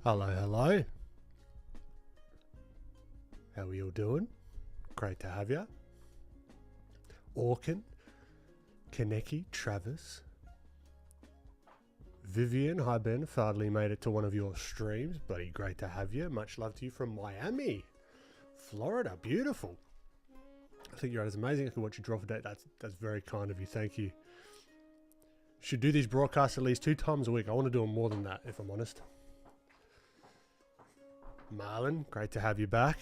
Hello, hello. How are you all doing? Great to have you. Orkin, Kaneki, Travis, Vivian, hi Ben, finally made it to one of your streams. Bloody great to have you. Much love to you from Miami, Florida. Beautiful. I think you're as amazing. I can watch you draw for date. That's very kind of you. Thank you. Should do these broadcasts at least 2 times a week. I want to do them more than that, if I'm honest. Marlon, great to have you back.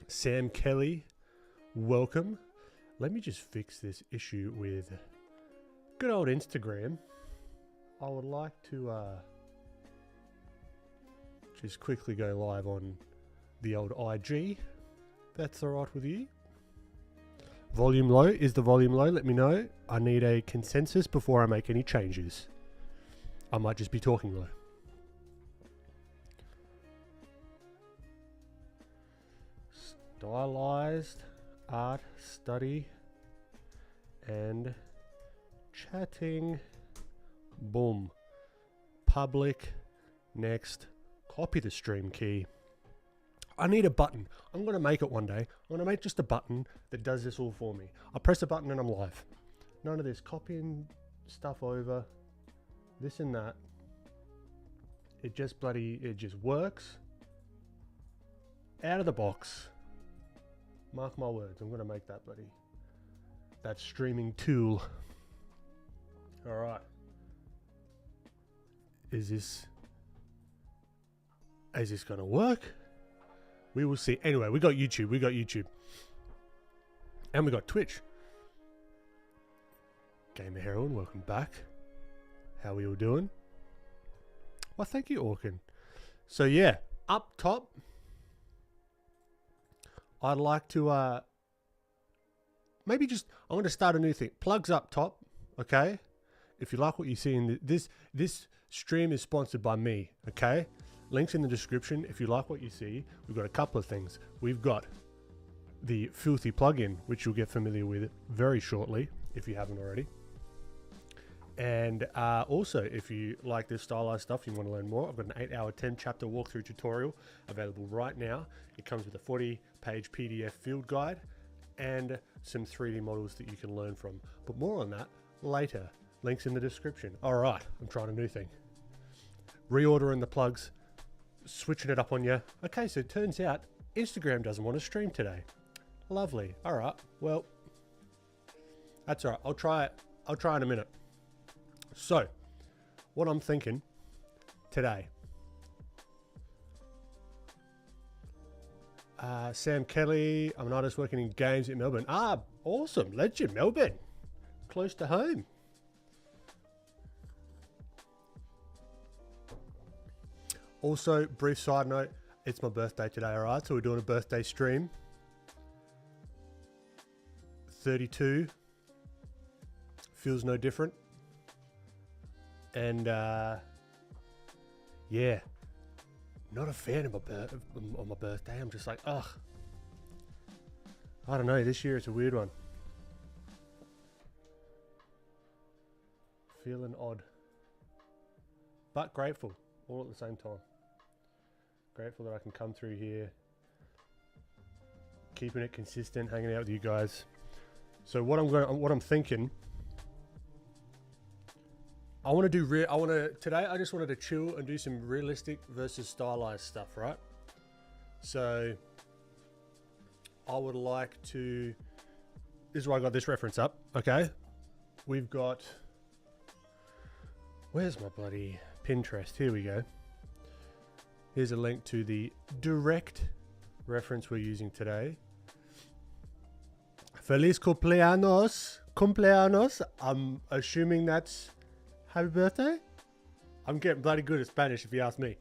Sam Kelly, welcome. Let me just fix this issue with good old Instagram. I would like to just quickly go live on the old IG. That's alright with you. Volume low. Is the volume low? Let me know. I need a consensus before I make any changes. I might just be talking low. Stylized, art, study, and chatting. Boom. Public. Next. Copy the stream key. I need a button. I'm going to make it one day. I'm going to make just a button that does this all for me. I press a button and I'm live. None of this copying stuff over. This and that. It just works. Out of the box. Mark my words. I'm going to make that that streaming tool. All right. Is this going to work? We will see. Anyway, we got YouTube. And we got Twitch. Gamer Heroine, welcome back. How are you all doing? Well, thank you, Orkin. So yeah, up top, I'd like to maybe I'm going to start a new thing. Plugs up top, okay? If you like what you see in this stream is sponsored by me, okay? Links in the description. If you like what you see, we've got a couple of things. We've got the Filthy plugin, which you'll get familiar with very shortly, if you haven't already. And also, if you like this stylized stuff, you want to learn more, I've got an 8-hour, 10-chapter walkthrough tutorial available right now. It comes with a 40-page PDF field guide and some 3D models that you can learn from. But more on that later. Links in the description. All right, I'm trying a new thing. Reordering the plugs. Switching it up on you. Okay, so it turns out Instagram doesn't want to stream today. Lovely. All right. Well, that's all right. I'll try it. I'll try in a minute. So, what I'm thinking today. Sam Kelly. I'm an artist working in games in Melbourne. Ah, awesome. Legend, Melbourne. Close to home. Also, brief side note, it's my birthday today, alright? So we're doing a birthday stream. 32. Feels no different. And, yeah. Not a fan of on my birthday. I'm just like, ugh. I don't know, this year it's a weird one. Feeling odd. But grateful, all at the same time. Grateful that I can come through here, keeping it consistent, hanging out with you guys. So what I'm thinking, today I just wanted to chill and do some realistic versus stylized stuff, right? So I would like to, this is why I got this reference up, okay? We've got, where's my bloody Pinterest? Here we go. Here's a link to the direct reference we're using today. Feliz cumpleaños. Cumpleaños. I'm assuming that's happy birthday. I'm getting bloody good at Spanish if you ask me.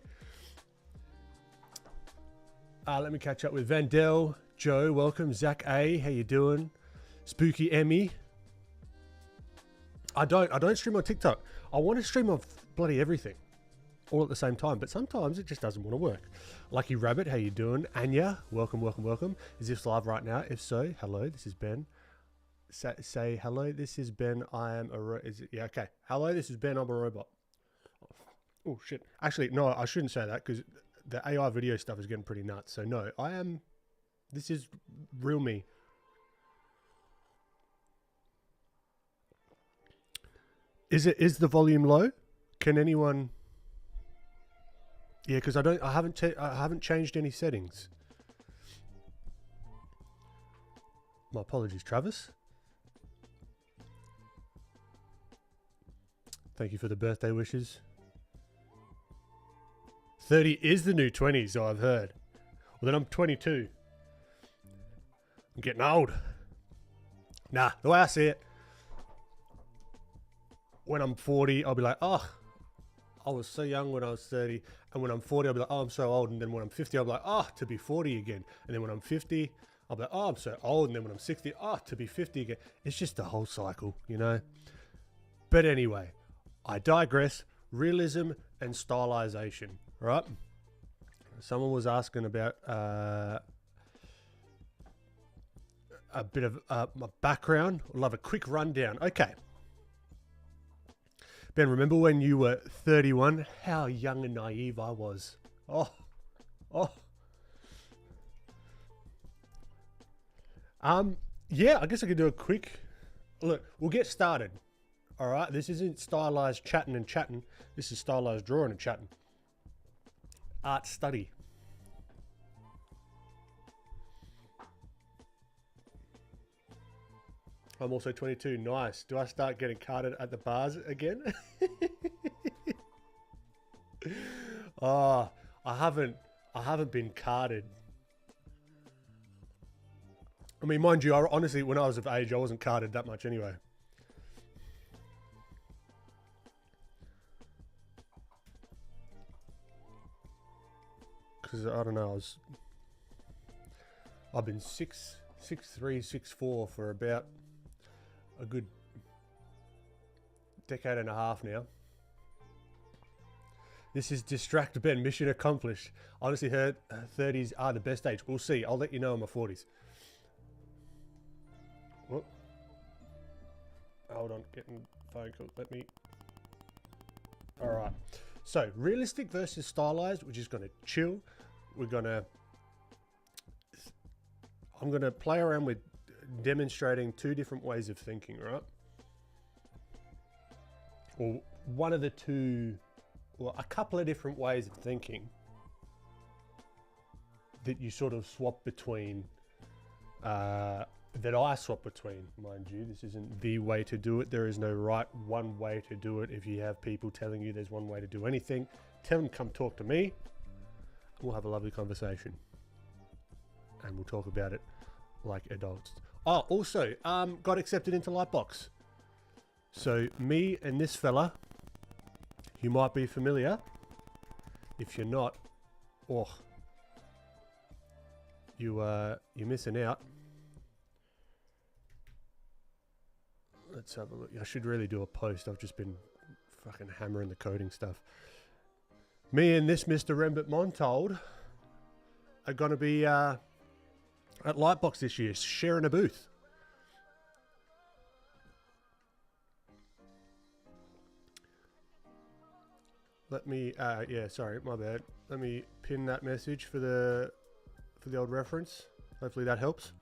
Let me catch up with Vandell. Joe, welcome. Zach A, how you doing? Spooky Emmy. I don't stream on TikTok. I want to stream on bloody everything. All at the same time, but sometimes it just doesn't want to work. Lucky Rabbit, how you doing? Anya, welcome. Is this live right now? If so, hello, this is Ben. Say hello, this is Ben, I am a yeah, okay. Hello, this is Ben, I'm a robot. Oh shit. Actually, no, I shouldn't say that because the AI video stuff is getting pretty nuts. So no, I am. This is real me. Is the volume low? Can anyone? Yeah, because I haven't changed any settings. My apologies, Travis. Thank you for the birthday wishes. 30 is the new 20, so I've heard. Well, then I'm 22. I'm getting old. Nah, the way I see it, when I'm 40, I'll be like, oh, I was so young when I was 30. And when I'm 40, I'll be like, oh, I'm so old. And then when I'm 50, I'll be like, oh, to be 40 again. And then when I'm 50, I'll be like, oh, I'm so old. And then when I'm 60, oh, to be 50 again. It's just a whole cycle, you know? But anyway, I digress. Realism and stylization, right? Someone was asking about a bit of my background. I'd love a quick rundown. Okay. Ben, remember when you were 31? How young and naive I was. Oh. Yeah, I guess I could do a quick... Look, we'll get started. All right, this isn't stylized chatting and chatting. This is stylized drawing and chatting. Art study. I'm also 22. Nice. Do I start getting carded at the bars again? Oh, I haven't been carded. I mean, mind you, honestly, when I was of age, I wasn't carded that much anyway. Because I don't know, I've been 6'3", 6'4" for about a good decade and a half now. This is Distract Ben, mission accomplished. Honestly, heard 30s are the best age. We'll see. I'll let you know in my 40s. Whoop. Hold on, getting phone call. Let me. All right. So realistic versus stylized. We're just gonna chill. I'm gonna play around with demonstrating two different ways of thinking, right? Or one of the two, or a couple of different ways of thinking that you sort of swap between, that I swap between, mind you. This isn't the way to do it. There is no right one way to do it. If you have people telling you there's one way to do anything, tell them come talk to me. We'll have a lovely conversation. And we'll talk about it like adults. Oh, also, got accepted into Lightbox. So me and this fella, you might be familiar. If you're not, oh, you're missing out. Let's have a look. I should really do a post. I've just been fucking hammering the coding stuff. Me and this Mr. Rembert Montold are going to be at Lightbox this year, sharing a booth. Let me, yeah, sorry, my bad. Let me pin that message for the old reference. Hopefully that helps.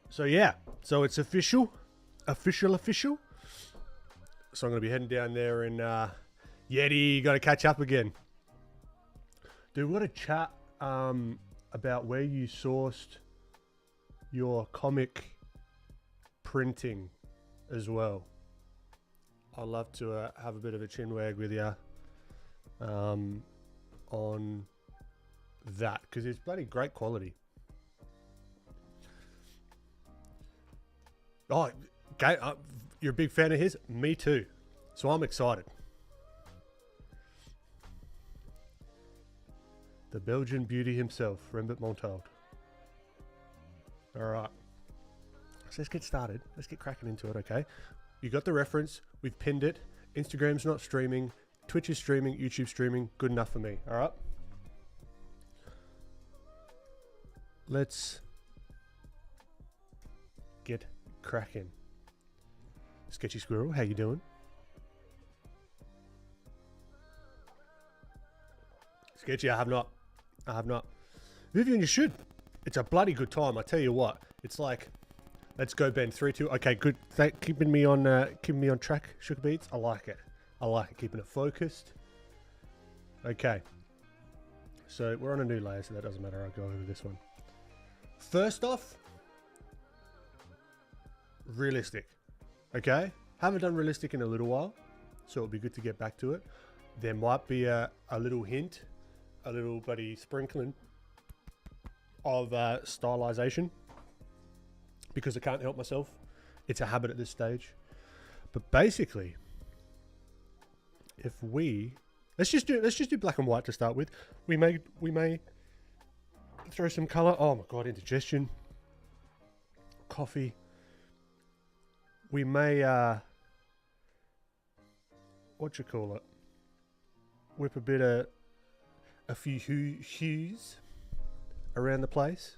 So yeah, so it's official. So I'm going to be heading down there and Yeti, got to catch up again. Dude, we've got to chat about where you sourced your comic printing as well. I'd love to have a bit of a chinwag with you on that, because it's bloody great quality. Oh, okay, you're a big fan of his? Me too. So I'm excited. The Belgian beauty himself, Rembert Montaud. All right. So let's get started. Let's get cracking into it, okay? You got the reference. We've pinned it. Instagram's not streaming. Twitch is streaming. YouTube's streaming. Good enough for me. All right? Let's get cracking. Sketchy Squirrel, how you doing? Sketchy, I have not. Vivian, you should. It's a bloody good time. I tell you what. It's like, let's go, Ben. 3, 2. Okay, good. Keeping me on track, Sugar Beats. I like it. Keeping it focused. Okay. So we're on a new layer, so that doesn't matter. I'll go over this one. First off, realistic. Okay? Haven't done realistic in a little while, so it'll be good to get back to it. There might be a little hint, a little bloody sprinkling of stylization, because I can't help myself. It's a habit at this stage. But basically, if we let's just do black and white to start with. We may throw some color. Oh my god, indigestion, coffee. We may what you call it? Whip a few hues around the place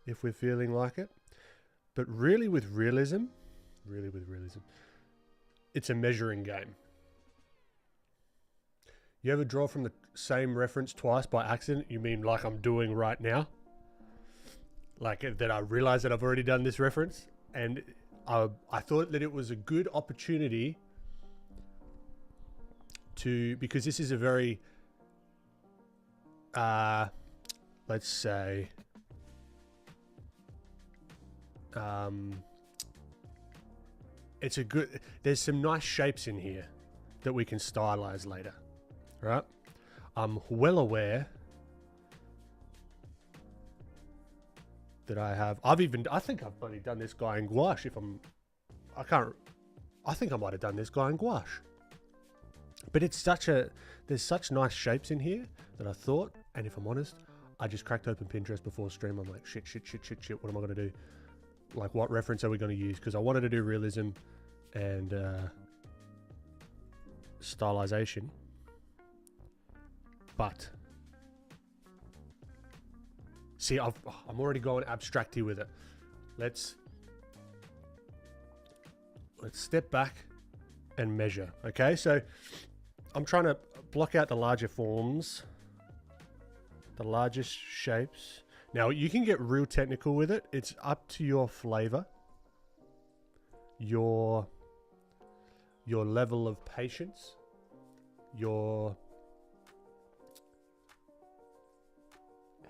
if we're feeling like it. But really with realism, it's a measuring game. You ever draw from the same reference twice by accident? You mean like I'm doing right now? Like that I realize that I've already done this reference, and I thought that it was a good opportunity because this is a very let's say it's a good, there's some nice shapes in here that we can stylize later, right? I'm well aware that I think I've only done this guy in gouache. I think I might have done this guy in gouache. But there's such nice shapes in here that I thought, and if I'm honest, I just cracked open Pinterest before stream. I'm like, shit, what am I going to do? Like, what reference are we going to use? Because I wanted to do realism and stylization. But, see, I'm already going abstract here with it. Let's step back and measure, okay? So, I'm trying to block out the larger forms, the largest shapes. Now, you can get real technical with it. It's up to your flavor, your level of patience, your,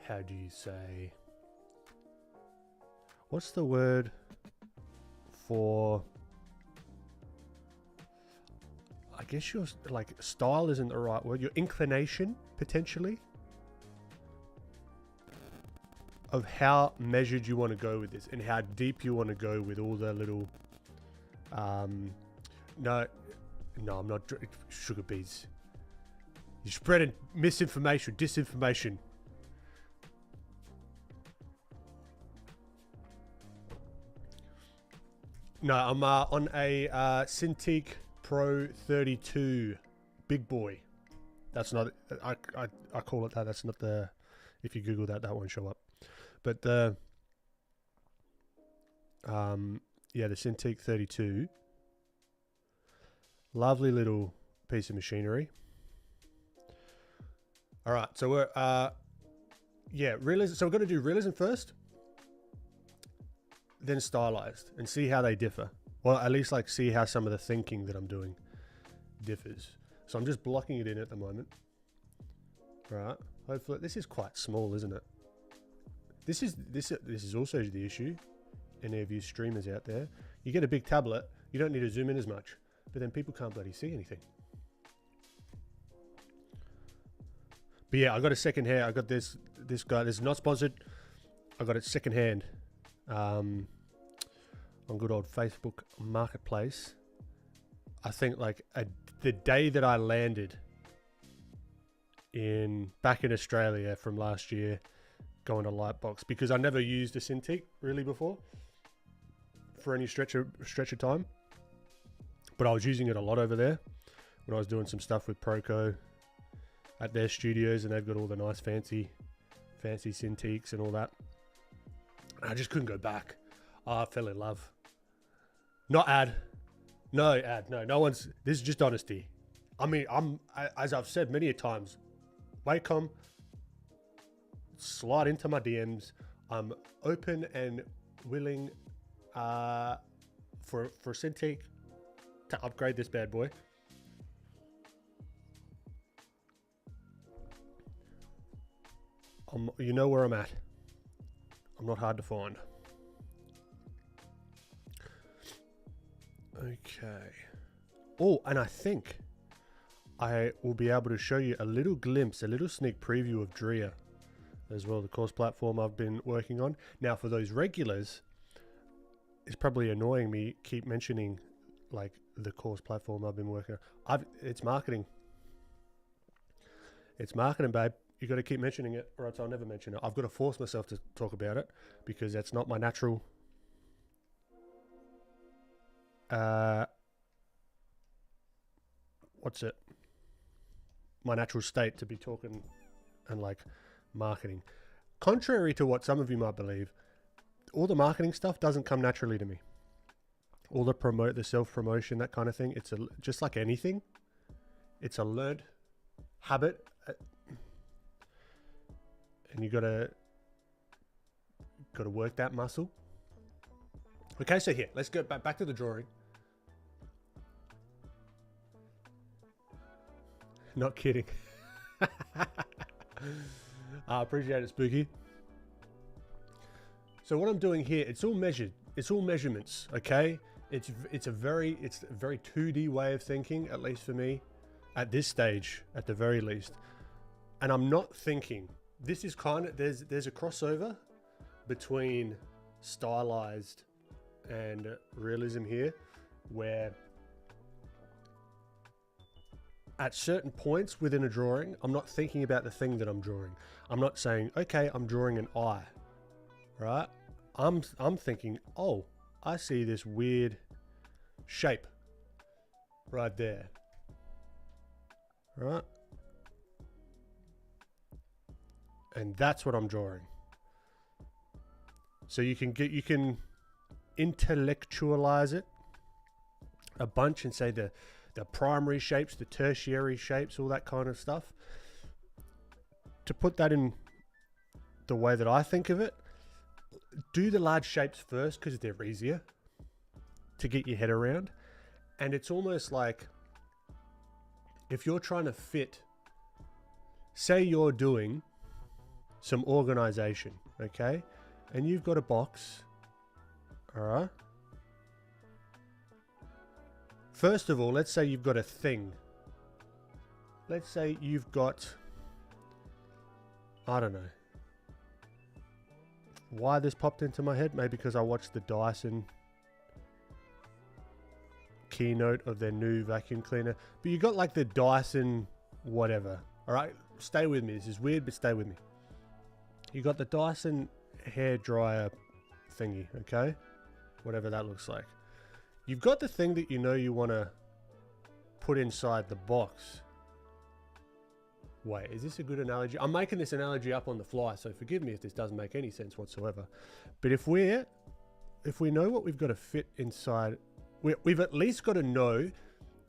how do you say, what's the word for, I guess your, like, style isn't the right word, your inclination, potentially, of how measured you want to go with this and how deep you want to go with all the little, no, I'm not, Sugar Beads. You're spreading misinformation, disinformation. No, I'm on a Cintiq Pro 32 big boy. That's not, I call it that. That's not the, if you Google that, that won't show up. But the, yeah, the Cintiq 32, lovely little piece of machinery. All right, so we're, yeah, realism. So we're going to do realism first, then stylized, and see how they differ. Well, at least like see how some of the thinking that I'm doing differs. So I'm just blocking it in at the moment. All right, hopefully this is quite small, isn't it? This is also the issue. Any of you streamers out there, you get a big tablet, you don't need to zoom in as much, but then people can't bloody see anything. But yeah, I got a second hand. I got this guy. This is not sponsored. I got it second hand on good old Facebook Marketplace. I think like the day that I landed back in Australia from last year, going to Lightbox, because I never used a Cintiq really before for any stretch of time, but I was using it a lot over there when I was doing some stuff with Proco at their studios, and they've got all the nice fancy Cintiqs and all that. And I just couldn't go back. I fell in love. Not ad, No, Ad, no one's. This is just honesty. I mean, as I've said many a times, Wacom, slide into my DMs. I'm open and willing for Cintiq to upgrade this bad boy. You know where I'm at. I'm not hard to find. Okay. Oh, and I think I will be able to show you a little glimpse, a little sneak preview of Dria as well, the course platform I've been working on. Now, for those regulars, it's probably annoying me keep mentioning like the course platform I've been working on. It's marketing. It's marketing, babe. You got to keep mentioning it, or else I'll never mention it. I've got to force myself to talk about it because that's not my natural. What's it? My natural state to be talking and like marketing. Contrary to what some of you might believe, all the marketing stuff doesn't come naturally to me. All the self-promotion, that kind of thing. It's just like anything. It's a learned habit. And you gotta work that muscle. Okay, so here, let's go back to the drawing. Not kidding. I appreciate it, Spooky. So what I'm doing here, it's all measured. It's all measurements, okay? It's a very 2D way of thinking, at least for me, at this stage, at the very least. And I'm not thinking. This is kind of, there's a crossover between Stylized and Realism here, where at certain points within a drawing, I'm not thinking about the thing that I'm drawing. I'm not saying, okay, I'm drawing an eye, right? I'm thinking, oh, I see this weird shape right there, right? And that's what I'm drawing. So you can intellectualize it a bunch and say the primary shapes, the tertiary shapes, all that kind of stuff. To put that in the way that I think of it, do the large shapes first because they're easier to get your head around. And it's almost like if you're trying to fit, say you're doing some organization, okay? And you've got a box, all right? First of all, let's say you've got a thing. Let's say you've got, I don't know why this popped into my head. Maybe because I watched the Dyson keynote of their new vacuum cleaner. But you got like the Dyson whatever, all right? Stay with me. This is weird, but stay with me. You got the Dyson hair dryer thingy, okay? Whatever that looks like. You've got the thing that you know you want to put inside the box. Wait, is this a good analogy? I'm making this analogy up on the fly, so forgive me if this doesn't make any sense whatsoever. But if we know what we've got to fit inside, we've at least got to know,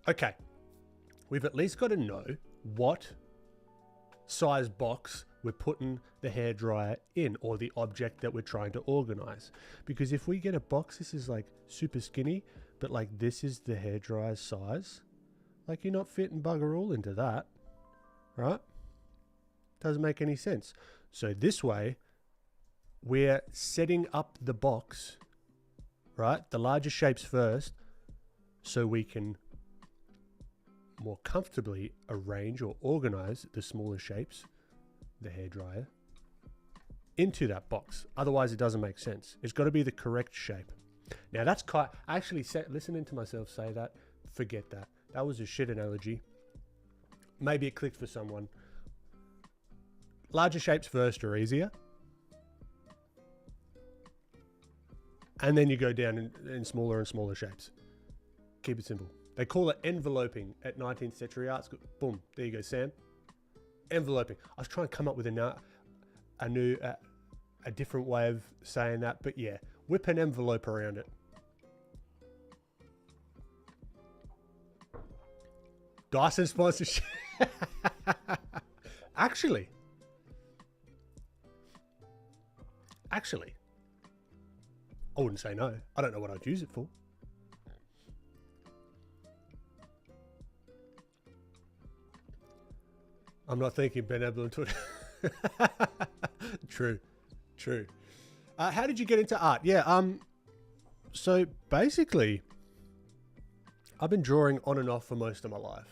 okay, we've at least got to know what size box we're putting the hairdryer in, or the object that we're trying to organize. Because if we get a box, this is like super skinny, but like this is the hairdryer's size, like you're not fitting bugger all into that, right? Doesn't make any sense. So this way, we're setting up the box, right? The larger shapes first, so we can more comfortably arrange or organize the smaller shapes, the hairdryer, into that box. Otherwise, it doesn't make sense. It's got to be the correct shape. Now, that's actually listening to myself say that, forget that. That was a shit analogy. Maybe it clicked for someone. Larger shapes first are easier. And then you go down in smaller and smaller shapes. Keep it simple. They call it enveloping at 19th century art school. Boom. There you go, Sam. Enveloping. I was trying to come up with a different way of saying that, but yeah, whip an envelope around it. Dyson sponsorship. Actually, I wouldn't say no. I don't know what I'd use it for. I'm not thinking benevolent. True. How did you get into art? Yeah. So basically, I've been drawing on and off for most of my life.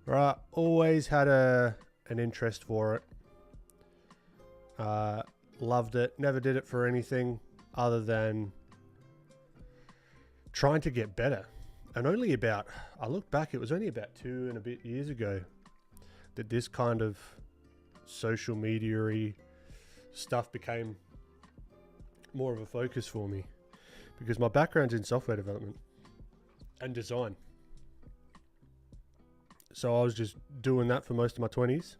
Right. Always had an interest for it. Loved it. Never did it for anything other than trying to get better. And only about, I look back, it was only about 2 and a bit years ago that this kind of social media-y stuff became more of a focus for me, because my background's in software development and design. So I was just doing that for most of my 20s.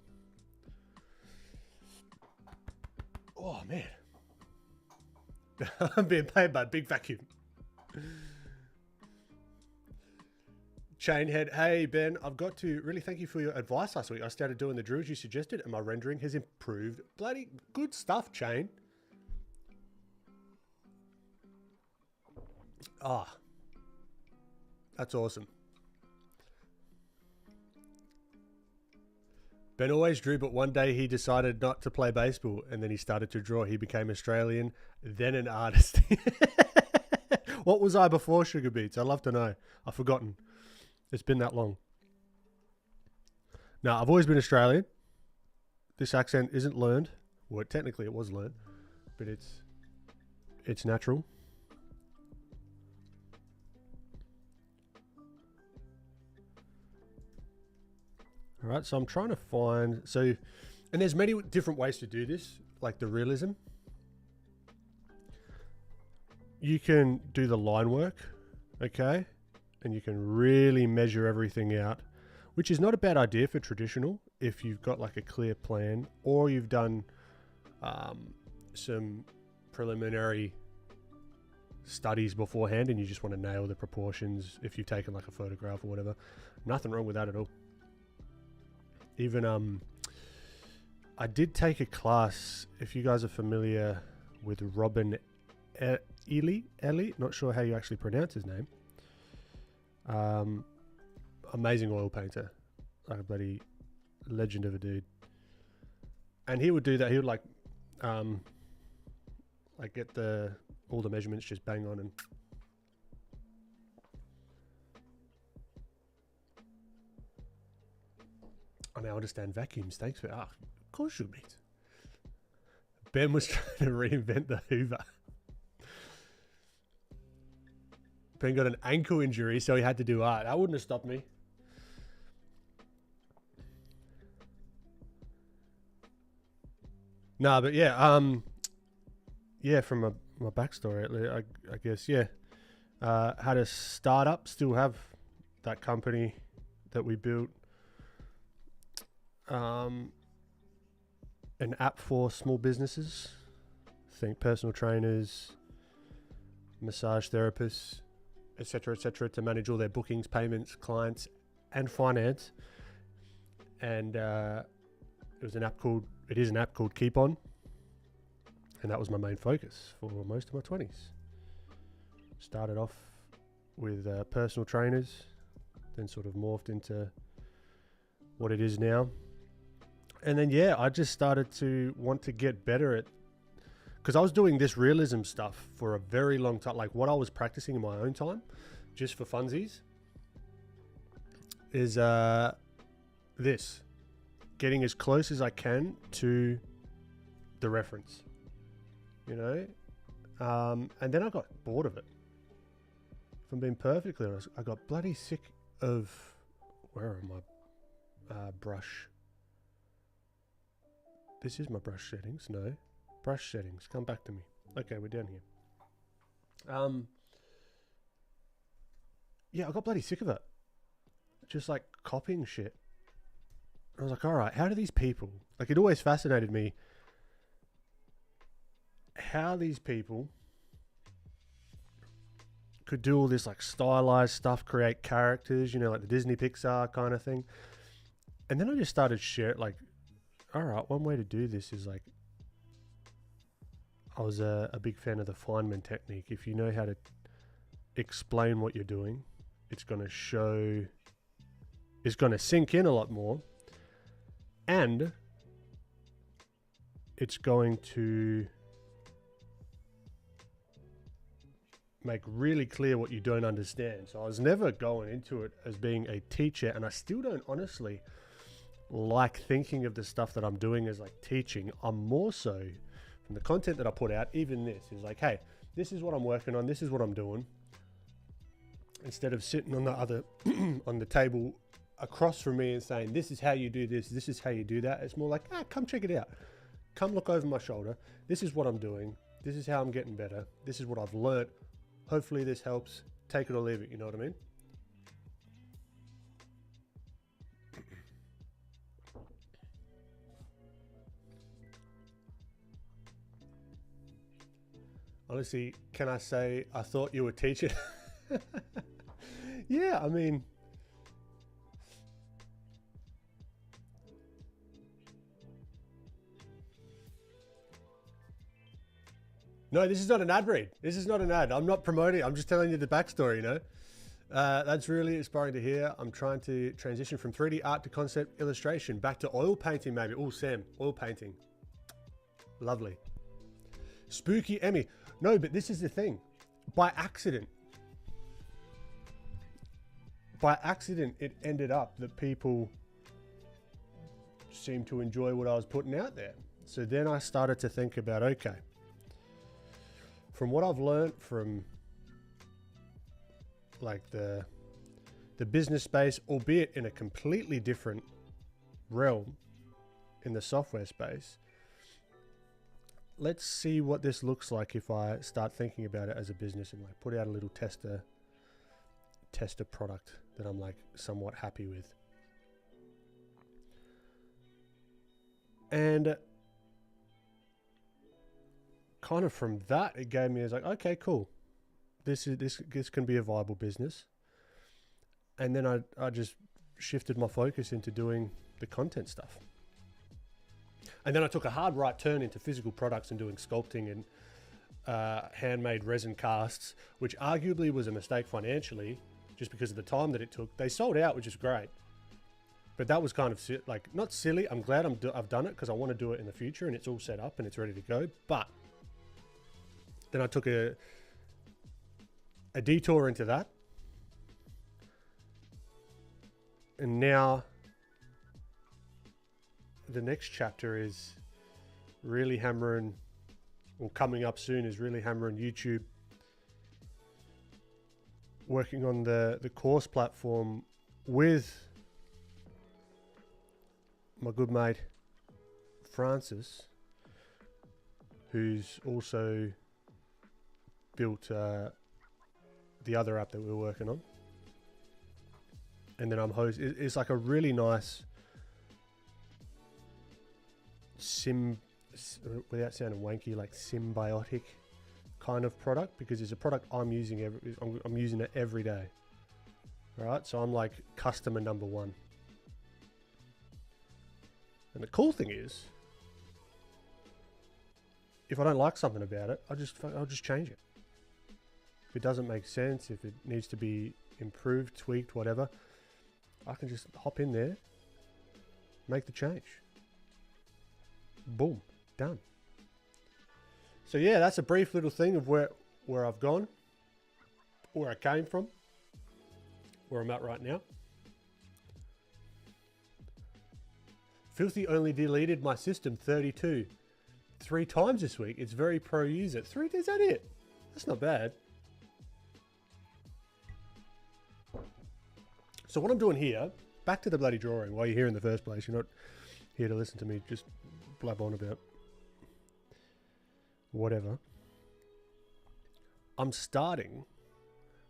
Oh, man. I'm being paid by a big vacuum. Chainhead, hey Ben, I've got to really thank you for your advice last week. I started doing the drills you suggested and my rendering has improved. Bloody good stuff, Chain. Ah, that's awesome. Ben always drew, but one day he decided not to play baseball and then he started to draw. He became Australian, then an artist. What was I before Sugar Beats? I'd love to know. I've forgotten. It's been that long. No, I've always been Australian. This accent isn't learned. Well, technically it was learned, but it's natural. All right, so I'm trying to find, and there's many different ways to do this, like the realism. You can do the line work, okay? And you can really measure everything out, which is not a bad idea for traditional if you've got like a clear plan or you've done some preliminary studies beforehand and you just want to nail the proportions if you've taken like a photograph or whatever. Nothing wrong with that at all. Even I did take a class, if you guys are familiar with Robin Ely, not sure how you actually pronounce his name. Amazing oil painter, like a bloody legend of a dude. And he would do that. He would like get all the measurements just bang on and. I now understand vacuums. Thanks for of course you meet. Ben was trying to reinvent the Hoover. Ben got an ankle injury, so he had to do art. That wouldn't have stopped me. No, but yeah, from my backstory, I guess, yeah. Had a startup, still have that company that we built. An app for small businesses. Think personal trainers, massage therapists, etc., to manage all their bookings, payments, clients, and finance. And it is an app called Keep On, and that was my main focus for most of my 20s. Started off with personal trainers, then sort of morphed into what it is now. And then, yeah, I just started to want to get better at, because I was doing this realism stuff for a very long time. Like what I was practicing in my own time, just for funsies, is this. Getting as close as I can to the reference, you know? And then I got bored of it. If I'm being perfectly honest, I got bloody sick of, where are my brush? This is my brush settings. No. Brush settings. Come back to me. Okay, we're down here. Yeah, I got bloody sick of it. Just like copying shit. I was like, all right, how do these people... Like, it always fascinated me how these people could do all this like stylized stuff, create characters, you know, like the Disney Pixar kind of thing. And then I just started like, all right, one way to do this is like, I was a big fan of the Feynman technique. If you know how to explain what you're doing, it's going to sink in a lot more, and it's going to make really clear what you don't understand. So I was never going into it as being a teacher, and I still don't honestly like thinking of the stuff that I'm doing as like teaching. I'm more so, from the content that I put out, even this is like, hey, this is what I'm working on, this is what I'm doing. Instead of sitting on the other on the table across from me and saying, this is how you do this, this is how you do that. It's more like, come check it out. Come look over my shoulder. This is what I'm doing. This is how I'm getting better. This is what I've learnt. Hopefully this helps. Take it or leave it, you know what I mean? Honestly, can I say I thought you were teaching? Yeah, I mean, no, this is not an ad read. This is not an ad. I'm not promoting. I'm just telling you the backstory, you know? That's really inspiring to hear. I'm trying to transition from 3D art to concept illustration, back to oil painting maybe. Oh, Sam, oil painting. Lovely. Spooky Emmy. No, but this is the thing. By accident, it ended up that people seemed to enjoy what I was putting out there. So then I started to think about, okay, from what I've learned from like the business space, albeit in a completely different realm in the software space, let's see what this looks like if I start thinking about it as a business and like put out a little tester product that I'm like somewhat happy with. And kind of from that, it gave me as like, okay, cool. This can be a viable business. And then I just shifted my focus into doing the content stuff. And then I took a hard right turn into physical products and doing sculpting and handmade resin casts, which arguably was a mistake financially, just because of the time that it took. They sold out, which is great. But that was kind of like, not silly. I'm glad I've done it because I want to do it in the future and it's all set up and it's ready to go. But then I took a detour into that. And now the next chapter is really hammering, or coming up soon, is really hammering YouTube. Working on the course platform with my good mate Francis, who's also built the other app that we're working on. And then I'm host. It's like a really nice without sounding wanky, like symbiotic kind of product, because it's a product I'm using I'm using it every day. All right, so I'm like customer number one. And the cool thing is, if I don't like something about it, I'll just change it. If it doesn't make sense, if it needs to be improved, tweaked, whatever, I can just hop in there, make the change. Boom, done. So yeah, that's a brief little thing of where I've gone, where I came from, where I'm at right now. Filthy only deleted my system 3 times this week. It's very pro user. Is that it? That's not bad. So what I'm doing here, back to the bloody drawing while you're here in the first place. You're not here to listen to me just blab on about whatever. I'm starting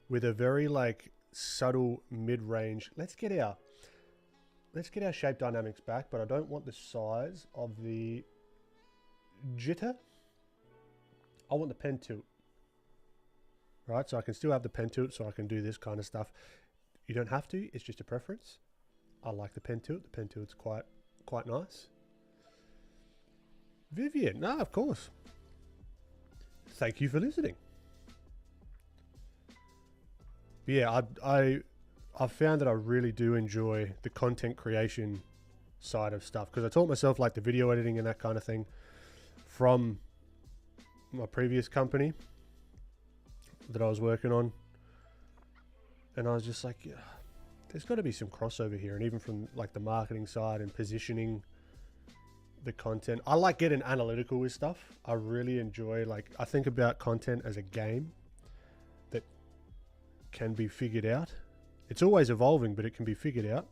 with a very like subtle mid-range. Let's get our shape dynamics back, but I don't want the size of the jitter. I want the pen tilt. right? So I can still have the pen tilt, so I can do this kind of stuff. You don't have to, it's just a preference. I like the pen tilt. The pen tilt's quite nice. Vivian, no, of course. Thank you for listening. But yeah, I've found that I really do enjoy the content creation side of stuff, because I taught myself like the video editing and that kind of thing from my previous company that I was working on, and I was just like, yeah, there's got to be some crossover here. And even from like the marketing side and positioning the content, I like getting analytical with stuff. I really enjoy, like, I think about content as a game that can be figured out. It's always evolving, but it can be figured out.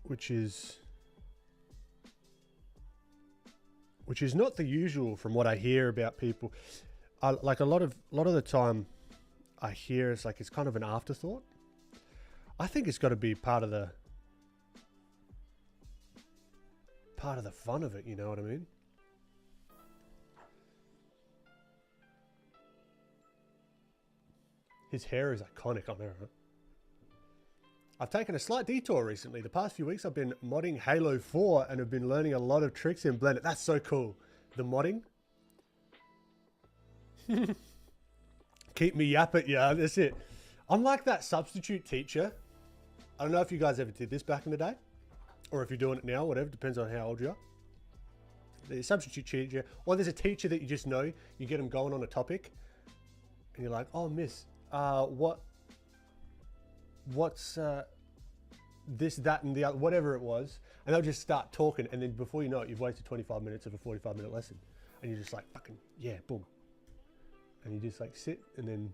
Which is not the usual from what I hear about people. Like a lot of the time I hear it's like it's kind of an afterthought. I think it's got to be part of the fun of it, you know what I mean? His hair is iconic, I know, right? I've taken a slight detour recently. The past few weeks I've been modding Halo 4 and have been learning a lot of tricks in Blender. That's so cool. The modding. Keep me yap it, yeah, that's it. I'm like that substitute teacher. I don't know if you guys ever did this back in the day, or if you're doing it now, whatever, depends on how old you are. The substitute teacher, or there's a teacher that you just know, you get them going on a topic, and you're like, oh, miss, what's this, that, and the other, whatever it was, and they'll just start talking, and then before you know it, you've wasted 25 minutes of a 45-minute lesson, and you're just like, fucking, yeah, boom. And you just like sit and then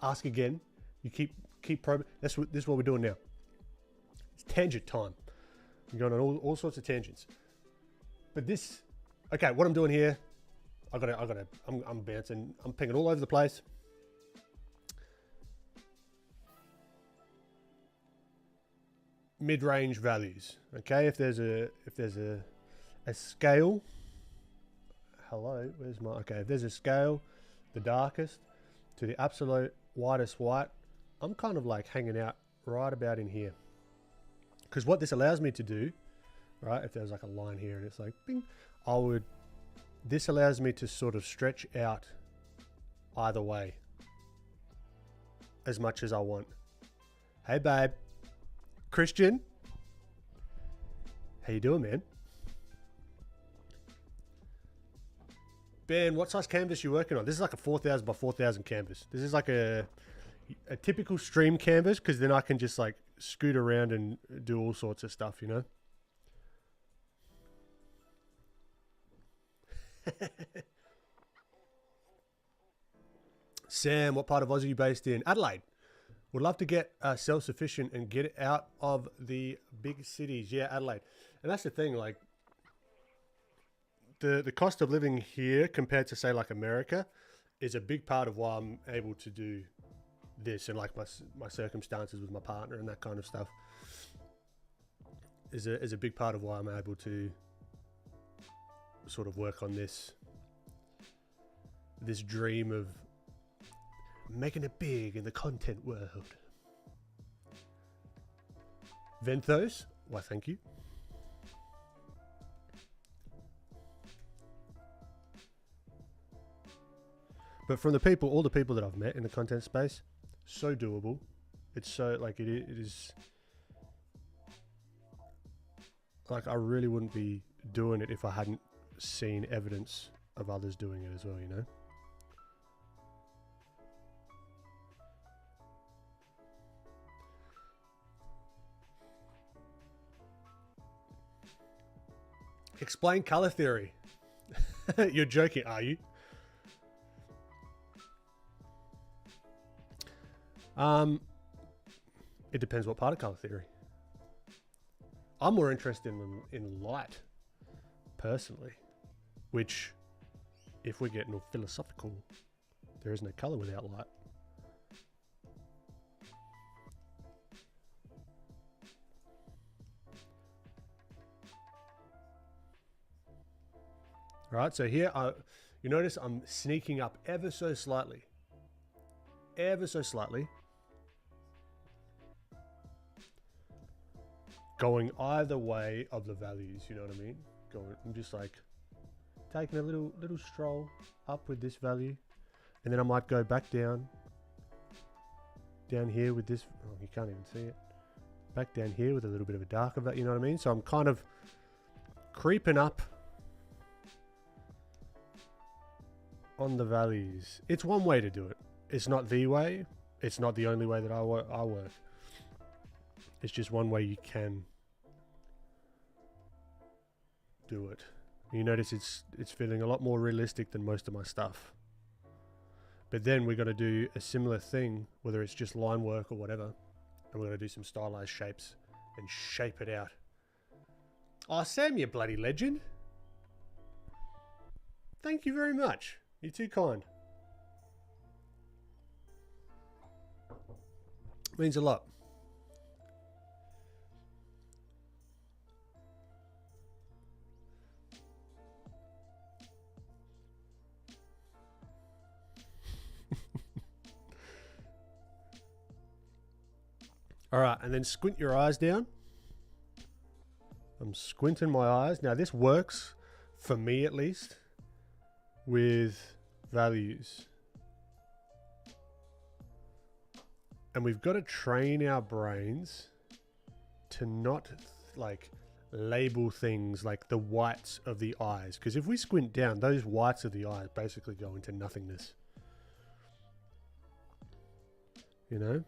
ask again. You keep probing. This is what we're doing now. It's tangent time. I'm going on all sorts of tangents. But this, okay, what I'm doing here, I'm bouncing, I'm pinging all over the place. Mid-range values. Okay, if there's a scale. Hello, where's my, okay, if there's a scale, the darkest to the absolute whitest white, I'm kind of like hanging out right about in here. Because what this allows me to do, right, if there's like a line here and it's like, bing, this allows me to sort of stretch out either way as much as I want. Hey babe, Christian, how you doing, man? Ben, what size canvas you working on? This is like a 4,000 by 4,000 canvas. This is like a typical stream canvas, because then I can just like scoot around and do all sorts of stuff, you know? Sam, what part of Aussie are you based in? Adelaide. Would love to get self-sufficient and get out of the big cities. Yeah, Adelaide. And that's the thing, like, the cost of living here compared to, say, like America is a big part of why I'm able to do this, and like my circumstances with my partner and that kind of stuff is a big part of why I'm able to sort of work on this dream of making it big in the content world. Venthos, why thank you. But from the people, all the people that I've met in the content space, so doable. It's so, like, it is, like, I really wouldn't be doing it if I hadn't seen evidence of others doing it as well, you know? Explain color theory. You're joking, are you? It depends what part of color theory. I'm more interested in light, personally, which, if we're getting all philosophical, there is no color without light. Right, so here, you notice I'm sneaking up ever so slightly. Ever so slightly. Going either way of the values, you know what I mean? I'm just like taking a little stroll up with this value. And then I might go back down here with this. Oh, you can't even see it. Back down here with a little bit of a darker value, you know what I mean? So I'm kind of creeping up on the values. It's one way to do it. It's not the way. It's not the only way that I work. It's just one way you can do it. You notice it's feeling a lot more realistic than most of my stuff. But then we're going to do a similar thing, whether it's just line work or whatever, and we're going to do some stylized shapes and shape it out. Oh, Sam, you bloody legend. Thank you very much. You're too kind. Means a lot. All right, and then squint your eyes down. I'm squinting my eyes. Now this works, for me at least, with values. And we've got to train our brains to not like label things like the whites of the eyes. Because if we squint down, those whites of the eyes basically go into nothingness. You know?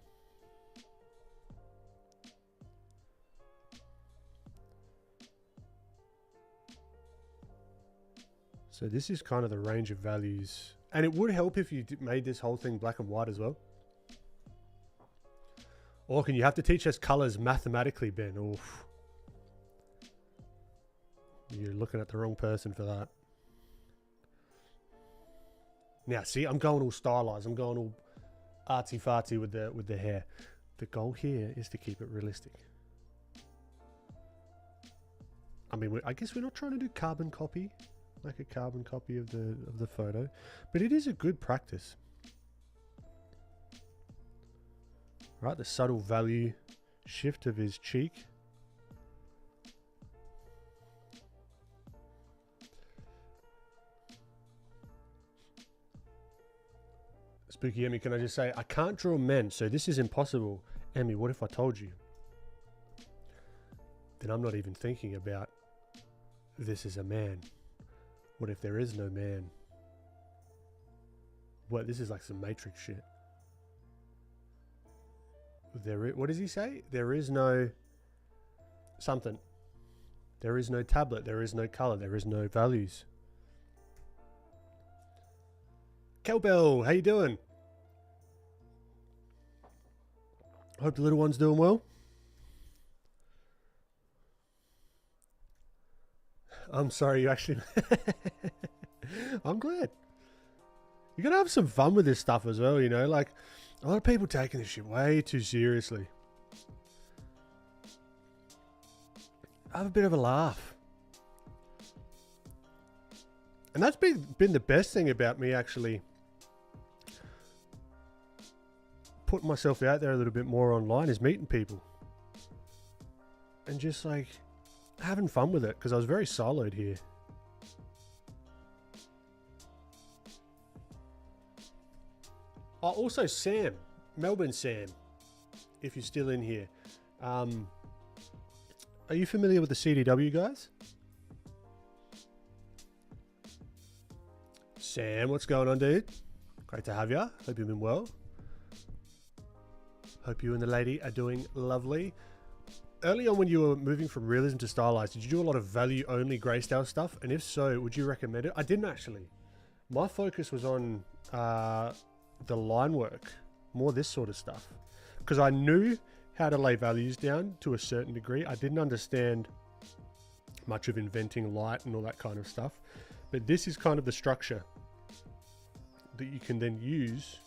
So this is kind of the range of values. And it would help if you made this whole thing black and white as well. Or can you have to teach us colors mathematically, Ben? Oof. You're looking at the wrong person for that. Now, see, I'm going all stylized. I'm going all artsy-fartsy with the hair. The goal here is to keep it realistic. I mean, I guess we're not trying to do carbon copy. Like a carbon copy of the photo, but it is a good practice. Right, the subtle value shift of his cheek. Spooky Emmy, can I just say, I can't draw men, so this is impossible. Emmy, what if I told you? Then I'm not even thinking about this is a man. What if there is no man? What, this is like some Matrix shit. What does he say? There is no something. There is no tablet. There is no color. There is no values. Cowbell, how you doing? Hope the little one's doing well. I'm sorry, you actually... I'm glad. You're going to have some fun with this stuff as well, you know? Like, a lot of people taking this shit way too seriously. Have a bit of a laugh. And that's been the best thing about me actually putting myself out there a little bit more online, is meeting people. And just like... having fun with it, because I was very siloed here. Oh, also Sam, Melbourne Sam, if you're still in here. Are you familiar with the CDW guys? Sam, what's going on, dude? Great to have you. Hope you've been well. Hope you and the lady are doing lovely. Early on when you were moving from realism to stylized, did you do a lot of value only grayscale stuff? And if so, would you recommend it? I didn't actually. My focus was on the line work, more this sort of stuff. Because I knew how to lay values down to a certain degree. I didn't understand much of inventing light and all that kind of stuff. But this is kind of the structure that you can then use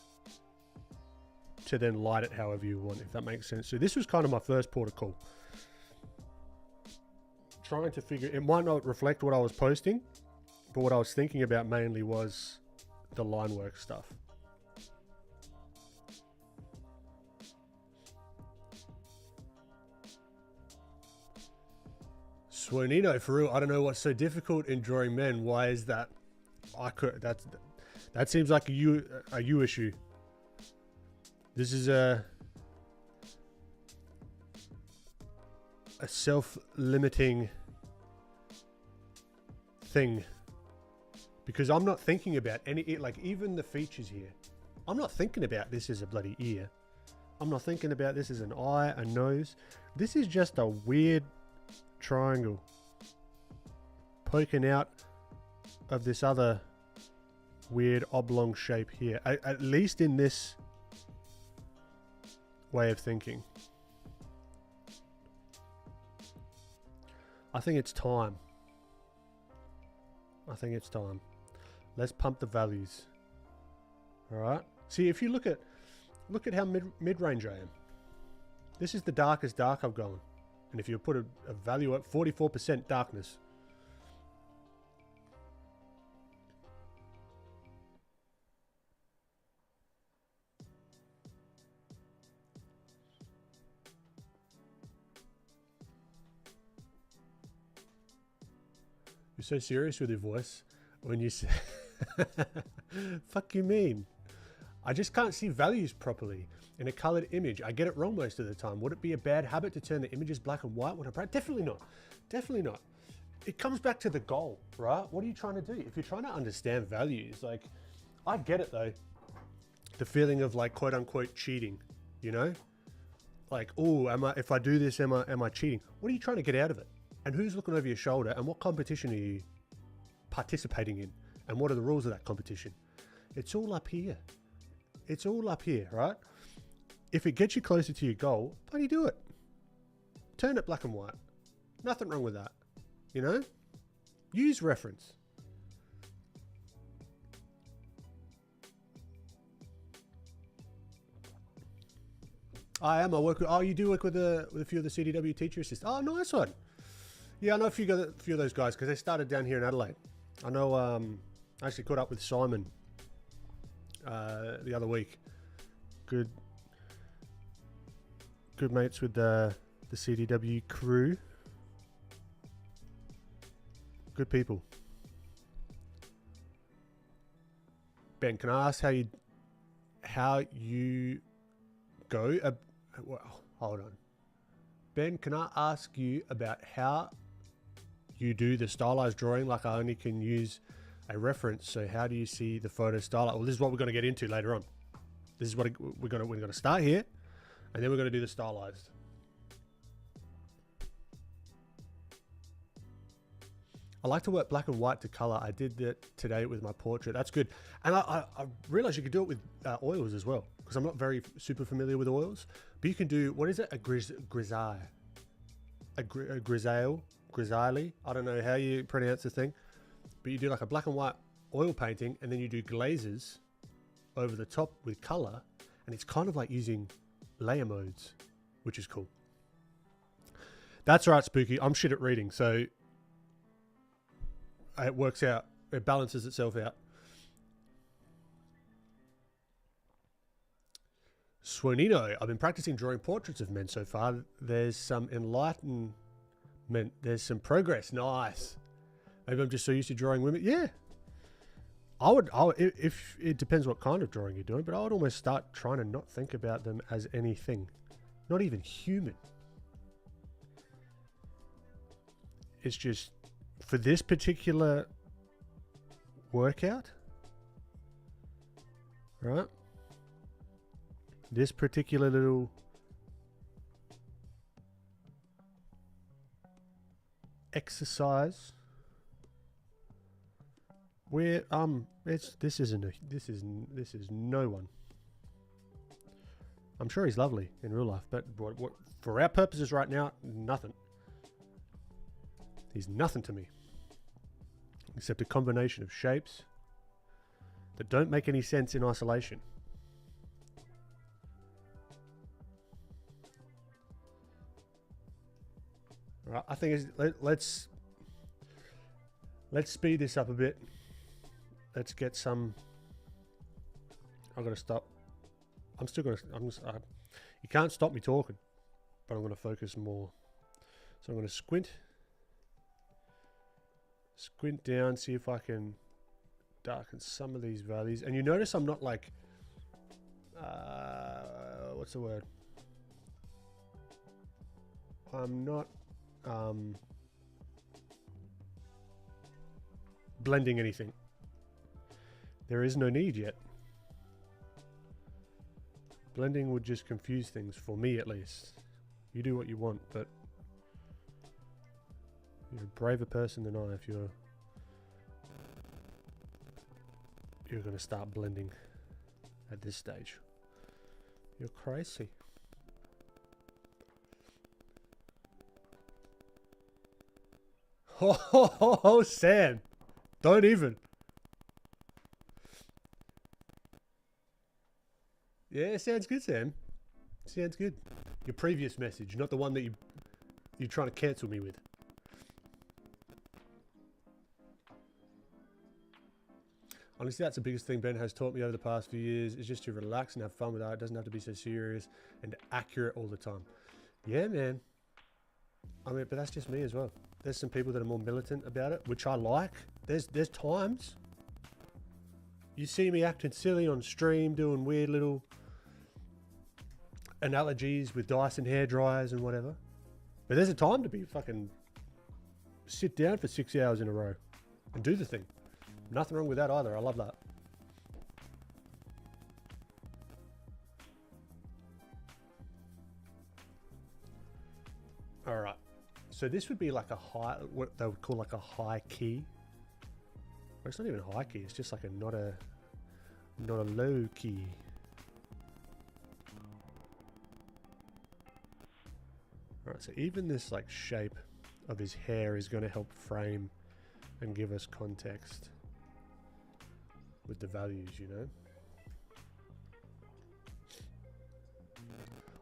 to then light it however you want, if that makes sense. So this was kind of my first port of call. Trying to figure, it might not reflect what I was posting, But what I was thinking about mainly was the line work stuff. Swonino, for real, I don't know what's so difficult in drawing men. Why is that? That seems like a you issue. This is a self-limiting thing, because I'm not thinking about any, like, even the features here. I'm not thinking about this as a bloody ear. I'm not thinking about this as an eye, a nose. This is just a weird triangle poking out of this other weird oblong shape here, at least in this way of thinking. I think it's time. I think it's time. Let's pump the values. All right. See, if you look at how mid-range I am. This is the darkest dark I've gone. And if you put a value at 44% darkness. You're so serious with your voice when you say, fuck you mean? I just can't see values properly in a colored image. I get it wrong most of the time. Would it be a bad habit to turn the images black and white when I print? Definitely not. Definitely not. It comes back to the goal, right? What are you trying to do? If you're trying to understand values, like, I get it though. The feeling of, like, quote unquote cheating, you know? Like, oh, if I do this, am I cheating? What are you trying to get out of it? And who's looking over your shoulder? And what competition are you participating in? And what are the rules of that competition? It's all up here. It's all up here, right? If it gets you closer to your goal, bloody do it. Turn it black and white. Nothing wrong with that. You know? Use reference. I work with, oh, you do work with a few of the CDW teacher assistants. Oh, nice one. Yeah, I know a few of those guys because they started down here in Adelaide. I know, I actually caught up with Simon the other week. Good mates with the CDW crew. Good people. Ben, can I ask how you go? Well, hold on. Ben, can I ask you about how you do the stylized drawing? Like, I only can use a reference. So how do you see the photo stylized? Well, this is what we're going to get into later on. This is what we're going to start here, and then we're going to do the stylized. I like to work black and white to color. I did that today with my portrait. That's good. And I realized you could do it with oils as well, because I'm not very super familiar with oils. But you can do, what is it? A grisaille. A grisaille. I don't know how you pronounce the thing. But you do like a black and white oil painting, and then you do glazes over the top with color. And it's kind of like using layer modes, which is cool. That's right, Spooky. I'm shit at reading, so it works out. It balances itself out. Swonino, I've been practicing drawing portraits of men so far. There's some enlightenment. There's some progress. Nice. Maybe I'm just so used to drawing women. Yeah. I would, if it depends what kind of drawing you're doing, but I would almost start trying to not think about them as anything. Not even human. It's just, for this particular workout, right? This particular little exercise, where this is no one. I'm sure he's lovely in real life, but what for our purposes right now, nothing. He's nothing to me, except a combination of shapes that don't make any sense in isolation. Right, I think let's Let's speed this up a bit. Let's get some. I've got to stop. I'm still going to. You can't stop me talking, but I'm going to focus more. So I'm going to squint down, see if I can darken some of these values. And you notice I'm not like, what's the word? I'm not blending anything. There is no need yet. Blending would just confuse things, for me at least. You do what you want, but you're a braver person than I if you're going to start blending at this stage. You're crazy. Oh, Sam. Don't even. Yeah, sounds good, Sam. Sounds good. Your previous message, not the one that you're trying to cancel me with. Honestly, that's the biggest thing Ben has taught me over the past few years, is just to relax and have fun with art. It doesn't have to be so serious and accurate all the time. Yeah, man. I mean, but that's just me as well. There's some people that are more militant about it, which I like. There's times you see me acting silly on stream, doing weird little analogies with Dyson hair dryers and whatever. But there's a time to be fucking sit down for 6 hours in a row and do the thing. Nothing wrong with that either. I love that. All right. So this would be like a high, what they would call like a high key. Well, it's not even a high key. It's just like not a low key. All right. So even this like shape of his hair is going to help frame and give us context with the values, you know.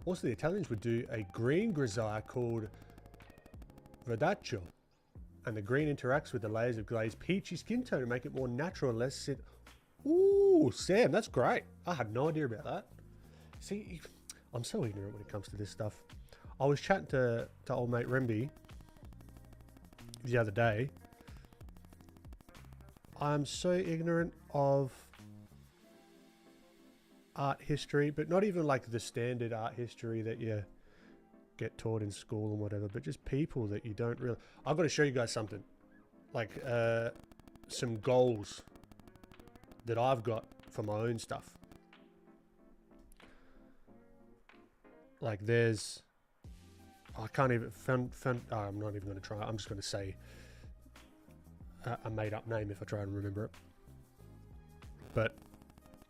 Also, the Italians would do a green grisaille called verdaccio, and the green interacts with the layers of glazed peachy skin tone to make it more natural and less sit. Ooh, Sam, that's great. I had no idea about that. See, I'm so ignorant when it comes to this stuff. I was chatting to old mate Remby the other day. I'm so ignorant of art history, but not even like the standard art history that you get taught in school and whatever, but just people that you don't really. I've got to show you guys something, like some goals that I've got for my own stuff. Like there's, I can't even I'm not even going to try. I'm just going to say a made-up name if I try and remember it. But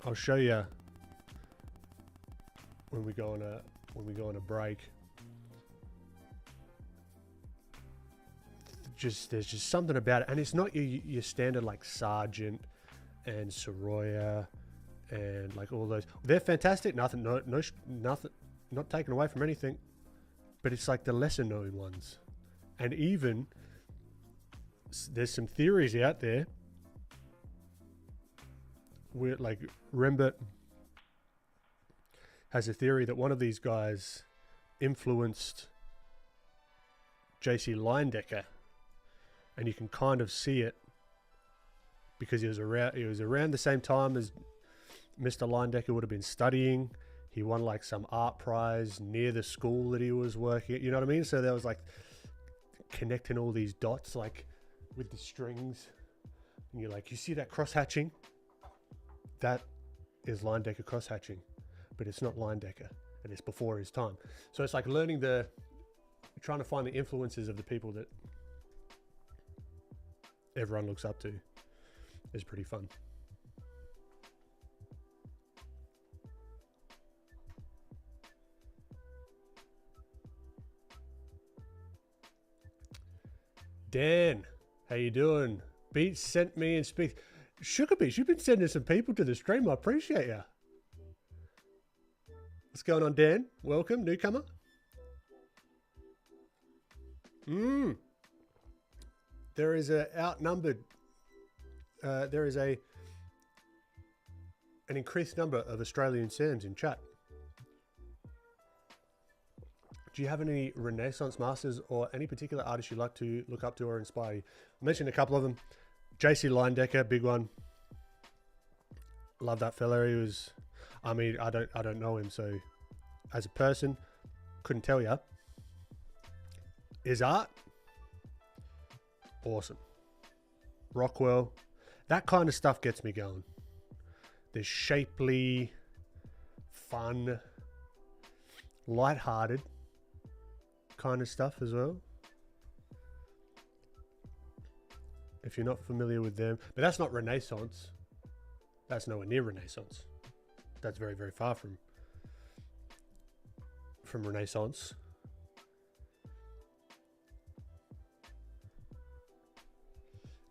I'll show you when we go on a break. There's just something about it, and it's not your standard like Sargent and Soroya and like all those. They're fantastic. Nothing, not taken away from anything. But it's like the lesser known ones, and even there's some theories out there where like Rembert has a theory that one of these guys influenced J.C. Leyendecker, and you can kind of see it because he was around the same time as Mr. Leyendecker would have been studying. He won like some art prize near the school that he was working at, you know what I mean? So there was like connecting all these dots like with the strings, and you're like, you see that cross hatching? That is Leyendecker cross hatching, but it's not Leyendecker, and it's before his time. So it's like trying to find the influences of the people that everyone looks up to is pretty fun. Dan, how you doing? Beats sent me and speaks. Sugar Beats, you've been sending some people to the stream. I appreciate you. What's going on, Dan? Welcome, newcomer. There is a outnumbered. There is an increased number of Australian Sams in chat. Do you have any Renaissance masters or any particular artists you like to look up to or inspire you? I mentioned a couple of them. JC Leyendecker, big one. Love that fella. He was, I mean, I don't know him, so as a person, couldn't tell you. His art, awesome. Rockwell, that kind of stuff gets me going. There's shapely, fun, light-hearted kind of stuff as well. If you're not familiar with them, but that's not Renaissance. That's nowhere near Renaissance. That's very, very far from Renaissance.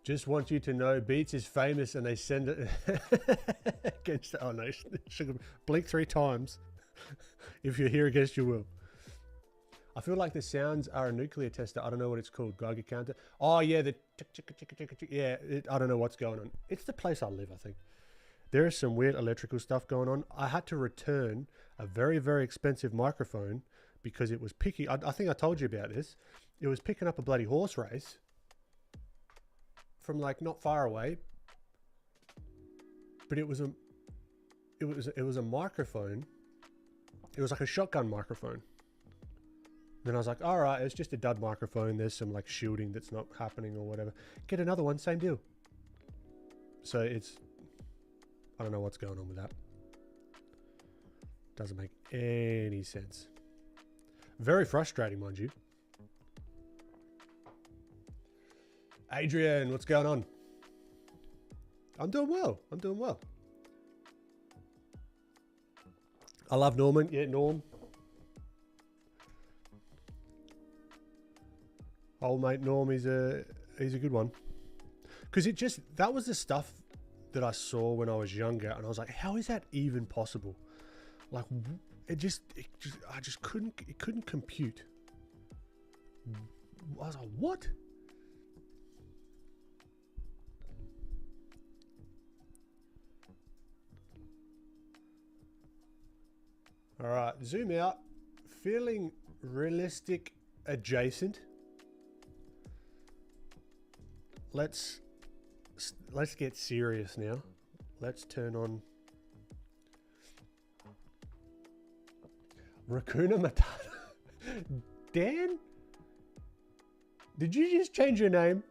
Just want you to know, Beats is famous, and they send it against. Oh no, sugar. Blink 3 times. If you're here against your will. I feel like the sounds are a nuclear tester. I don't know what it's called. Geiger counter. Oh yeah, the tick, tick, tick, tick, tick. Yeah. I don't know what's going on. It's the place I live, I think. There is some weird electrical stuff going on. I had to return a very, very expensive microphone because it was picking. I think I told you about this. It was picking up a bloody horse race from like not far away, but it was a microphone. It was like a shotgun microphone. Then I was like, all right, it's just a dud microphone. There's some like shielding that's not happening or whatever. Get another one, same deal. So it's, I don't know what's going on with that. Doesn't make any sense. Very frustrating, mind you. Adrian, what's going on? I'm doing well. I'm doing well. I love Norman. Yeah, Norm. Old mate Norm, he's a good one. Because that was the stuff that I saw when I was younger, and I was like, how is that even possible? Like, I just couldn't compute. I was like, what? All right, zoom out. Feeling realistic adjacent. Let's get serious now. Let's turn on Raccoona Matata. Dan? Did you just change your name?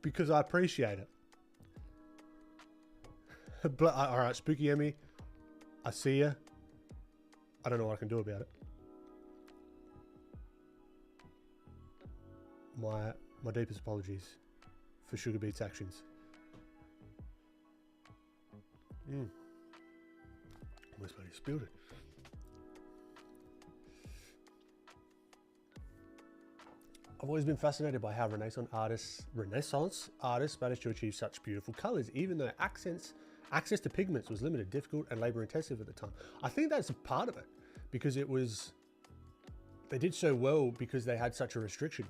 Because I appreciate it. But, all right, Spooky Emmy, I see ya. I don't know what I can do about it. My deepest apologies for Sugar Beats actions. Almost bloody spilled it. I've always been fascinated by how Renaissance artists managed to achieve such beautiful colors, even though access to pigments was limited, difficult, and labor intensive at the time. I think that's a part of it, because they did so well because they had such a restriction.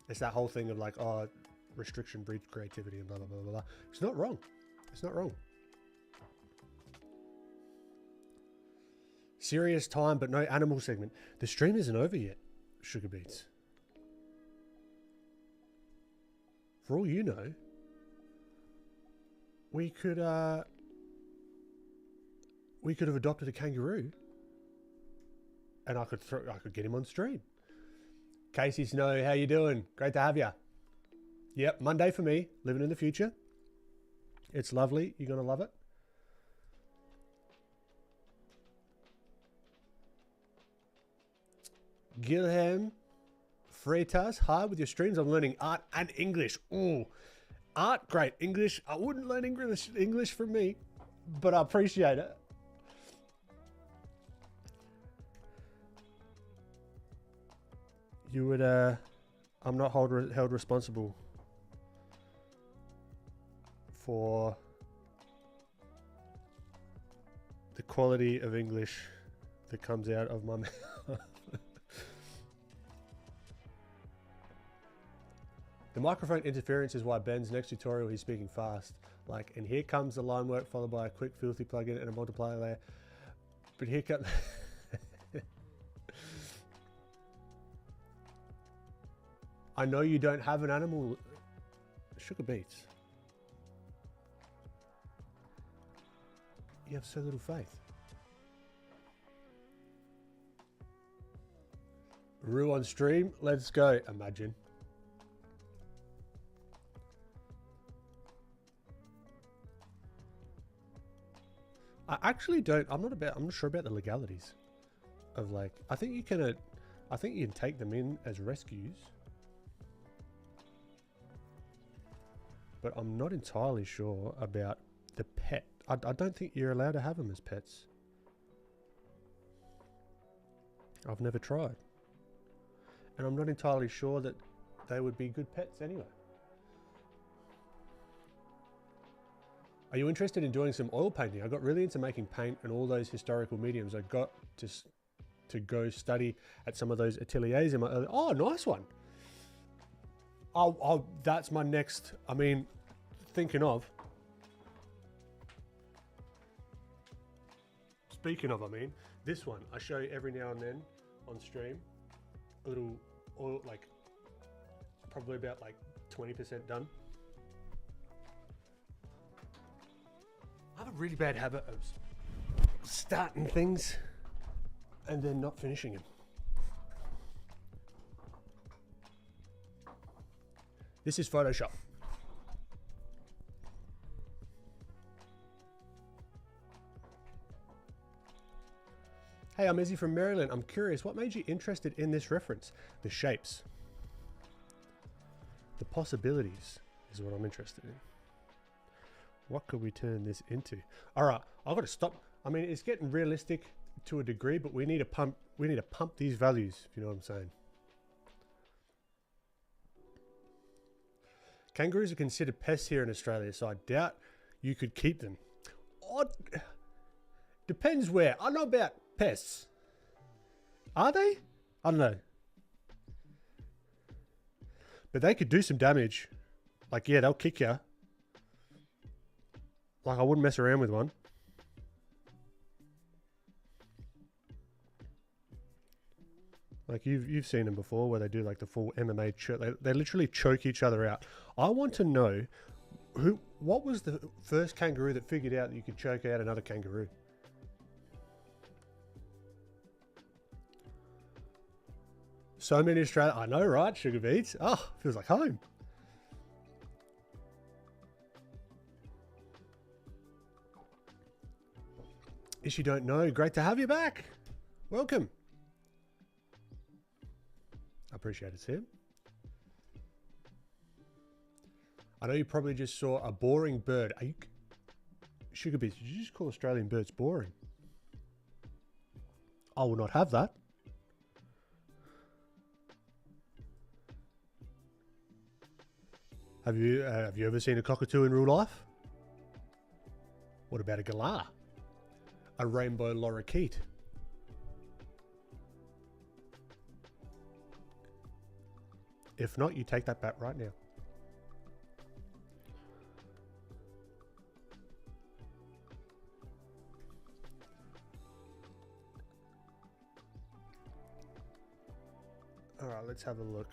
It's that whole thing of like, oh, restriction breeds creativity and blah, blah, blah, blah, blah. It's not wrong. It's not wrong. Serious time, but no animal segment. The stream isn't over yet, Sugar Beats. For all you know, we could have adopted a kangaroo, and I could get him on stream. Casey Snow, how you doing? Great to have you. Yep, Monday for me, living in the future. It's lovely. You're gonna love it. Gilham Freitas, hi, with your streams I'm learning art and English. Ooh, art, great. English, I wouldn't learn English from me, but I appreciate it. You would, I'm not held responsible for the quality of English that comes out of my mouth. The microphone interference is why Ben's next tutorial he's speaking fast. Like, and here comes the line work followed by a quick filthy plugin and a multiplier layer. But here comes... I know you don't have an animal... Sugar beets. You have so little faith. Rue on stream, let's go. Imagine. I actually don't. I'm not sure about the legalities of, like. I think you can take them in as rescues, but I'm not entirely sure about the pet. I don't think you're allowed to have them as pets. I've never tried, and I'm not entirely sure that they would be good pets anyway. Are you interested in doing some oil painting? I got really into making paint and all those historical mediums. I got to go study at some of those ateliers in my early... Oh, nice one. Oh, that's my next... I mean, thinking of... Speaking of, I mean, this one. I show you every now and then on stream. A little oil, like, probably about like 20% done. I have a really bad habit of starting things and then not finishing them. This is Photoshop. Hey, I'm Izzy from Maryland. I'm curious, what made you interested in this reference? The shapes. The possibilities is what I'm interested in. What could we turn this into? All right, I've got to stop. I mean, it's getting realistic to a degree, but we need to pump these values, if you know what I'm saying. Kangaroos are considered pests here in Australia, so I doubt you could keep them. Oh, depends where. I know about pests. Are they? I don't know. But they could do some damage. Like, yeah, they'll kick you. Like, I wouldn't mess around with one. Like, you've seen them before where they do like the full MMA choke. They literally choke each other out. I want to know what was the first kangaroo that figured out that you could choke out another kangaroo? So many Australians. I know, right? Sugar beets. Oh, feels like home. If you don't know, great to have you back. Welcome. I appreciate it, Sam. I know you probably just saw a boring bird. Are you... Sugar beets, did you just call Australian birds boring? I will not have that. Have you ever seen a cockatoo in real life? What about a galah? A rainbow lorikeet? If not, you take that bat right now. All right, let's have a look.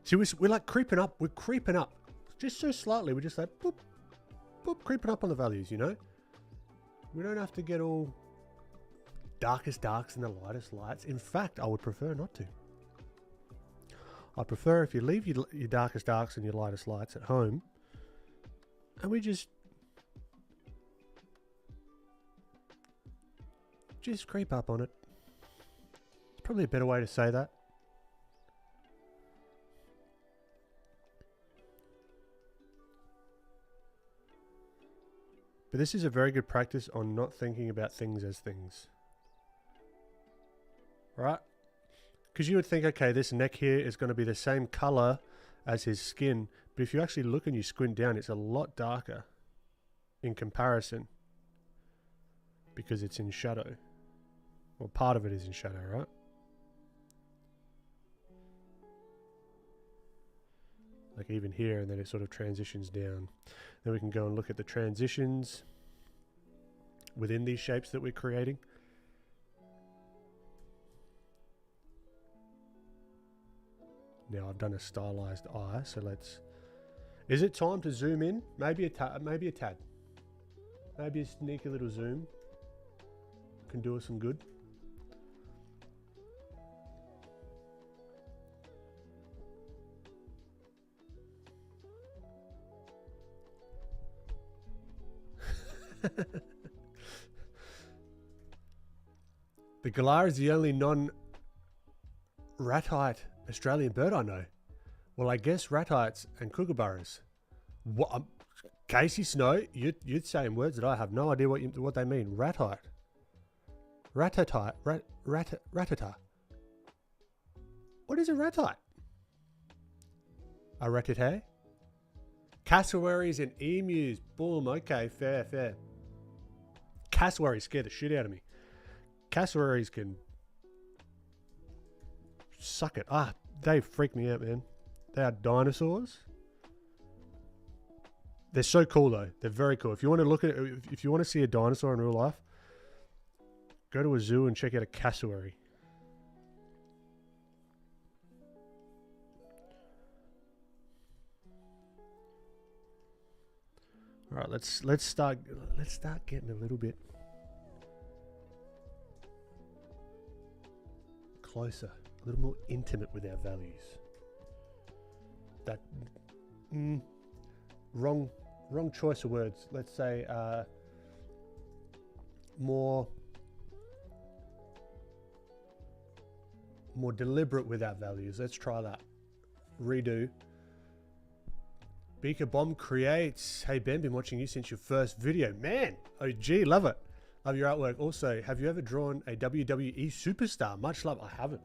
See, we're like creeping up. We're creeping up. Just so slightly. We're just like, boop, boop, creeping up on the values, you know? We don't have to get all darkest darks and the lightest lights. In fact, I would prefer not to. I prefer if you leave your darkest darks and your lightest lights at home, and we just creep up on it. It's probably a better way to say that. But this is a very good practice on not thinking about things as things. Right? Because you would think, okay, this neck here is going to be the same color as his skin. But if you actually look and you squint down, it's a lot darker in comparison. Because it's in shadow. Well, part of it is in shadow, right? like even here, and then it sort of transitions down. Then we can go and look at the transitions within these shapes that we're creating. Now I've done a stylized eye, so let's... Is it time to zoom in? Maybe a tad. Maybe a sneaky little zoom can do us some good. The galah is the only non-ratite Australian bird I know. Well, I guess ratites and kookaburras. What, Casey Snow, you're saying words that I have no idea what they mean. Ratite. Ratata. Ratata. What is a ratite? A ratite? Cassowaries and emus. Boom. Okay, fair. Cassowaries scare the shit out of me. Cassowaries can suck it. They freak me out, man. They are dinosaurs. They're so cool, though. They're very cool. If you want to look at it, if you want to see a dinosaur in real life, go to a zoo and check out a cassowary. All right, let's start getting a little bit closer, a little more intimate with our values. That wrong choice of words. Let's say more deliberate with our values. Let's try that. Redo. Beaker Bomb creates. Hey Ben, been watching you since your first video. Man, OG, love it. Love your artwork. Also, have you ever drawn a WWE superstar? Much love. I haven't.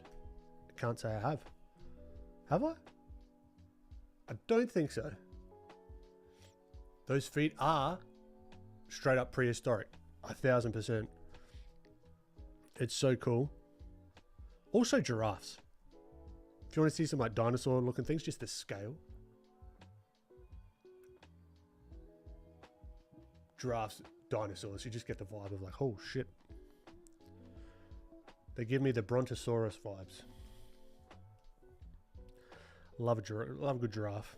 I can't say I have. Have I? I don't think so. Those feet are straight up prehistoric. 1000%. It's so cool. Also giraffes. If you want to see some like dinosaur looking things, just the scale. Giraffes, dinosaurs, you just get the vibe of like, oh shit. They give me the Brontosaurus vibes. Love a good giraffe.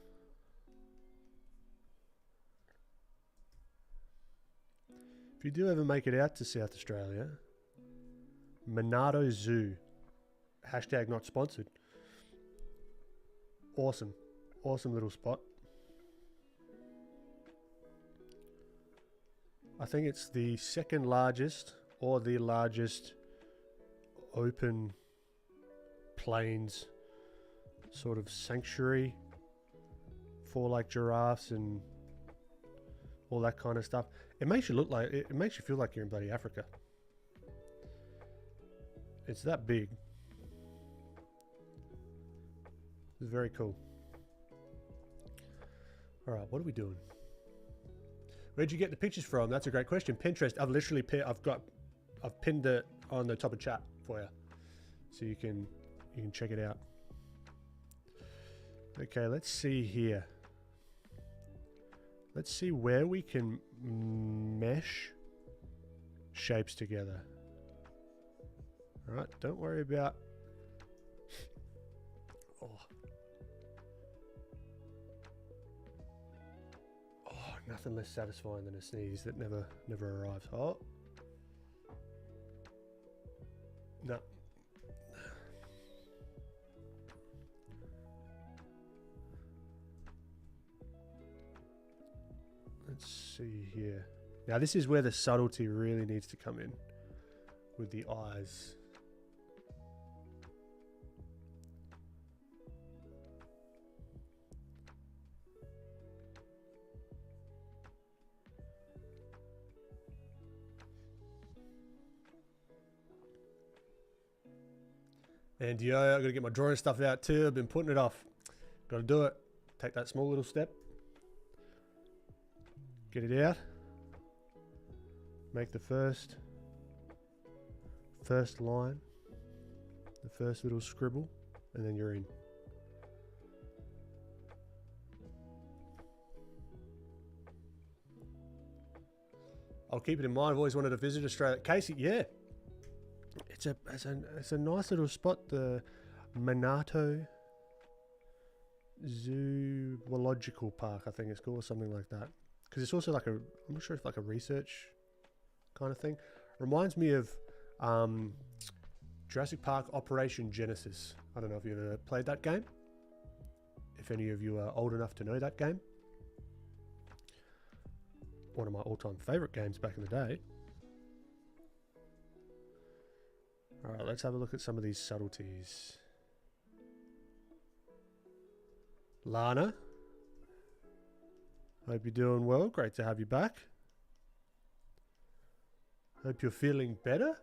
If you do ever make it out to South Australia, Monado Zoo. Hashtag not sponsored. Awesome. Awesome little spot. I think it's the second largest or the largest open plains sort of sanctuary for like giraffes and all that kind of stuff. It makes you look like, it makes you feel like you're in bloody Africa. It's that big. It's very cool. All right, what are we doing? Where'd you get the pictures from? That's a great question. Pinterest. I've pinned it on the top of chat for you, so you can check it out. Okay, let's see here. Let's see where we can mesh shapes together. All right, don't worry about. Nothing less satisfying than a sneeze that never arrives. Oh. No. Let's see here. Now this is where the subtlety really needs to come in with the eyes. And yo, I gotta get my drawing stuff out too. I've been putting it off. Gotta do it. Take that small little step. Get it out. Make the first line. The first little scribble. And then you're in. I'll keep it in mind. I've always wanted to visit Australia. Casey, yeah. It's a nice little spot, the Minato Zoological Park, I think it's called, or something like that. Because it's also like I'm not sure if like a research kind of thing. Reminds me of Jurassic Park Operation Genesis. I don't know if you ever played that game. If any of you are old enough to know that game. One of my all-time favorite games back in the day. Alright, let's have a look at some of these subtleties. Lana. Hope you're doing well. Great to have you back. Hope you're feeling better.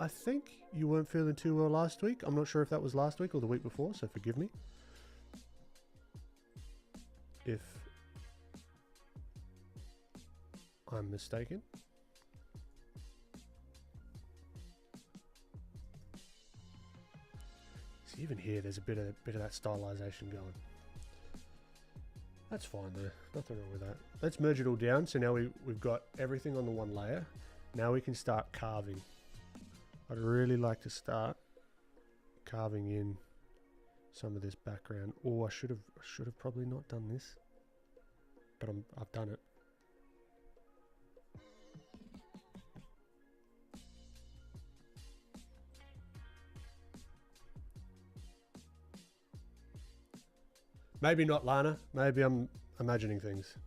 I think you weren't feeling too well last week. I'm not sure if that was last week or the week before, so forgive me if I'm mistaken. See, even here, there's a bit of that stylization going. That's fine though. Nothing wrong with that. Let's merge it all down. So now we've got everything on the one layer. Now we can start carving. I'd really like to start carving in some of this background. Oh, I should have probably not done this, but I've done it. Maybe not, Lana. Maybe I'm imagining things.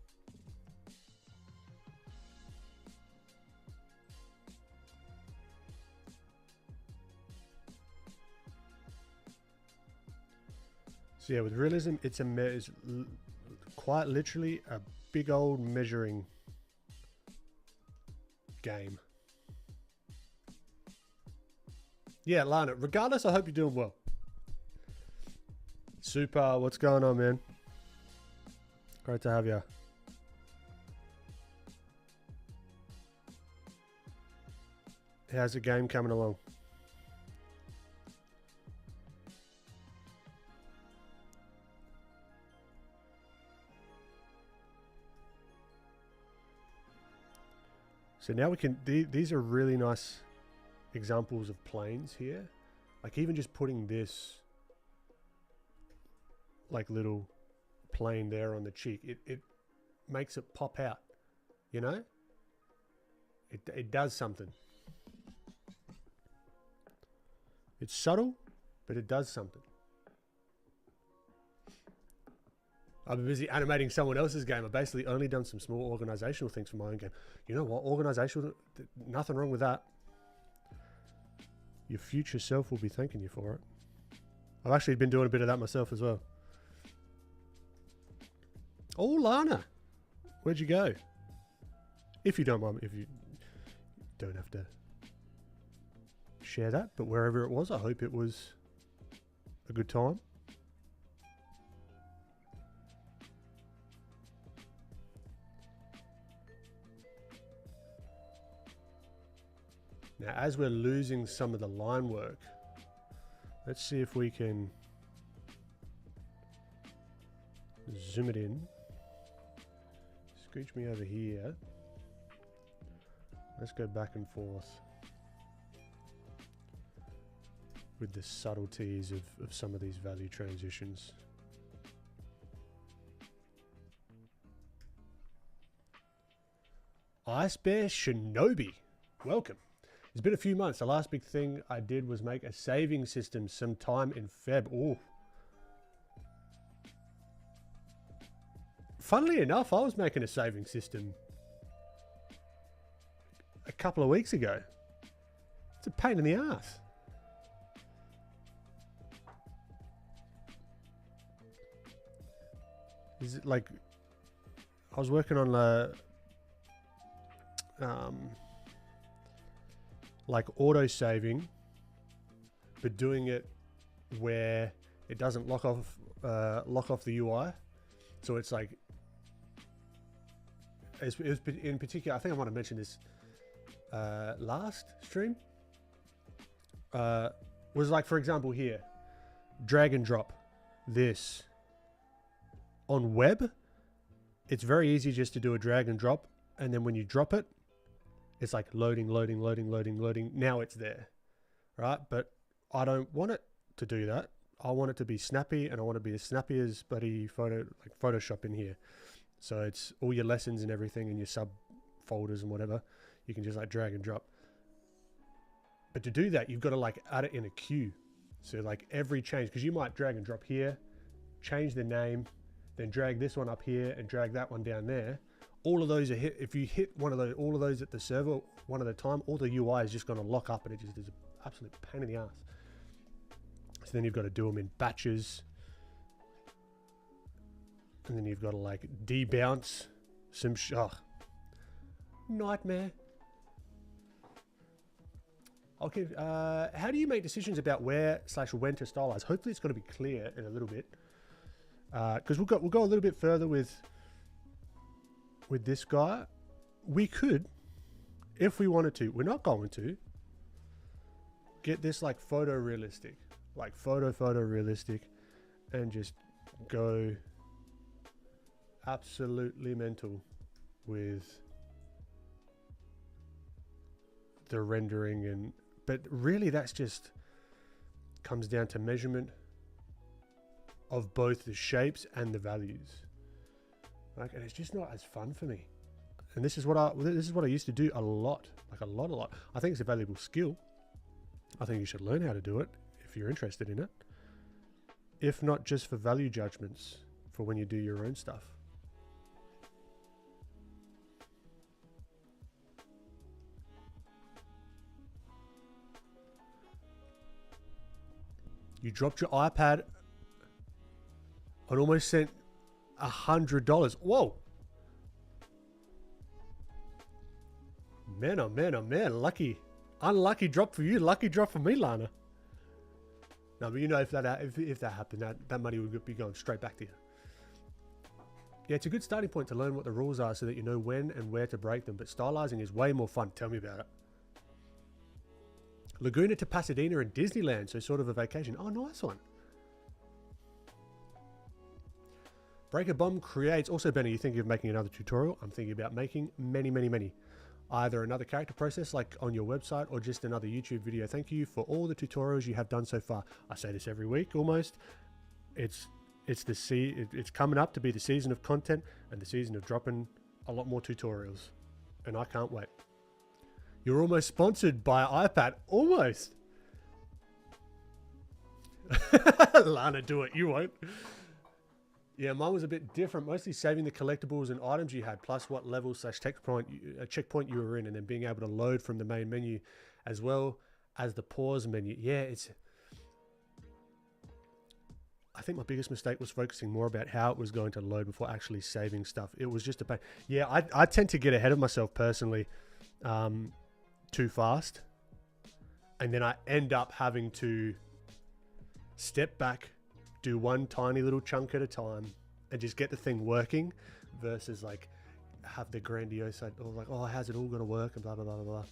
So yeah, with realism, it's quite literally a big old measuring game. Yeah, Lana, regardless, I hope you're doing well. Super, what's going on, man? Great to have you. How's the game coming along? So now we can, these are really nice examples of planes here. Like even just putting this like little plane there on the cheek, it makes it pop out, you know? It does something. It's subtle, but it does something. I've been busy animating someone else's game. I've basically only done some small organizational things for my own game. You know what? Organizational, nothing wrong with that. Your future self will be thanking you for it. I've actually been doing a bit of that myself as well. Oh, Lana, where'd you go? If you don't mind, if you don't have to share that, but wherever it was, I hope it was a good time. Now, as we're losing some of the line work, let's see if we can zoom it in. Scooch me over here. Let's go back and forth with the subtleties of some of these value transitions. Ice Bear Shinobi, welcome. It's been a few months. The last big thing I did was make a saving system sometime in Feb. Oh. Funnily enough, I was making a saving system a couple of weeks ago. It's a pain in the ass. Is it like I was working on like auto saving, but doing it where it doesn't lock off the UI. So it's like, it was in particular, I think I might have mentioned this last stream. Was like, for example, here, drag and drop this on web. It's very easy just to do a drag and drop, and then when you drop it, It's like loading, loading, loading, loading, loading. Now it's there, right? But I don't want it to do that. I want it to be snappy, and I want to be as snappy as bloody Photoshop in here. So it's all your lessons and everything, and your sub folders and whatever. You can just like drag and drop. But to do that, you've got to like add it in a queue. So like every change, because you might drag and drop here, change the name, then drag this one up here and drag that one down there. All of those are hit. If you hit one of those, all of those at the server one at a time, all the UI is just going to lock up, and it just is an absolute pain in the ass. So then you've got to do them in batches, and then you've got to like debounce some nightmare. Okay, how do you make decisions about where/when to stylize? Hopefully it's going to be clear in a little bit, because we'll go a little bit further with this guy. We could, if we wanted to, we're not going to, get this like photorealistic, like photorealistic, and just go absolutely mental with the rendering. And but really that's just comes down to measurement of both the shapes and the values. Like, and it's just not as fun for me. And this is what I used to do a lot, like a lot. I think it's a valuable skill. I think you should learn how to do it if you're interested in it. If not just for value judgments, for when you do your own stuff. You dropped your iPad and almost sent $100. Whoa. Man, oh man, oh man. Lucky. Unlucky drop for you. Lucky drop for me, Lana. No, but you know, if that happened, that money would be going straight back to you. Yeah, it's a good starting point to learn what the rules are so that you know when and where to break them. But stylizing is way more fun. Tell me about it. Laguna to Pasadena and Disneyland, so sort of a vacation. Oh, nice one. Break a Bomb creates. Also, Benny, you thinking of making another tutorial? I'm thinking about making many. Either another character process like on your website or just another YouTube video. Thank you for all the tutorials you have done so far. I say this every week almost. It's coming up to be the season of content and the season of dropping a lot more tutorials. And I can't wait. You're almost sponsored by iPad. Almost. Lana, do it. You won't. Yeah, mine was a bit different. Mostly saving the collectibles and items you had, plus what level / checkpoint you were in, and then being able to load from the main menu as well as the pause menu. Yeah, I think my biggest mistake was focusing more about how it was going to load before actually saving stuff. It was just a pain. Yeah, I tend to get ahead of myself personally. Too fast, and then I end up having to step back, do one tiny little chunk at a time, and just get the thing working, versus like have the grandiose or like, oh, how's it all gonna work and blah blah blah blah blah.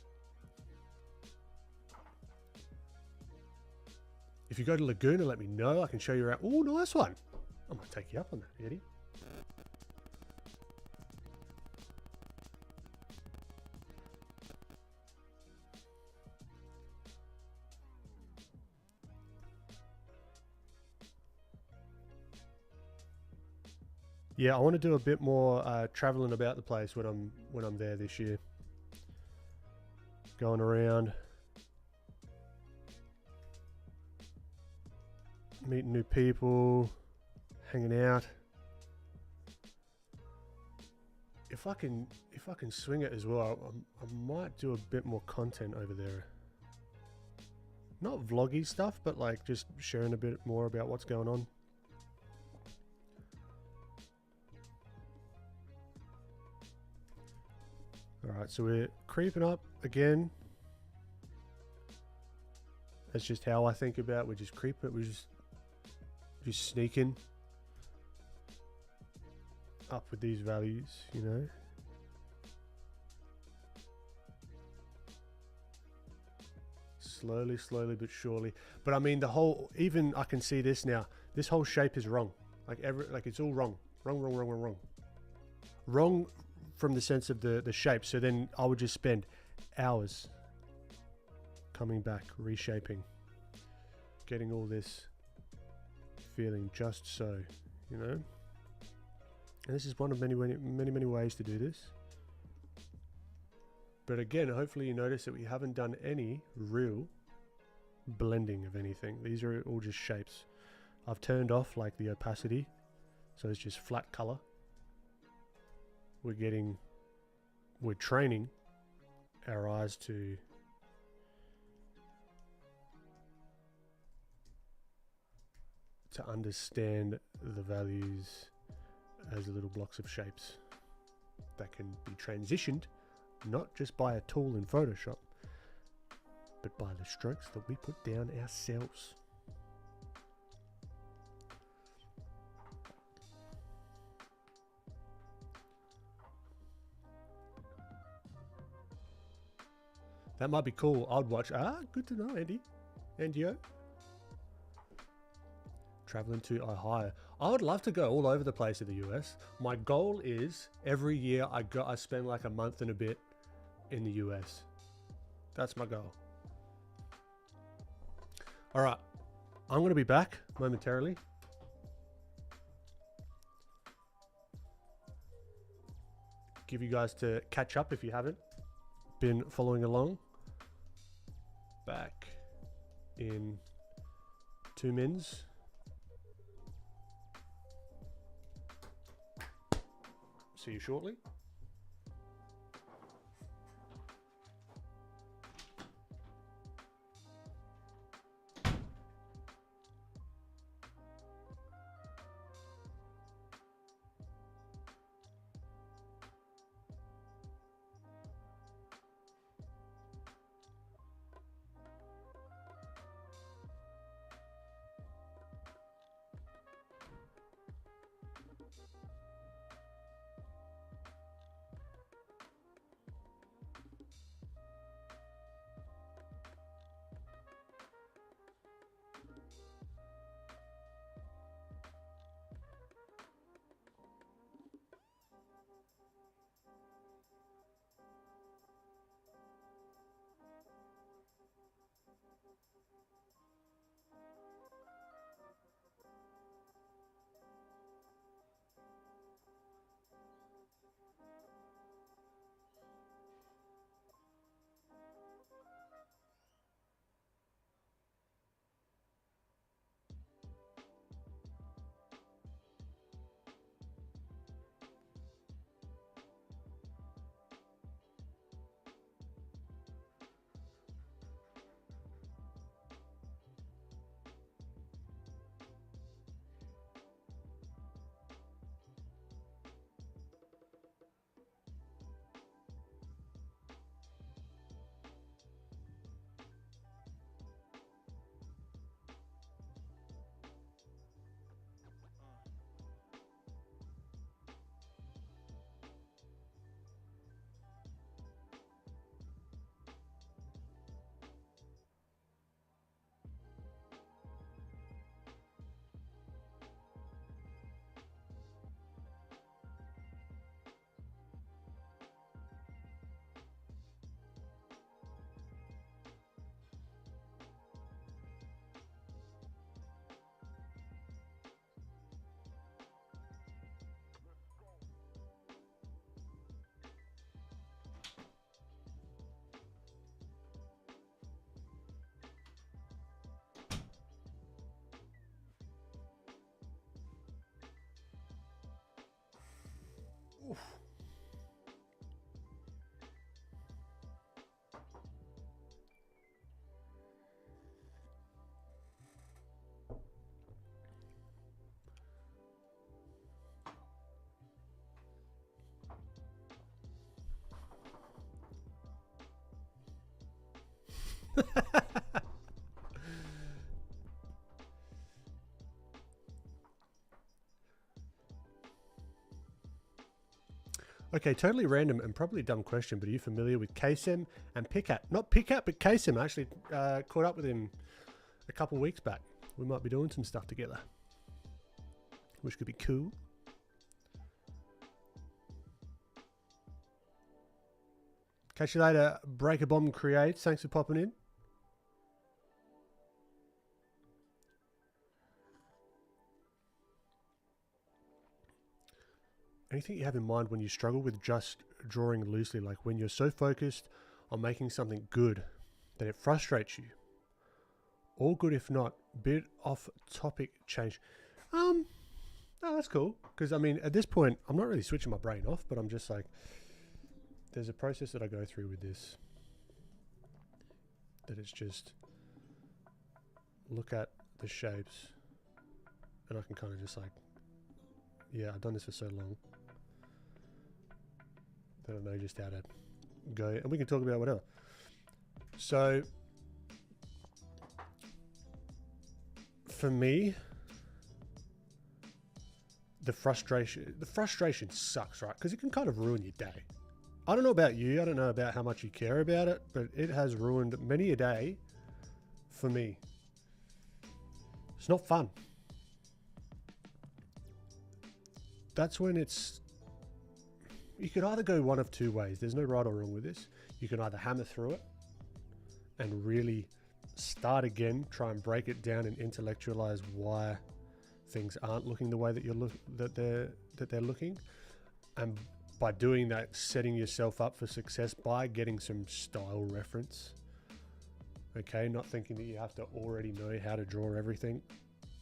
If you go to Laguna, let me know. I can show you around. Oh, nice one. I might take you up on that, Eddie. Yeah, I want to do a bit more traveling about the place when I'm there this year. Going around, meeting new people, hanging out. If I can swing it as well, I might do a bit more content over there. Not vloggy stuff, but like just sharing a bit more about what's going on. Alright, so we're creeping up again. That's just how I think about it. We're just creeping, we're just sneaking up with these values, you know. Slowly but surely. But I mean, the whole, even I can see this now, this whole shape is wrong. Like it's all wrong. Wrong from the sense of the shape. So then I would just spend hours coming back, reshaping, getting all this feeling just so, you know. And this is one of many ways to do this. But again, hopefully you notice that we haven't done any real blending of anything. These are all just shapes. I've turned off like the opacity, so it's just flat color. We're training our eyes to understand the values as little blocks of shapes that can be transitioned not just by a tool in Photoshop, but by the strokes that we put down ourselves. That might be cool. I'd watch. Good to know, Andy. And you? Traveling to Ohio. I would love to go all over the place in the US. My goal is every year I spend like a month and a bit in the US. That's my goal. All right. I'm going to be back momentarily. Give you guys to catch up if you haven't been following along. Back in 2 mins. See you shortly. Oof. Okay, totally random and probably a dumb question, but are you familiar with KSM and Picat? Not Picat, but KSM. I actually caught up with him a couple weeks back. We might be doing some stuff together, which could be cool. Catch you later. Break a Bomb Creates. Thanks for popping in. Anything you have in mind when you struggle with just drawing loosely, like when you're so focused on making something good that it frustrates you? All good if not. Bit off topic change. No, that's cool. Because I mean, at this point, I'm not really switching my brain off, but I'm just like, there's a process that I go through with this. That it's just look at the shapes, and I can kind of just like, yeah, I've done this for so long that I know just how to go, and we can talk about whatever. So for me, the frustration sucks, right? Because it can kind of ruin your day. I don't know about you. I don't know about how much you care about it, but it has ruined many a day for me. It's not fun. That's when it's... You could either go one of two ways. There's no right or wrong with this. You can either hammer through it and really start again, try and break it down and intellectualize why things aren't looking the way that they're looking, and by doing that, setting yourself up for success by getting some style reference. Okay, not thinking that you have to already know how to draw everything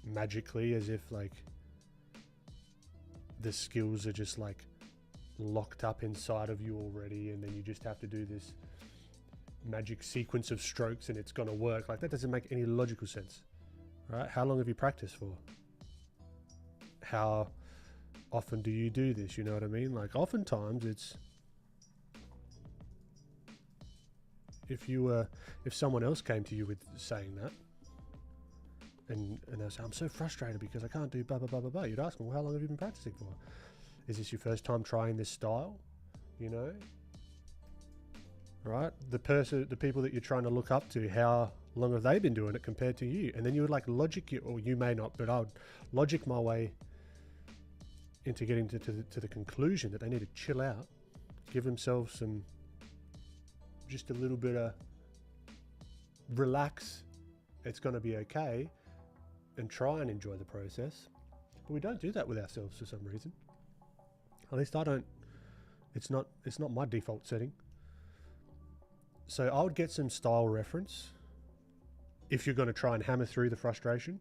magically, as if like the skills are just like locked up inside of you already, and then you just have to do this magic sequence of strokes and it's gonna work. Like, that doesn't make any logical sense, right? How long have you practiced for? How often do you do this? You know what I mean? Like, oftentimes it's, if someone else came to you with saying that, and they'll say, I'm so frustrated because I can't do blah blah blah blah blah, you'd ask them, well, how long have you been practicing for? Is this your first time trying this style? You know, right? The people that you're trying to look up to, how long have they been doing it compared to you? And then you would like logic it, or you may not, but I would logic my way into getting to the conclusion that they need to chill out, give themselves just a little bit of relax, it's going to be okay, and try and enjoy the process. But we don't do that with ourselves for some reason. At least I don't. It's not my default setting. So I would get some style reference if you're going to try and hammer through the frustration.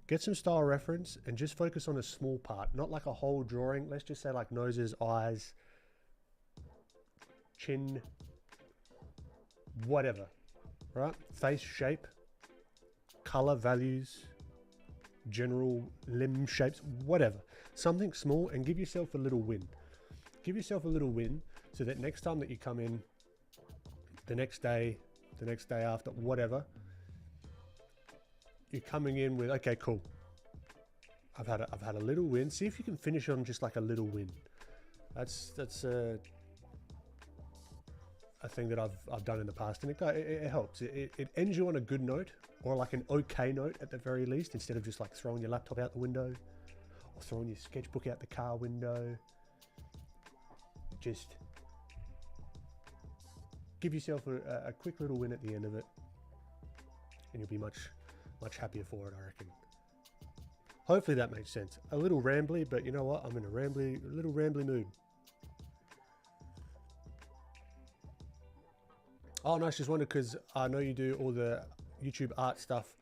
Get some style reference and just focus on a small part, not like a whole drawing. Let's just say like noses, eyes, chin, whatever, right? Face shape, color values, general limb shapes, whatever. Something small, and give yourself a little win. Give yourself a little win so that next time that you come in, the next day after, whatever, you're coming in with, okay, cool, I've had a little win. See if you can finish on just like a little win. That's a thing that I've done in the past, and it helps. It ends you on a good note, or like an okay note at the very least, instead of just like throwing your laptop out the window or throwing your sketchbook out the car window. Just give yourself a quick little win at the end of it, and you'll be much happier for it, I reckon. Hopefully that makes sense. A little rambly, but you know what? I'm in a little rambly mood. Oh, nice. Just wondered, because I know you do all the YouTube art stuff,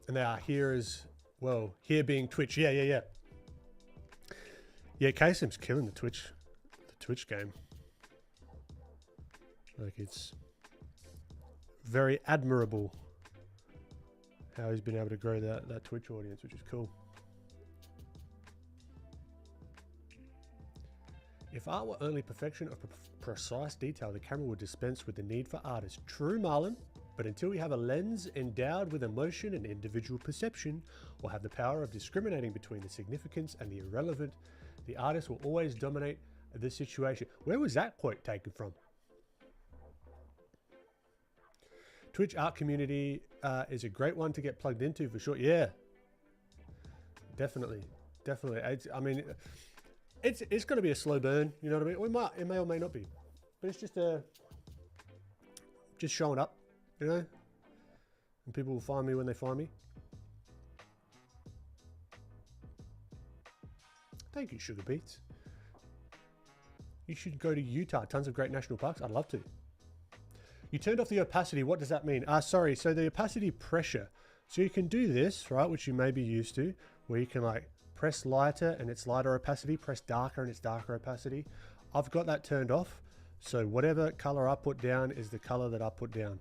and they are here as well. Here being Twitch. Yeah. Yeah, Kasim's killing the Twitch game. Like, it's very admirable how he's been able to grow that Twitch audience, which is cool. If art were only perfection of precise detail, the camera would dispense with the need for artists. True, Marlon, but until we have a lens endowed with emotion and individual perception, or have the power of discriminating between the significance and the irrelevant, the artist will always dominate the situation. Where was that quote taken from? Twitch art community is a great one to get plugged into for sure. Yeah, definitely. It's going to be a slow burn. You know what I mean? It may or may not be, but it's just just showing up, you know, and people will find me when they find me. Thank you, Sugar Beats. You should go to Utah. Tons of great national parks. I'd love to. You turned off the opacity. What does that mean? Sorry. So the opacity pressure. So you can do this, right, which you may be used to, where you can like press lighter and it's lighter opacity, press darker and it's darker opacity. I've got that turned off. So whatever color I put down is the color that I put down.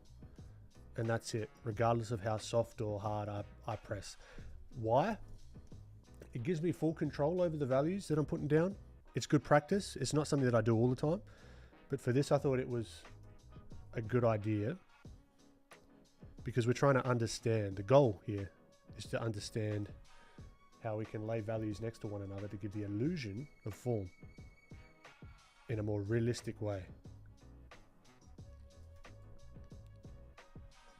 And that's it, regardless of how soft or hard I press. Why? It gives me full control over the values that I'm putting down. It's good practice. It's not something that I do all the time. But for this, I thought it was a good idea because we're trying to understand. The goal here is to understand how we can lay values next to one another to give the illusion of form in a more realistic way.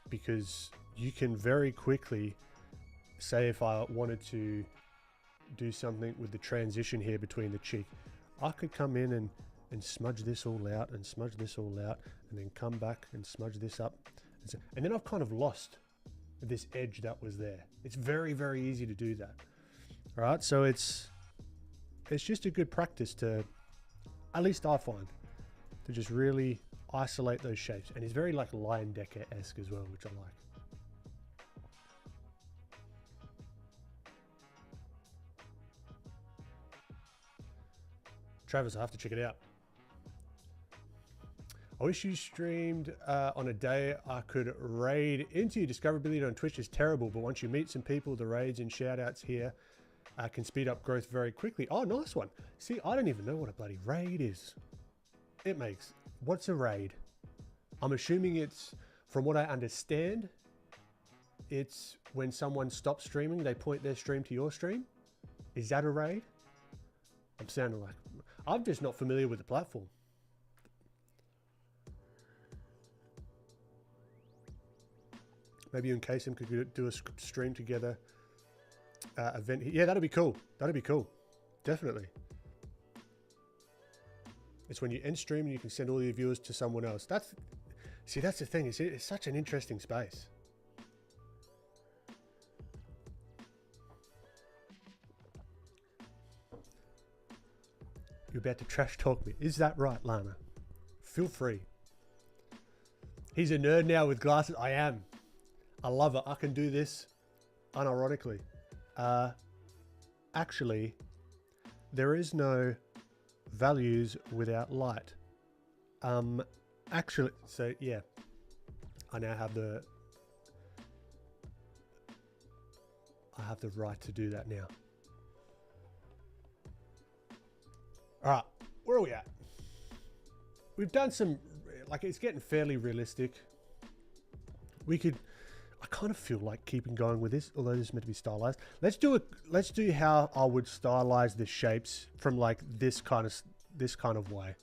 Because you can very quickly say, if I wanted to do something with the transition here between the cheek, I could come in and smudge this all out and smudge this all out and then come back and smudge this up. And then I've kind of lost this edge that was there. It's very, very easy to do that. All right, so it's just a good practice to, at least I find, to just really isolate those shapes. And it's very like Lion Decker-esque as well, which I like. Travis, I have to check it out. I wish you streamed on a day I could raid into you. Discoverability on Twitch is terrible, but once you meet some people, the raids and shout outs here can speed up growth very quickly. Oh, nice one. See, I don't even know what a bloody raid is. It makes... What's a raid? I'm assuming it's, from what I understand, it's when someone stops streaming, they point their stream to your stream. Is that a raid? I'm sounding like... I'm just not familiar with the platform. Maybe you and Kasem could do a stream together event. Yeah, that'd be cool. That'd be cool. Definitely. It's when you end stream and you can send all your viewers to someone else. That's the thing. It's such an interesting space. You're about to trash talk me. Is that right, Lana? Feel free. He's a nerd now with glasses. I am. I love it. I can do this unironically. Actually, there is no values without light. Actually, so yeah, I now have the right to do that now. All right, where are we at? We've done some, like, it's getting fairly realistic. I kind of feel like keeping going with this, although this is meant to be stylized. Let's do how I would stylize the shapes from like this kind of way.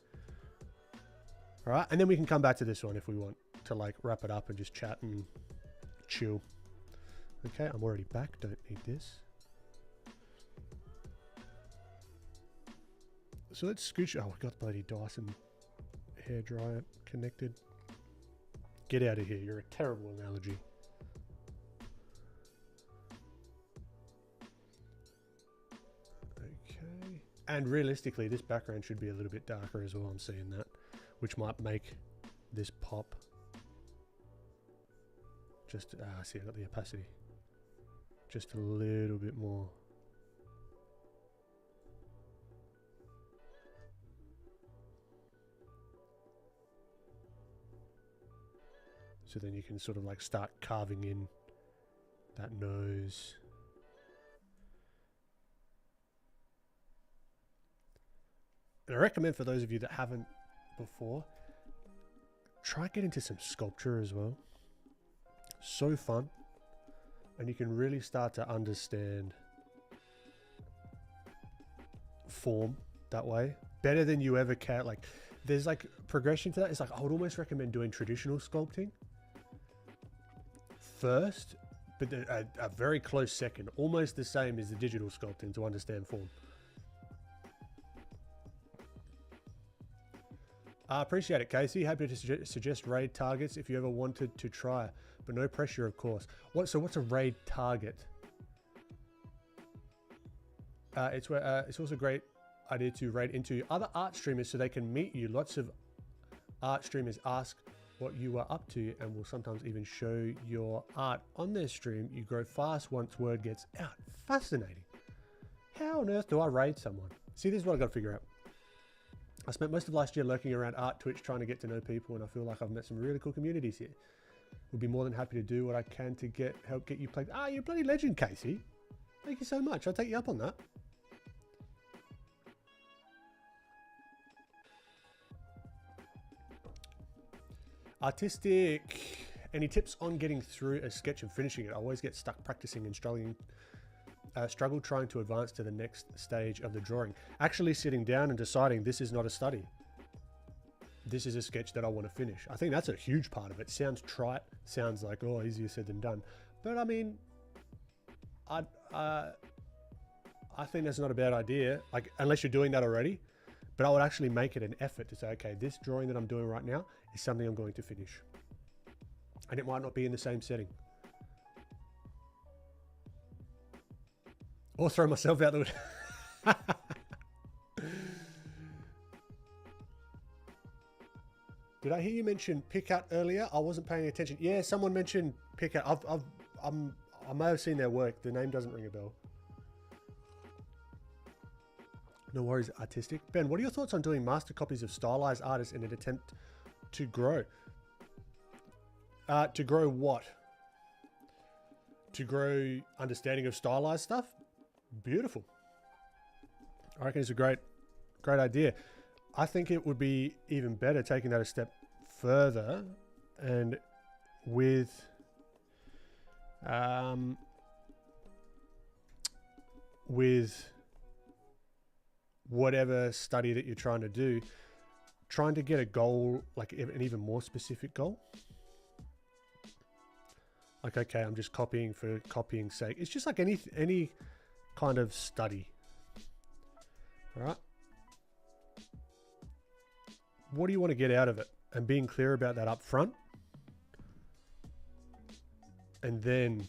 All right, and then we can come back to this one if we want to like wrap it up and just chat and chill. Okay, I'm already back. Don't need this. So let's scooch. Oh, we got bloody Dyson hairdryer connected. Get out of here. You're a terrible analogy. Okay. And realistically, this background should be a little bit darker as well. I'm seeing that, which might make this pop. Just, see, I got the opacity. Just a little bit more. So then you can sort of like start carving in that nose. And I recommend for those of you that haven't before, try get into some sculpture as well. So fun. And you can really start to understand form that way. Better than you ever can. Like, there's like progression to that. It's like, I would almost recommend doing traditional sculpting first, but a very close second, almost the same as the digital sculpting to understand form. I appreciate it, Casey. Happy to suggest raid targets if you ever wanted to try, but no pressure, of course. So what's a raid target? It's also a great idea to raid into other art streamers so they can meet you. Lots of art streamers ask what you are up to and will sometimes even show your art on their stream. You grow fast once word gets out. Fascinating. How on earth do I raid someone? See, this is what I got to figure out. I spent most of last year lurking around Art Twitch trying to get to know people, and I feel like I've met some really cool communities here. Would be more than happy to do what I can to help get you played. Ah, you're a bloody legend, Casey. Thank you so much. I'll take you up on that. Artistic. Any tips on getting through a sketch and finishing it? I always get stuck practicing and struggle trying to advance to the next stage of the drawing. Actually sitting down and deciding this is not a study. This is a sketch that I want to finish. I think that's a huge part of it. Sounds trite. Sounds like, oh, easier said than done. But I mean, I think that's not a bad idea. Like, unless you're doing that already. But I would actually make it an effort to say, okay, this drawing that I'm doing right now is something I'm going to finish. And it might not be in the same setting. Or throw myself out the window. Did I hear you mention Picat earlier? I wasn't paying attention. Yeah, someone mentioned Picat. I may have seen their work. The name doesn't ring a bell. No worries, Artistic. Ben, what are your thoughts on doing master copies of stylized artists in an attempt to grow? To grow what? To grow understanding of stylized stuff? Beautiful. I reckon it's a great idea. I think it would be even better taking that a step further and with whatever study that you're trying to do, trying to get a goal, like an even more specific goal. Like, okay, I'm just copying for copying's sake. It's just like any kind of study. All right. What do you want to get out of it? And being clear about that up front. And then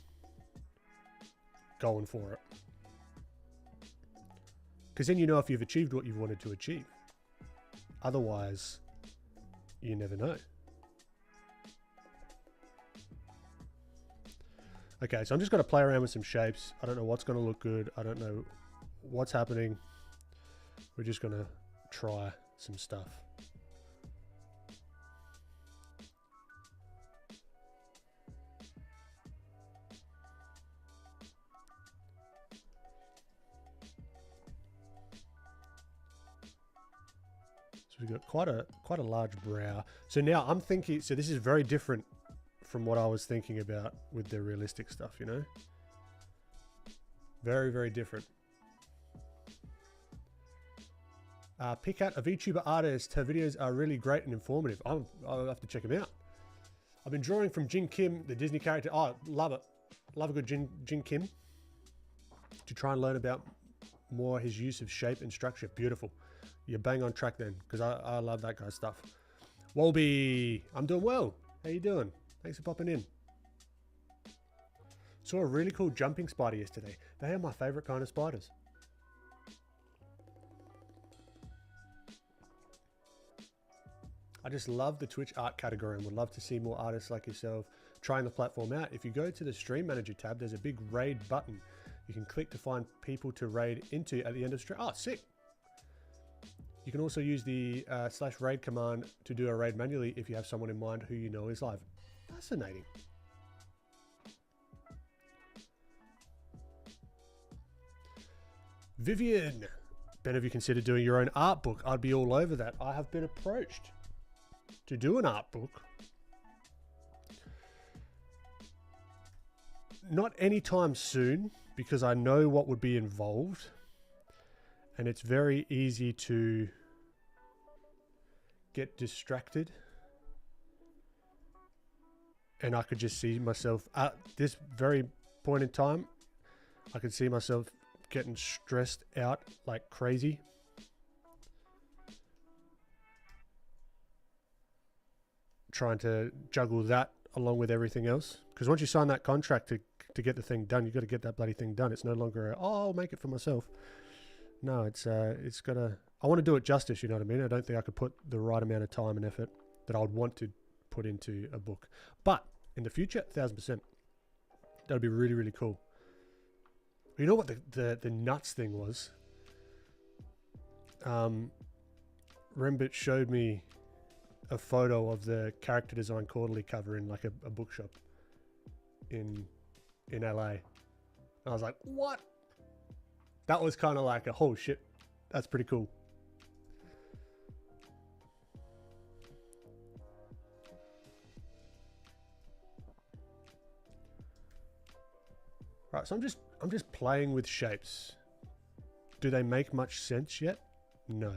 going for it. Because then you know if you've achieved what you wanted to achieve. Otherwise, you never know. Okay, so I'm just going to play around with some shapes. I don't know what's going to look good. I don't know what's happening. We're just going to try some stuff. So we've got quite a large brow. So now I'm thinking, so this is very different from what I was thinking about with the realistic stuff, you know? Very, very different. Picat, a VTuber artist. Her videos are really great and informative. I'll have to check them out. I've been drawing from Jin Kim, the Disney character. Oh, love it. Love a good Jin Kim. To try and learn about more his use of shape and structure. Beautiful. You're bang on track then, because I love that guy's stuff. Wolby, I'm doing well. How you doing? Thanks for popping in. Saw a really cool jumping spider yesterday. They are my favorite kind of spiders. I just love the Twitch art category and would love to see more artists like yourself trying the platform out. If you go to the Stream Manager tab, there's a big raid button. You can click to find people to raid into at the end of the stream. Oh, sick. You can also use the /raid command to do a raid manually if you have someone in mind who you know is live. Fascinating. Vivian, Ben, have you considered doing your own art book? I'd be all over that. I have been approached to do an art book. Not anytime soon, because I know what would be involved. And it's very easy to get distracted. And I could just see myself at this very point in time. I could see myself getting stressed out like crazy. trying to juggle that along with everything else. Because once you sign that contract to get the thing done, you've got to get that bloody thing done. It's no longer I'll make it for myself. No, it's gotta. I want to do it justice. You know what I mean? I don't think I could put the right amount of time and effort that I would want to put into a book. But in the future, 1000%. That'd be really, really cool. You know what the nuts thing was? Rembit showed me a photo of the character design quarterly cover in like a bookshop in LA. And I was like, what? That was kind of like a whole shit. That's pretty cool. Right, so I'm just playing with shapes. Do they make much sense yet? No.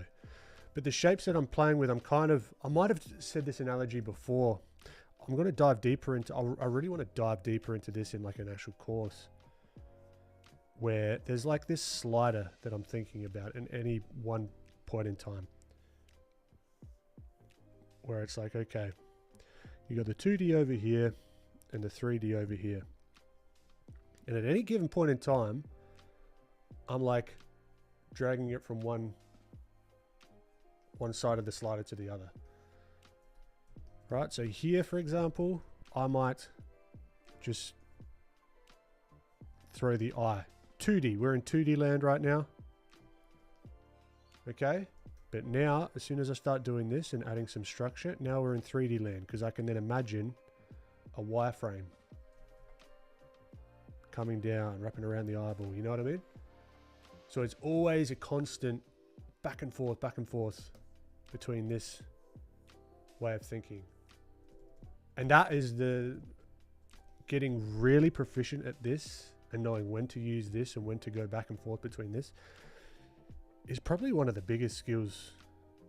But the shapes that I'm playing with, I might have said this analogy before. I'm going to dive deeper into, I really want to dive deeper into this in like an actual course where there's like this slider that I'm thinking about in any one point in time where it's like, okay, you got the 2D over here and the 3D over here. And at any given point in time, I'm like dragging it from one side of the slider to the other. Right, so here, for example, I might just throw the eye. 2D, we're in 2D land right now. Okay, but now, as soon as I start doing this and adding some structure, now we're in 3D land because I can then imagine a wireframe coming down, wrapping around the eyeball, you know what I mean? So it's always a constant back and forth between this way of thinking. And that is the getting really proficient at this and knowing when to use this and when to go back and forth between this is probably one of the biggest skills,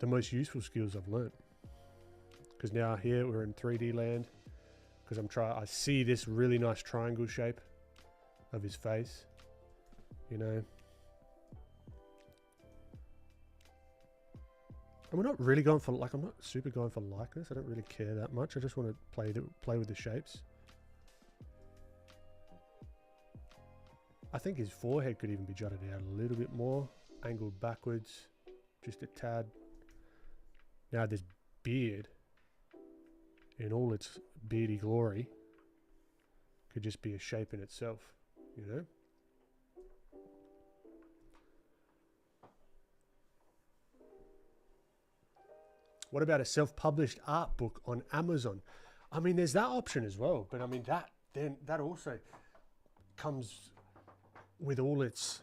the most useful skills I've learned. Because now here we're in 3D land because I see this really nice triangle shape of his face, you know. And we're not really going for, like, I'm not super going for likeness. I don't really care that much. I just want to play with the shapes. I think his forehead could even be jutted out a little bit more, angled backwards, just a tad. Now this beard, in all its beardy glory, could just be a shape in itself, you know? What about a self-published art book on Amazon? I mean, there's that option as well, but I mean that also comes with all its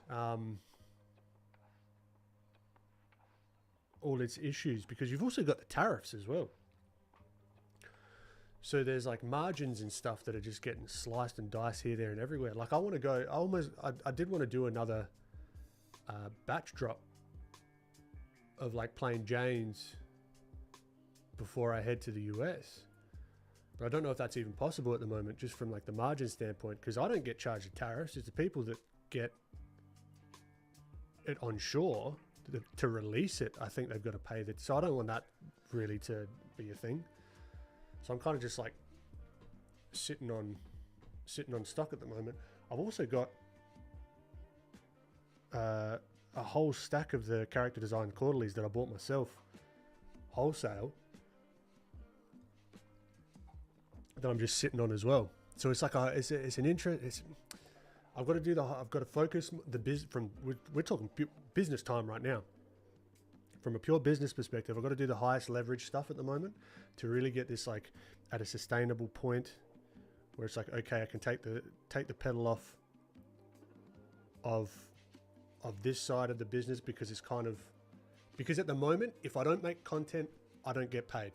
issues, because you've also got the tariffs as well. So there's like margins and stuff that are just getting sliced and diced here, there, and everywhere. Like I did want to do another batch drop of like plain Janes before I head to the US. But I don't know if that's even possible at the moment, just from like the margin standpoint, because I don't get charged the tariffs. It's the people that get it on shore to release it. I think they've got to pay that. So I don't want that really to be a thing. So I'm kind of just like sitting on stock at the moment. I've also got a whole stack of the character design quarterlies that I bought myself wholesale that I'm just sitting on as well. So it's like it's an interest. I've got to focus we're talking business time right now. From a pure business perspective, I've got to do the highest leverage stuff at the moment to really get this like at a sustainable point where it's like, okay, I can take the pedal off of this side of the business, because at the moment, if I don't make content, I don't get paid.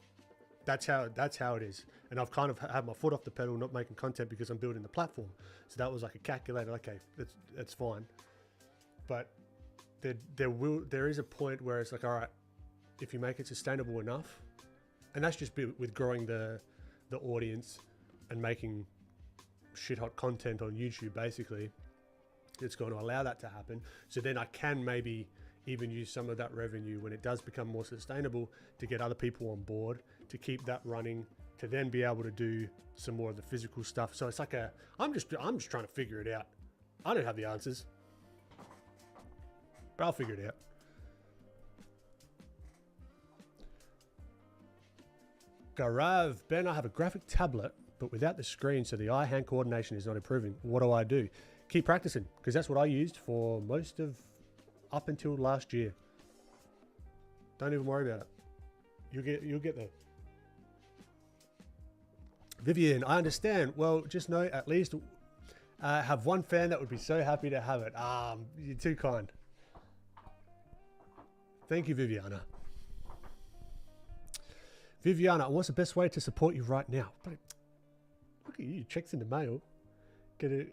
That's how it is. And I've kind of had my foot off the pedal, not making content, because I'm building the platform. So that was like a calculator. Okay, that's fine. But there is a point where it's like, all right, if you make it sustainable enough, and that's just with growing the audience and making shit hot content on YouTube, basically, it's going to allow that to happen. So then I can maybe even use some of that revenue when it does become more sustainable to get other people on board, to keep that running, to then be able to do some more of the physical stuff. So it's like I'm just trying to figure it out. I don't have the answers, but I'll figure it out. Garav, Ben, I have a graphic tablet, but without the screen, so the eye-hand coordination is not improving. What do I do? Keep practicing, because that's what I used for most of up until last year. Don't even worry about it. You'll get there. Vivian, I understand. Well, just know at least have one fan that would be so happy to have it. You're too kind. Thank you, Viviana. Viviana, what's the best way to support you right now? Look at you, checks in the mail. Get a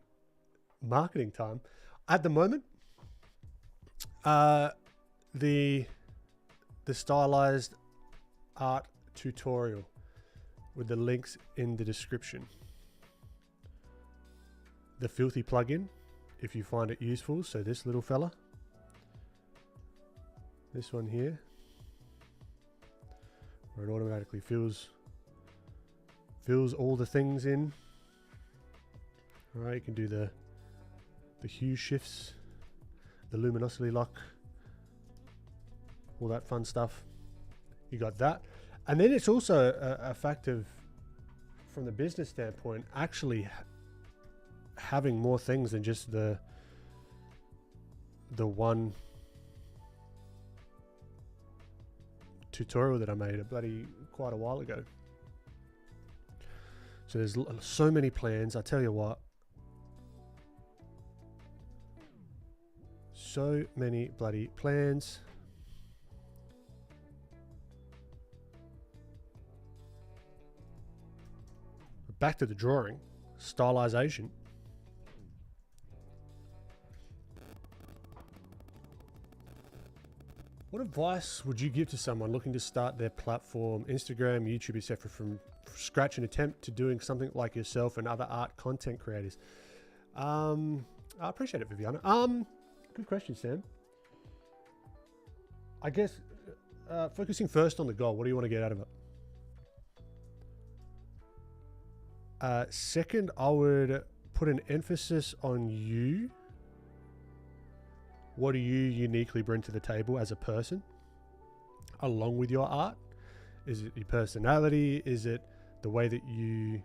marketing time. At the moment, the stylized art tutorial with the links in the description. The filthy plugin, if you find it useful. So this little fella, this one here, where it automatically fills all the things in. All right, you can do the hue shifts, the luminosity lock, all that fun stuff. You got that. And then it's also a fact of, from the business standpoint, actually having more things than just the one tutorial that I made quite a while ago. So there's so many plans. I tell you what, so many bloody plans. Back to the drawing, stylization. What advice would you give to someone looking to start their platform, Instagram, YouTube, etc., from scratch and attempt to doing something like yourself and other art content creators? I appreciate it, Viviana. Good question, Sam. I guess focusing first on the goal. What do you want to get out of it? Second, I would put an emphasis on you. What do you uniquely bring to the table as a person, along with your art? Is it your personality? Is it the way that you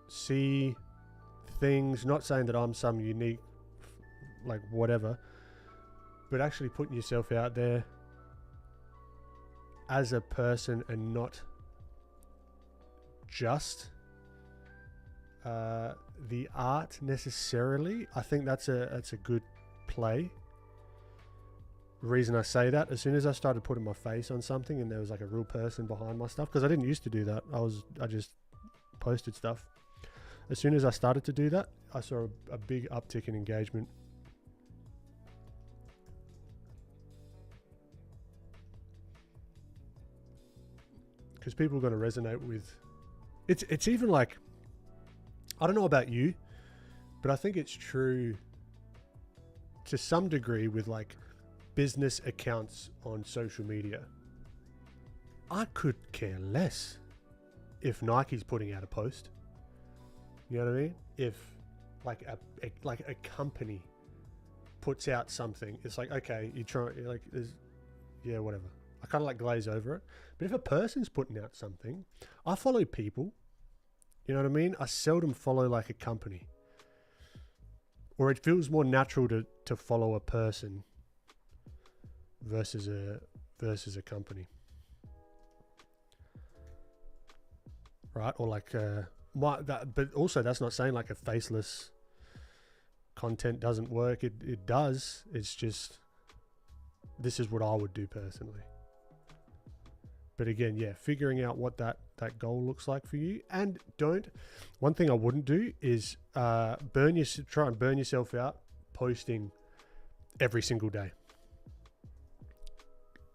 see things? Not saying that I'm some unique, like whatever, but actually putting yourself out there as a person and not just the art necessarily. I think that's a good play. The reason I say that, as soon as I started putting my face on something and there was like a real person behind my stuff, because I didn't used to do that. I just posted stuff. As soon as I started to do that, I saw a big uptick in engagement. Because people are going to resonate with it's even like, I don't know about you, but I think it's true to some degree with like business accounts on social media. I could care less if Nike's putting out a post. You know what I mean? If like a company puts out something, it's like, okay, you try, like, yeah, whatever. I kind of like glaze over it. But if a person's putting out something, I follow people. You know what I mean? I seldom follow like a company. Or it feels more natural to follow a person versus a company. Right? Or like but also that's not saying like a faceless content doesn't work. It does. It's just, this is what I would do personally. But again, yeah, figuring out what that goal looks like for you. And one thing I wouldn't do is try and burn yourself out posting every single day.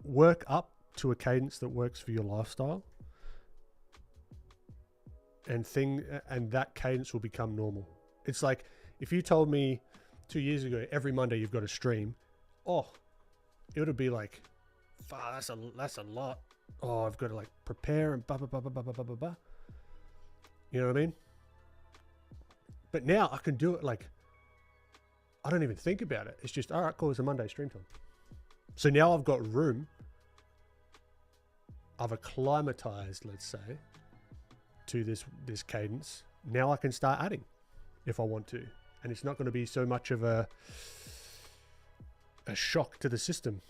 Work up to a cadence that works for your lifestyle, and that cadence will become normal. It's like if you told me 2 years ago every Monday you've got to stream, it would be like, that's a lot. Oh, I've got to like prepare and blah blah blah blah blah blah blah blah. You know what I mean? But now I can do it like, I don't even think about it. It's just, all right, cool, it's a Monday stream time. So now I've got room. I've acclimatized, let's say, to this cadence. Now I can start adding if I want to. And it's not going to be so much of a shock to the system.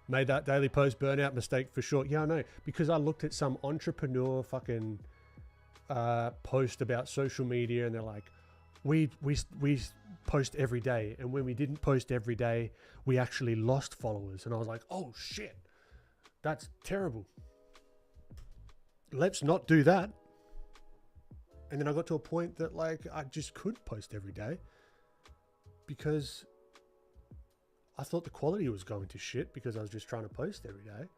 Made that daily post burnout mistake for sure. Yeah, I know. Because I looked at some entrepreneur fucking post about social media, and they're like, we post every day, and when we didn't post every day, we actually lost followers. And I was like, oh shit, that's terrible. Let's not do that. And then I got to a point that like I just could post every day because I thought the quality was going to shit because I was just trying to post every day.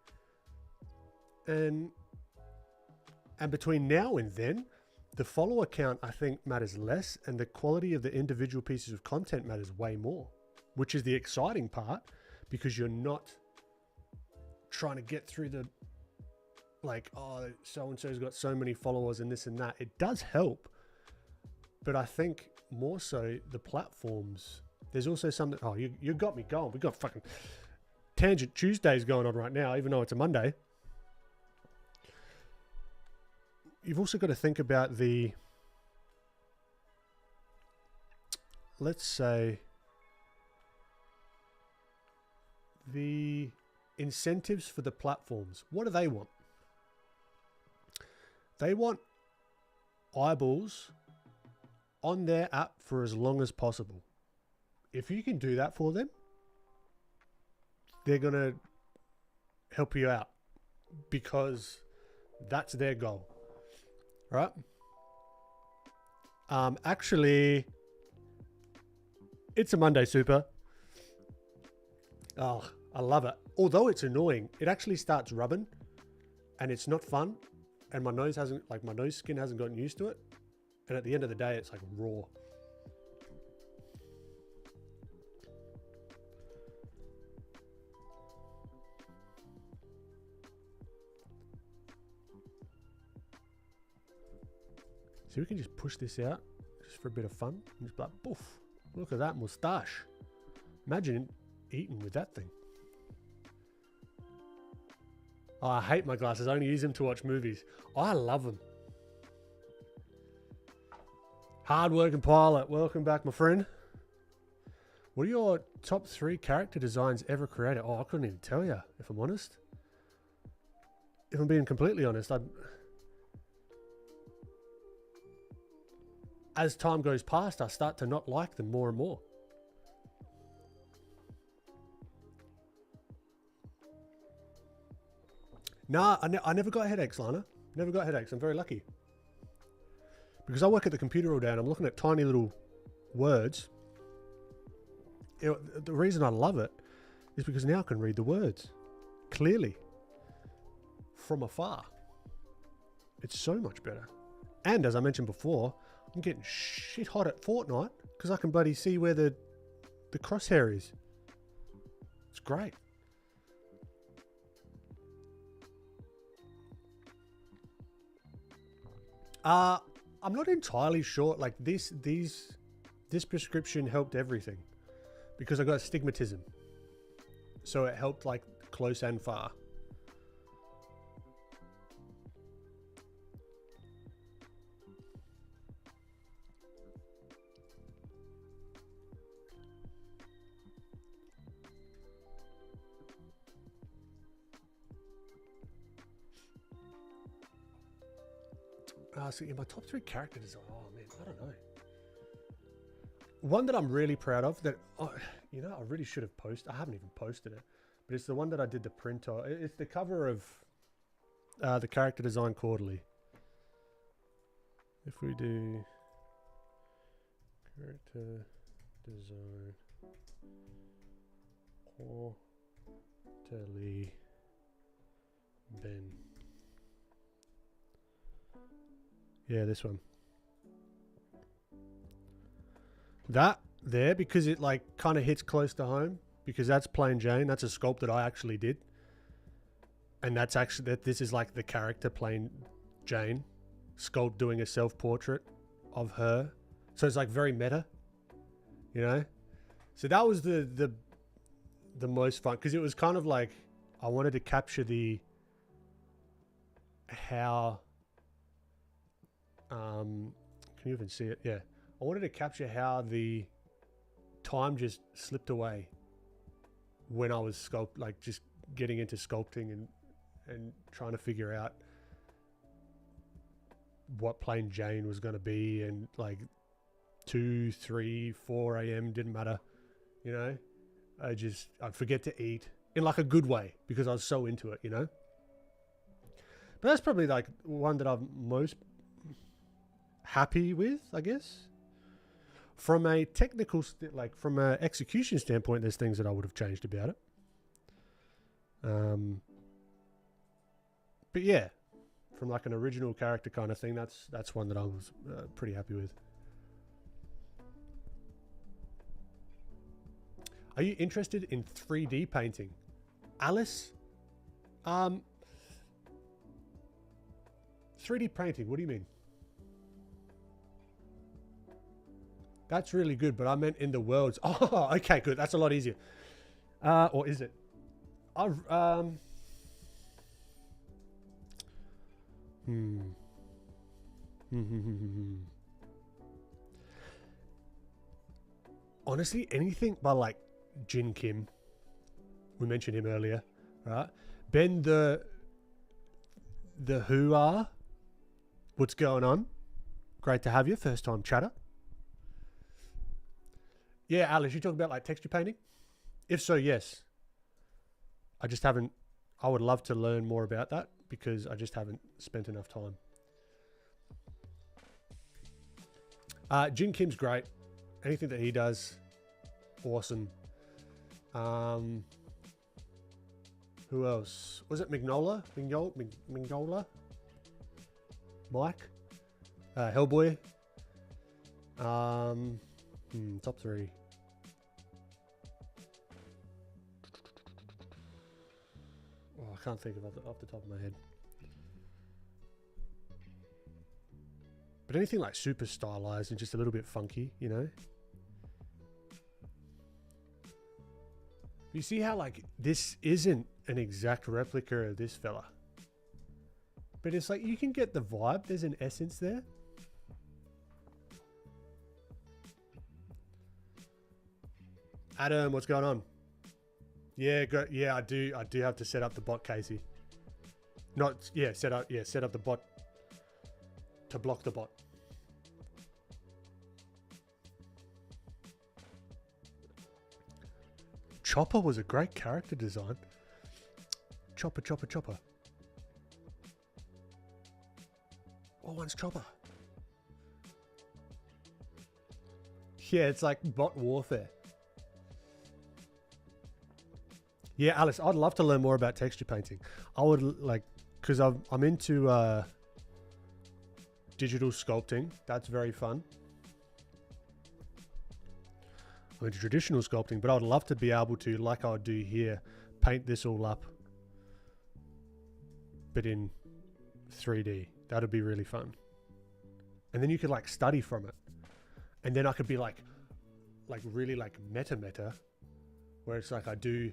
And between now and then, the follower count, I think, matters less, and the quality of the individual pieces of content matters way more, which is the exciting part, because you're not trying to get through the, like, oh, so-and-so's got so many followers and this and that. It does help, but I think more so the platforms, there's also something, oh, you got me going. We've got fucking Tangent Tuesdays going on right now, even though it's a Monday. You've also got to think about the, let's say, the incentives for the platforms. What do they want? They want eyeballs on their app for as long as possible. If you can do that for them, they're going to help you out because that's their goal. Right? Actually, it's a Monday, super. Oh, I love it. Although it's annoying, it actually starts rubbing and it's not fun. And my nose skin hasn't gotten used to it. And at the end of the day, it's like raw. So we can just push this out just for a bit of fun. And just like, poof, look at that moustache. Imagine eating with that thing. Oh, I hate my glasses. I only use them to watch movies. I love them. Hard-working pilot. Welcome back, my friend. What are your top 3 character designs ever created? Oh, I couldn't even tell you, if I'm honest. If I'm being completely honest, as time goes past, I start to not like them more and more. Nah, I never got headaches, Lana. Never got headaches. I'm very lucky. Because I work at the computer all day and I'm looking at tiny little words. The reason I love it is because now I can read the words clearly from afar. It's so much better. And as I mentioned before, I'm getting shit hot at Fortnite because I can bloody see where the crosshair is. It's great. I'm not entirely sure. Like this prescription helped everything because I got astigmatism. So it helped like close and far. So in my top 3 character design, oh man, I don't know. One that I'm really proud of that, I really should have posted. I haven't even posted it, but it's the one that I did the print of. It's the cover of the Character Design Quarterly. If we do Character Design Quarterly Ben. Yeah, this one. That there, because it like kind of hits close to home, because that's plain Jane. That's a sculpt that I actually did. And that's actually, that this is like the character playing Jane. Sculpt doing a self-portrait of her. So it's like very meta, you know? So that was the most fun, because it was kind of like I wanted to capture how can you even see it? Yeah. I wanted to capture how the time just slipped away when I was just getting into sculpting and trying to figure out what plain Jane was going to be, and like 2, 3, 4 a.m. didn't matter, you know? I'd forget to eat in like a good way because I was so into it, you know? But that's probably like one that I'm most happy with, I guess. From a technical, from an execution standpoint, there's things that I would have changed about it. But yeah, from like an original character kind of thing, that's one that I was pretty happy with. Are you interested in 3D painting? Alice? 3D painting, what do you mean? That's really good, but I meant in the worlds. Oh, okay, good. That's a lot easier. Or is it? Honestly, anything by like Jin Kim. We mentioned him earlier, right? Ben the Who Are. What's going on? Great to have you. First time chatter. Yeah, Alice, you talking about like texture painting? If so, yes. I just haven't. I would love to learn more about that because I just haven't spent enough time. Jin Kim's great. Anything that he does, awesome. Who else? Was it Mignola? Mignola? Mike? Hellboy? Top 3. Oh, I can't think of it off the top of my head. But anything like super stylized and just a little bit funky, you know? You see how like this isn't an exact replica of this fella. But it's like you can get the vibe. There's an essence there. Adam, what's going on? Yeah, yeah, I do have to set up the bot, Casey. Set up the bot to block the bot. Chopper was a great character design. Chopper. What one's Chopper? Yeah, it's like bot warfare. Yeah, Alice, I'd love to learn more about texture painting. I would like, because I'm into digital sculpting. That's very fun. I'm into traditional sculpting, but I'd love to be able to, like I would do here, paint this all up, but in 3D. That'd be really fun. And then you could like study from it. And then I could be like really like meta, where it's like I do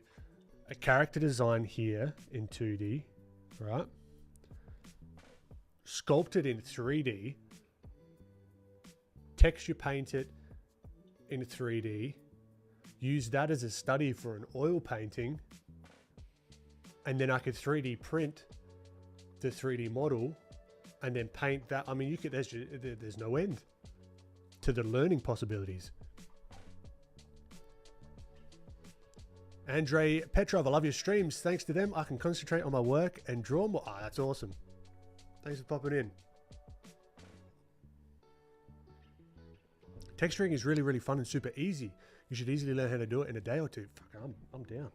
a character design here in 2D, right? Sculpt it in 3D, texture paint it in 3D, use that as a study for an oil painting, and then I could 3D print the 3D model and then paint that. I mean, you could, there's no end to the learning possibilities. Andrei Petrov, I love your streams. Thanks to them, I can concentrate on my work and draw more. Ah, that's awesome. Thanks for popping in. Texturing is really, really fun and super easy. You should easily learn how to do it in a day or two. Fuck, I'm down.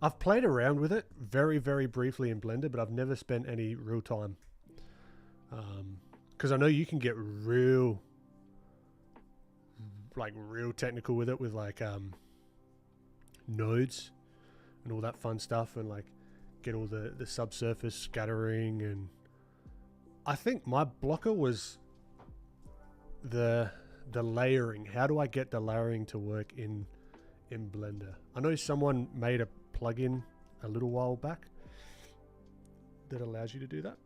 I've played around with it very, very briefly in Blender, but I've never spent any real time. Because I know you can get real technical with it, with like nodes and all that fun stuff, and like get all the subsurface scattering, and I think my blocker was the layering. How do I get the layering to work in Blender? I know someone made a plugin a little while back that allows you to do that,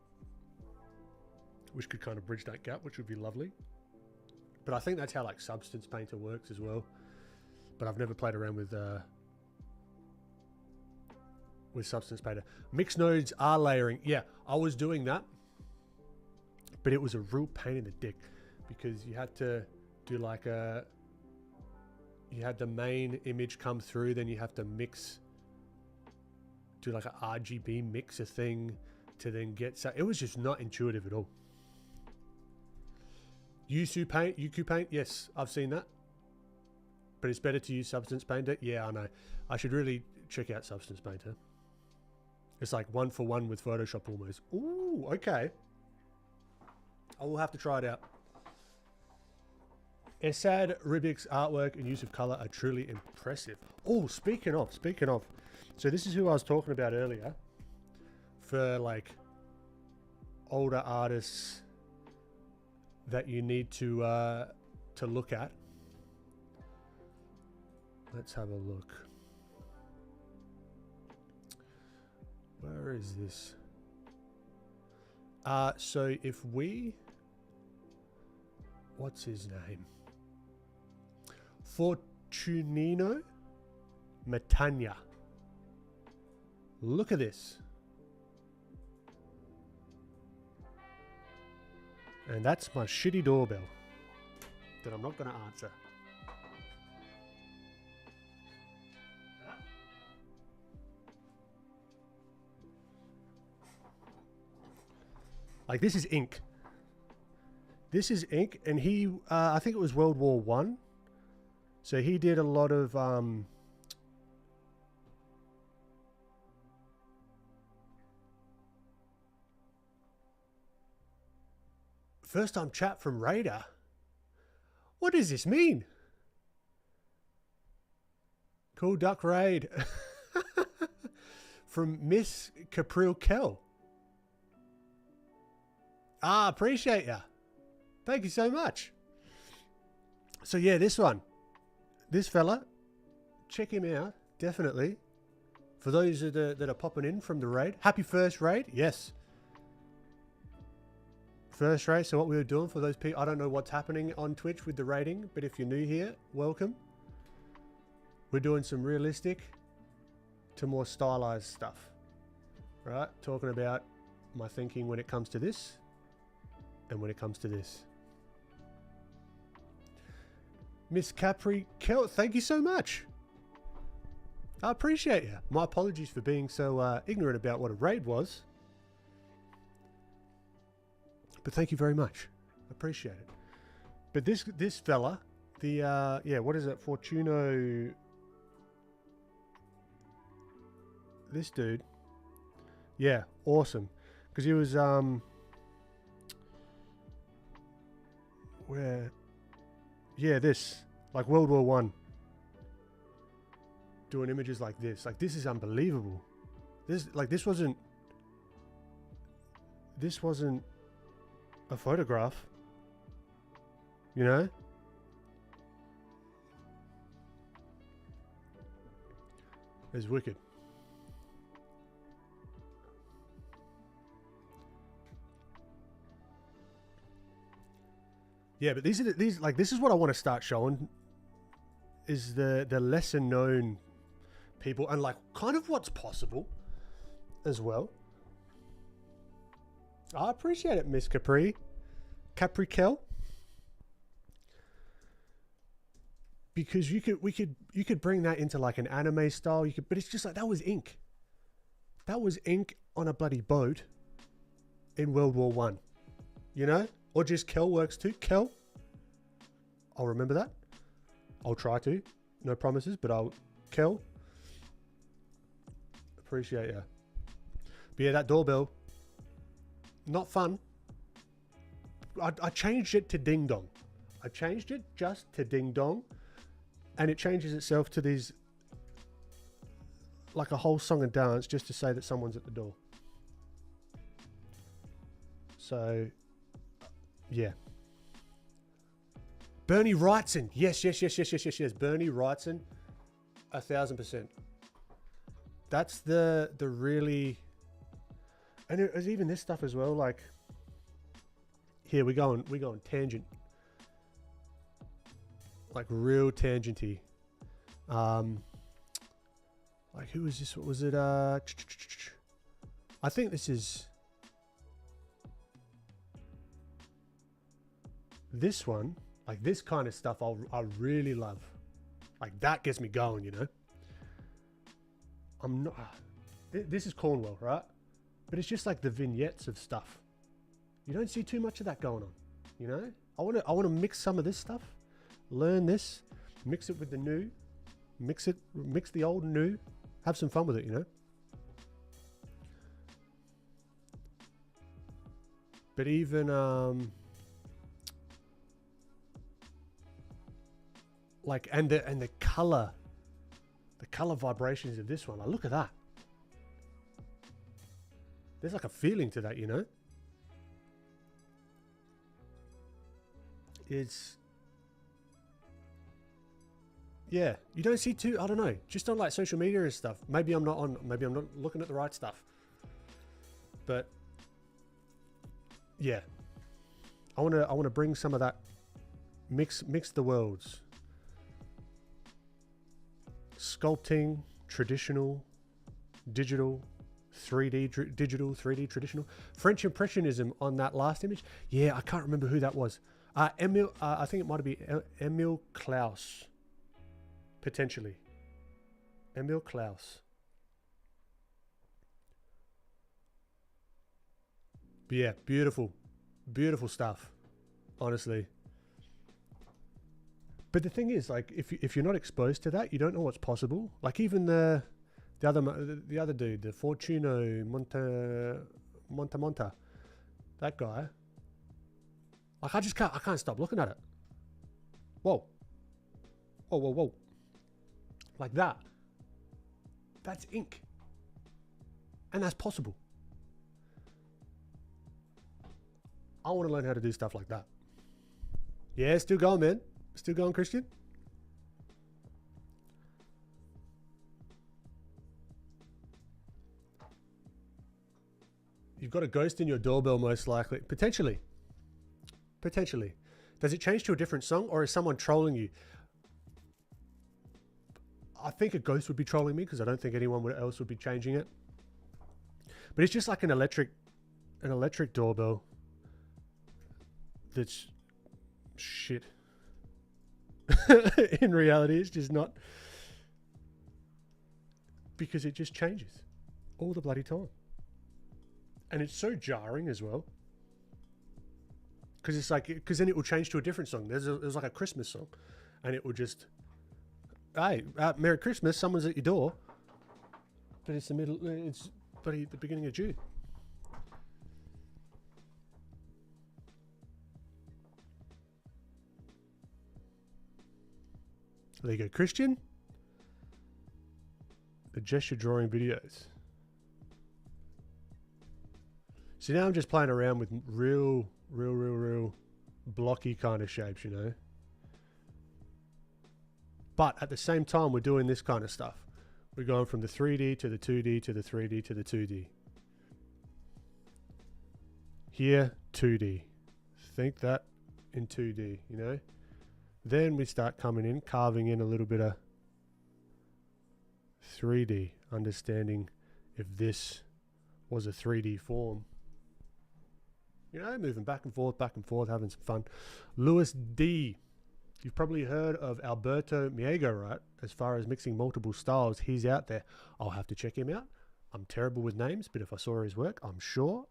which could kind of bridge that gap, which would be lovely. But I think that's how like Substance Painter works as well. But I've never played around with Substance Painter. Mixed nodes are layering. Yeah, I was doing that, but it was a real pain in the dick because you had to do like you had the main image come through, then you have to do like an RGB mixer thing to then get, so it was just not intuitive at all. UQ Paint, yes, I've seen that, but it's better to use Substance Painter. Yeah, I know. I should really check out Substance Painter. It's like 1-for-1 with Photoshop almost. Ooh, okay. I will have to try it out. Esad Ribic's artwork and use of color are truly impressive. Oh, speaking of, so this is who I was talking about earlier for like older artists that you need to look at. Let's have a look. Where is this? So if we, what's his name? Fortunino Matania. Look at this. And that's my shitty doorbell that I'm not going to answer. Like, this is ink. This is ink, and he, I think it was World War I. So he did a lot of, first time chat from Raider. What does this mean? Cool Duck Raid. From Miss Capril Kell. Ah, appreciate ya. Thank you so much. So yeah, this one. This fella. Check him out. Definitely. For those that are popping in from the raid. Happy first raid. Yes. First raid. So what we were doing for those people. I don't know what's happening on Twitch with the rating. But if you're new here, welcome. We're doing some realistic to more stylized stuff. Right? Talking about my thinking when it comes to this. And when it comes to this. Miss Capri Kel, thank you so much. I appreciate you. My apologies for being so ignorant about what a raid was. But thank you very much. I appreciate it. But this fella, the yeah, what is it? Fortuno. This dude. Yeah, awesome. Because he was where, yeah, this, like World War One, doing images like this is unbelievable. This wasn't a photograph, you know. It's wicked. Yeah, but these like, this is what I want to start showing, is the lesser known people and like kind of what's possible as well. I appreciate it, Miss Capri Kel, because you could bring that into like an anime style. But it's just like, that was ink. That was ink on a bloody boat in World War One, you know. Or just Kel works too. Kel. I'll remember that. I'll try to. No promises, but I'll. Kel. Appreciate ya. But yeah, that doorbell. Not fun. I changed it to ding dong. I changed it just to ding dong. And it changes itself to these like a whole song and dance just to say that someone's at the door. So, yeah. Bernie Wrightson. Yes. Bernie Wrightson. 1,000%. That's the really... And there's even this stuff as well, like... Here, we go on tangent. Like, real tangenty. Like, who was this? What was it? I think this is... This one, like this kind of stuff I really love. Like, that gets me going, you know? I'm not... This is Cornwell, right? But it's just like the vignettes of stuff. You don't see too much of that going on, you know? I want to mix some of this stuff. Learn this. Mix it with the new. Mix the old and new. Have some fun with it, you know? But even... like, and the color vibrations of this one. Like, look at that. There's like a feeling to that, you know? It's... Yeah, you don't see too, I don't know, just on like social media and stuff. Maybe I'm not looking at the right stuff. But yeah. I want to bring some of that, mix the worlds. Sculpting, traditional, digital, 3D digital, 3D traditional. French Impressionism on that last image. Yeah, I can't remember who that was. Emil, I think it might have been Emil Klaus. Potentially. Emil Klaus. But yeah, beautiful. Beautiful stuff. Honestly. But the thing is, like, if you're not exposed to that, you don't know what's possible. Like, even the other dude, the Fortuno Monta, that guy. Like, I can't stop looking at it. Whoa. Like that. That's ink. And that's possible. I want to learn how to do stuff like that. Yeah, still going, man. Still going, Christian? You've got a ghost in your doorbell, most likely. Potentially. Does it change to a different song, or is someone trolling you? I think a ghost would be trolling me, because I don't think anyone else would be changing it. But it's just like an electric doorbell. That's shit. In reality, it's just not, because it just changes all the bloody time, and it's so jarring as well. Because it's like, because then it will change to a different song. There's like a Christmas song, and it will just, hey, Merry Christmas, someone's at your door, but it's the beginning of June. There you go, Christian. The gesture drawing videos. So now I'm just playing around with real blocky kind of shapes, you know. But at the same time, we're doing this kind of stuff. We're going from the 3D to the 2D to the 3D to the 2D. Here, 2D. Think that in 2D, you know. Then we start coming in, carving in a little bit of 3D, understanding if this was a 3D form. You know, moving back and forth, having some fun. Lewis D. You've probably heard of Alberto Miego, right? As far as mixing multiple styles, he's out there. I'll have to check him out. I'm terrible with names, but if I saw his work, I'm sure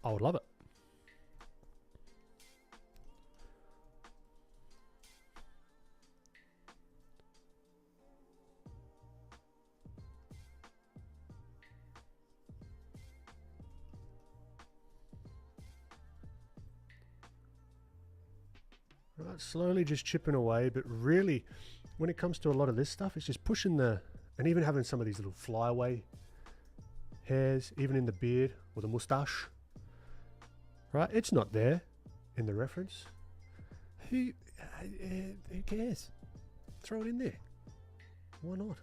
I would love it. Right, slowly just chipping away, but really, when it comes to a lot of this stuff, it's just pushing and even having some of these little flyaway hairs, even in the beard or the mustache, right? It's not there in the reference. Who cares? Throw it in there. Why not?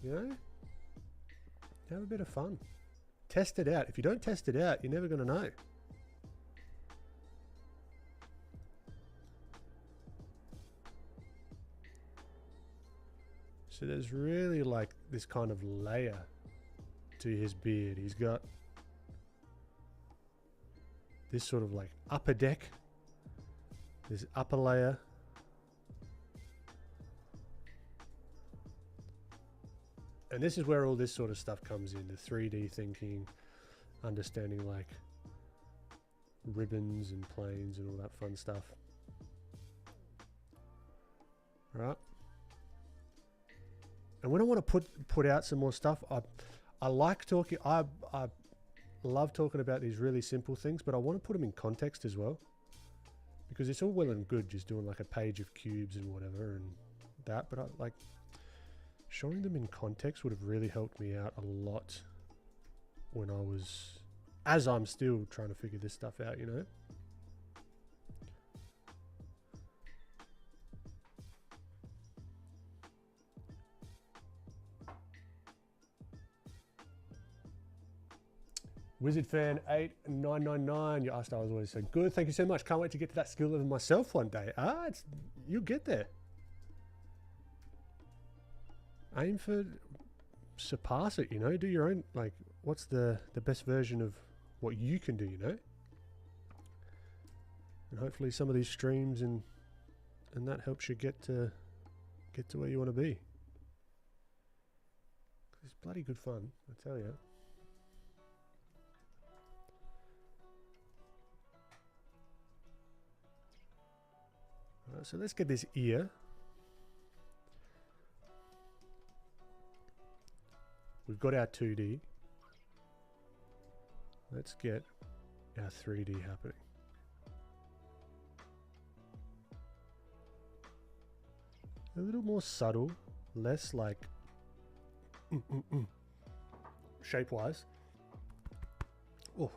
You know? Have a bit of fun. Test it out. If you don't test it out, you're never going to know. So there's really like this kind of layer to his beard. He's got this sort of like upper deck, this upper layer. And this is where all this sort of stuff comes in, the 3D thinking, understanding like ribbons and planes and all that fun stuff. Right? And when I want to put out some more stuff, I like talking, I love talking about these really simple things, but I want to put them in context as well. Because it's all well and good just doing like a page of cubes and whatever and that, but I like showing them in context would have really helped me out a lot when I was, as I'm still trying to figure this stuff out, you know? Wizard Fan 8999, your art style is always so good. Thank you so much. Can't wait to get to that skill level myself one day. You'll get there. Aim for surpass it, you know, do your own, like, what's the best version of what you can do, you know? And hopefully some of these streams and that helps you get to where you want to be. It's bloody good fun, I tell you. Alright, so let's get this ear. We've got our 2D. Let's get our 3D happening. A little more subtle, less like shape-wise. Oh.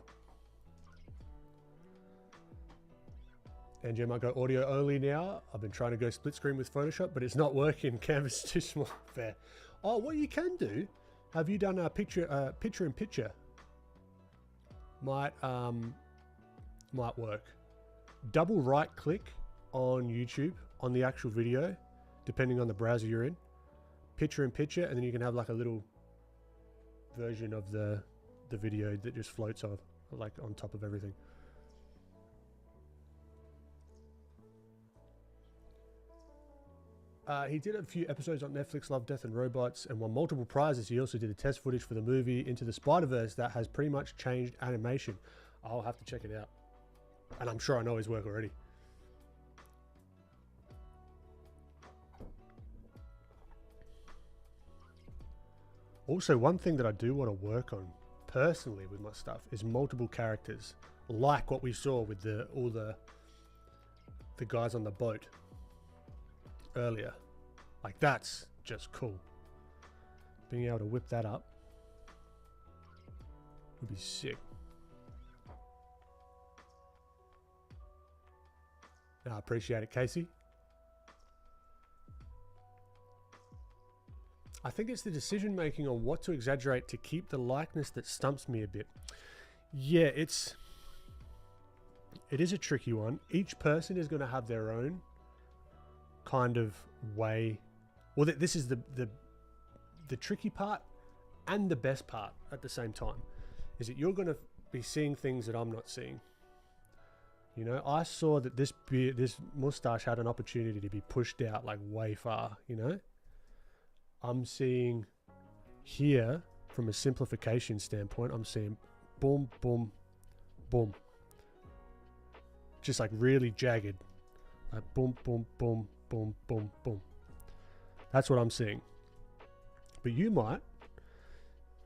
And you might go audio only now. I've been trying to go split screen with Photoshop, but it's not working. Canvas is too small. Fair. Oh, what you can do, have you done a picture in picture? Might work. Double right click on YouTube on the actual video, depending on the browser you're in. Picture in picture, and then you can have like a little version of the video that just floats off, like on top of everything. He did a few episodes on Netflix, Love, Death and Robots, and won multiple prizes. He also did the test footage for the movie Into the Spider-Verse that has pretty much changed animation. I'll have to check it out. And I'm sure I know his work already. Also, one thing that I do want to work on personally with my stuff is multiple characters, like what we saw with all the guys on the boat earlier. Like, that's just cool. Being able to whip that up would be sick. I appreciate it, Casey. I think it's the decision making on what to exaggerate to keep the likeness that stumps me a bit. Yeah, it is a tricky one. Each person is going to have their own kind of way. Well, this is the tricky part and the best part at the same time, is that you're going to be seeing things that I'm not seeing. You know, I saw that this mustache had an opportunity to be pushed out like way far, you know. I'm seeing here, from a simplification standpoint, I'm seeing boom, boom, boom. Just like really jagged. Like boom, boom, boom, boom, boom, boom. That's what I'm seeing. But you might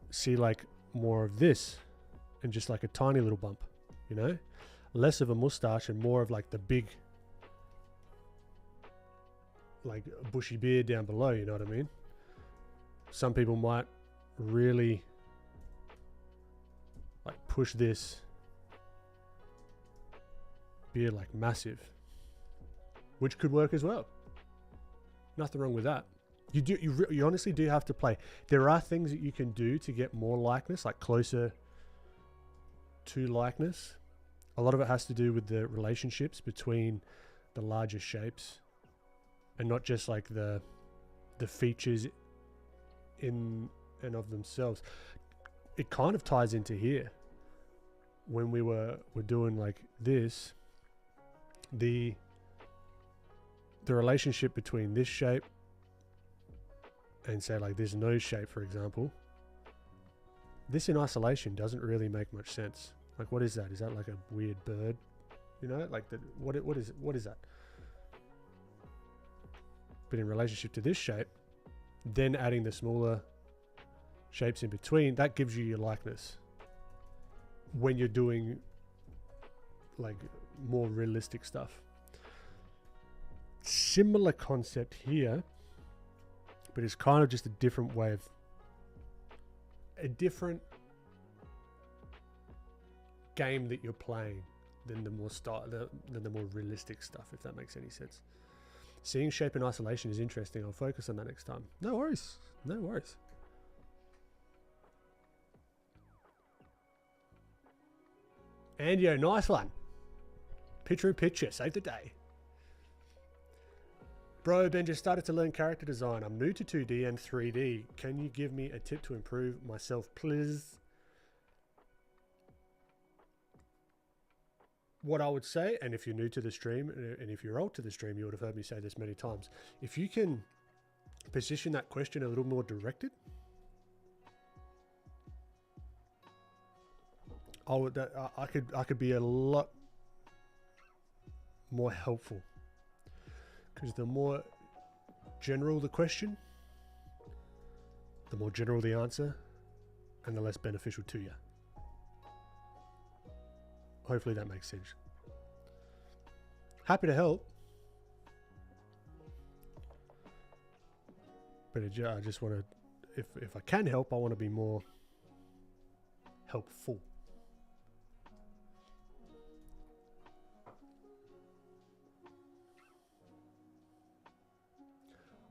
see like more of this and just like a tiny little bump, you know? Less of a mustache and more of like the big like a bushy beard down below, you know what I mean? Some people might really like push this beard like massive, which could work as well. Nothing wrong with that. You honestly do have to play. There are things that you can do to get more likeness, like closer to likeness. A lot of it has to do with the relationships between the larger shapes and not just like the features in and of themselves. It kind of ties into here. When we're doing like this, the relationship between this shape and say like this nose shape, for example, this in isolation doesn't really make much sense. Like, what is that? Is that like a weird bird? You know, like what is that? But in relationship to this shape, then adding the smaller shapes in between, that gives you your likeness when you're doing like more realistic stuff. Similar concept here, but it's kind of just a different way of a different game that you're playing than the more than the more realistic stuff, if that makes any sense. Seeing shape in isolation is interesting. I'll focus on that next time. No worries. No worries. And yo, nice one. Picture in picture, save the day. Bro, Ben just started to learn character design. I'm new to 2D and 3D. Can you give me a tip to improve myself, please? What I would say, and if you're new to the stream, and if you're old to the stream, you would have heard me say this many times. If you can position that question a little more directed, I could be a lot more helpful, because the more general the question, the more general the answer, and the less beneficial to you. Hopefully that makes sense. Happy to help, but I just want to, if I can help, I want to be more helpful.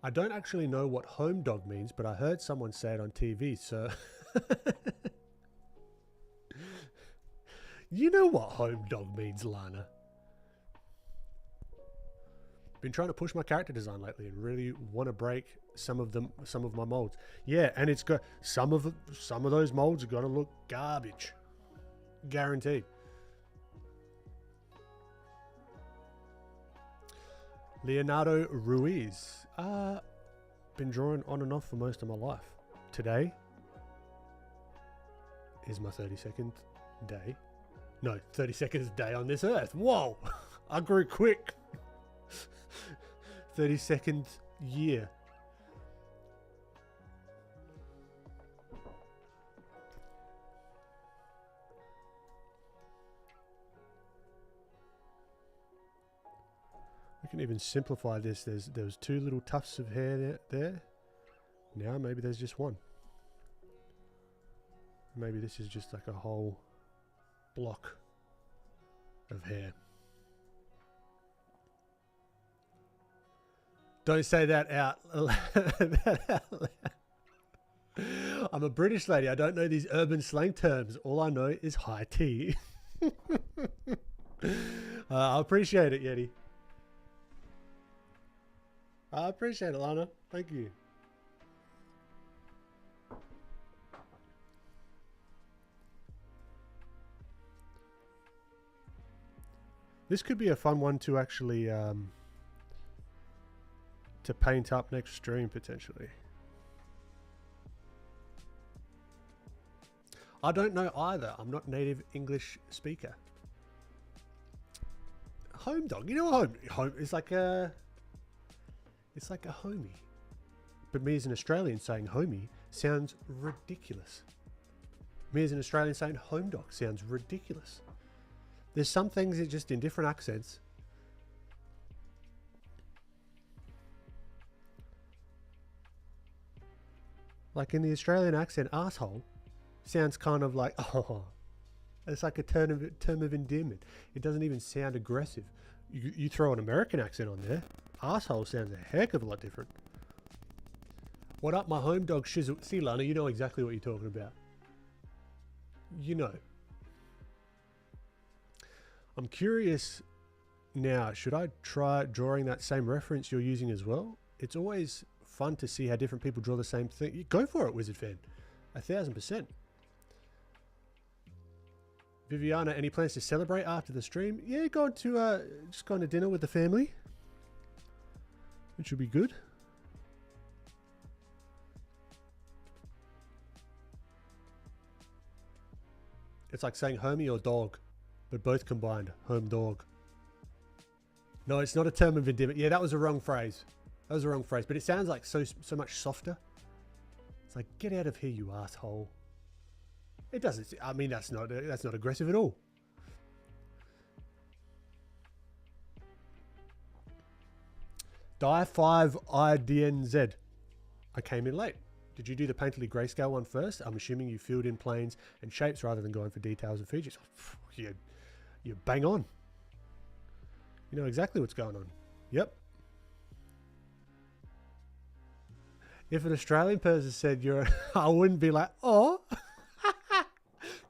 I don't actually know what home dog means, but I heard someone say it on TV, so... You know what home dog means, Lana. Been trying to push my character design lately and really want to break some of my molds. Yeah, and it's got some of those molds are gonna look garbage. Guaranteed. Leonardo Ruiz. Been drawing on and off for most of my life. Today is my 32nd day. No, 32nd day on this earth. Whoa! I grew quick. 32nd year. We can even simplify this. There was 2 little tufts of hair there. Now maybe there's just 1. Maybe this is just like a whole block of hair. Don't say that out loud. I'm a British lady. I don't know these urban slang terms. All I know is high tea. I appreciate it, Yeti. I appreciate it, Lana. Thank you. This could be a fun one to actually to paint up next stream, potentially. I don't know either. I'm not native English speaker. Home dog. You know what home is like a... It's like a homie. But me as an Australian saying homie sounds ridiculous. Me as an Australian saying home dog sounds ridiculous. There's some things that just in different accents. Like in the Australian accent, asshole sounds kind of like, oh, it's like a term of endearment. It doesn't even sound aggressive. You throw an American accent on there, asshole sounds a heck of a lot different. What up, my home dog shizzle? See, Lana, you know exactly what you're talking about. You know. I'm curious now, should I try drawing that same reference you're using as well? It's always fun to see how different people draw the same thing. Go for it, Wizard fan. 1000%. Viviana, any plans to celebrate after the stream? Yeah, just going to dinner with the family. Which should be good. It's like saying homie or dog, but both combined. Home dog. No, it's not a term of endearment. Yeah, that was a wrong phrase. That was a wrong phrase, but it sounds like so much softer. It's like, get out of here, you asshole. It doesn't. I mean, that's not aggressive at all. Die 5 IDNZ. I came in late. Did you do the painterly grayscale one first? I'm assuming you filled in planes and shapes rather than going for details and features. You bang on. You know exactly what's going on. Yep. If an Australian person said you're, I wouldn't be like, oh.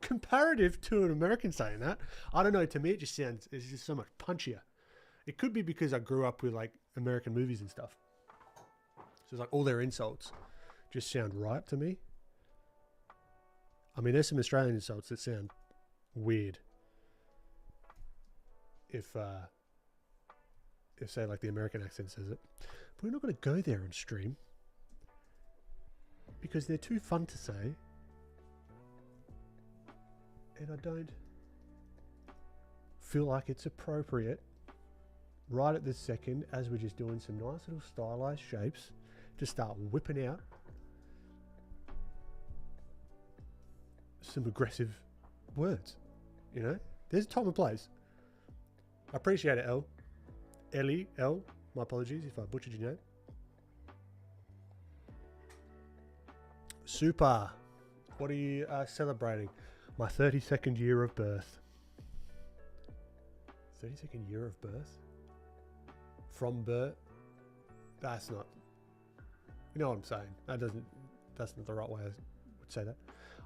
Comparative to an American saying that. I don't know. To me, it's just so much punchier. It could be because I grew up with like American movies and stuff. So it's like all their insults just sound right to me. I mean, there's some Australian insults that sound weird. If say like the American accent says it. But we're not going to go there on stream because they're too fun to say. And I don't feel like it's appropriate right at this second as we're just doing some nice little stylized shapes to start whipping out some aggressive words. You know, there's a time and place. I appreciate it, Ellie, my apologies if I butchered your name. Super. What are you celebrating? My 32nd year of birth. 32nd year of birth? From birth? That's not... You know what I'm saying. That's not the right way I would say that.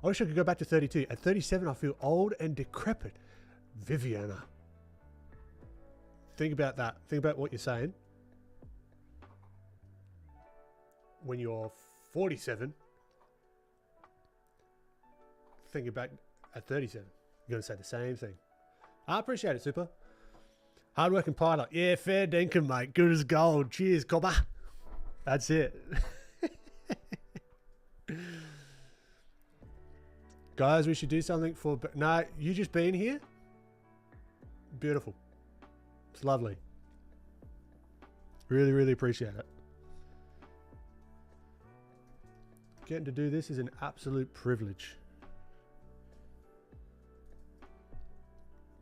I wish I could go back to 32. At 37, I feel old and decrepit. Viviana. Think about that. Think about what you're saying. When you're 47, think about at 37. You're going to say the same thing. I appreciate it, Super. Hardworking pilot. Yeah, fair dinkum, mate. Good as gold. Cheers, cobber. That's it. Guys, we should do something for... No, you just being here? Beautiful. It's lovely. Really, really appreciate it. Getting to do this is an absolute privilege.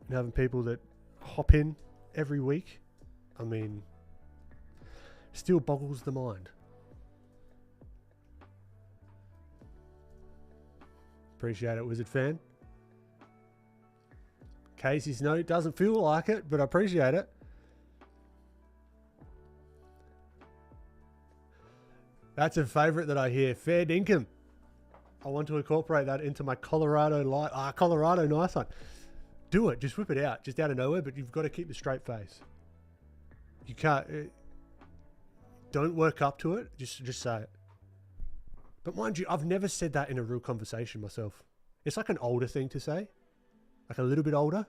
And having people that hop in every week, I mean, still boggles the mind. Appreciate it, Wizard fan. Casey's note doesn't feel like it, but I appreciate it. That's a favourite that I hear. Fair dinkum. I want to incorporate that into my Colorado life. Colorado, nice one. Do it. Just whip it out. Just out of nowhere, but you've got to keep the straight face. You can't... don't work up to it. Just say it. But mind you, I've never said that in a real conversation myself. It's like an older thing to say. Like a little bit older.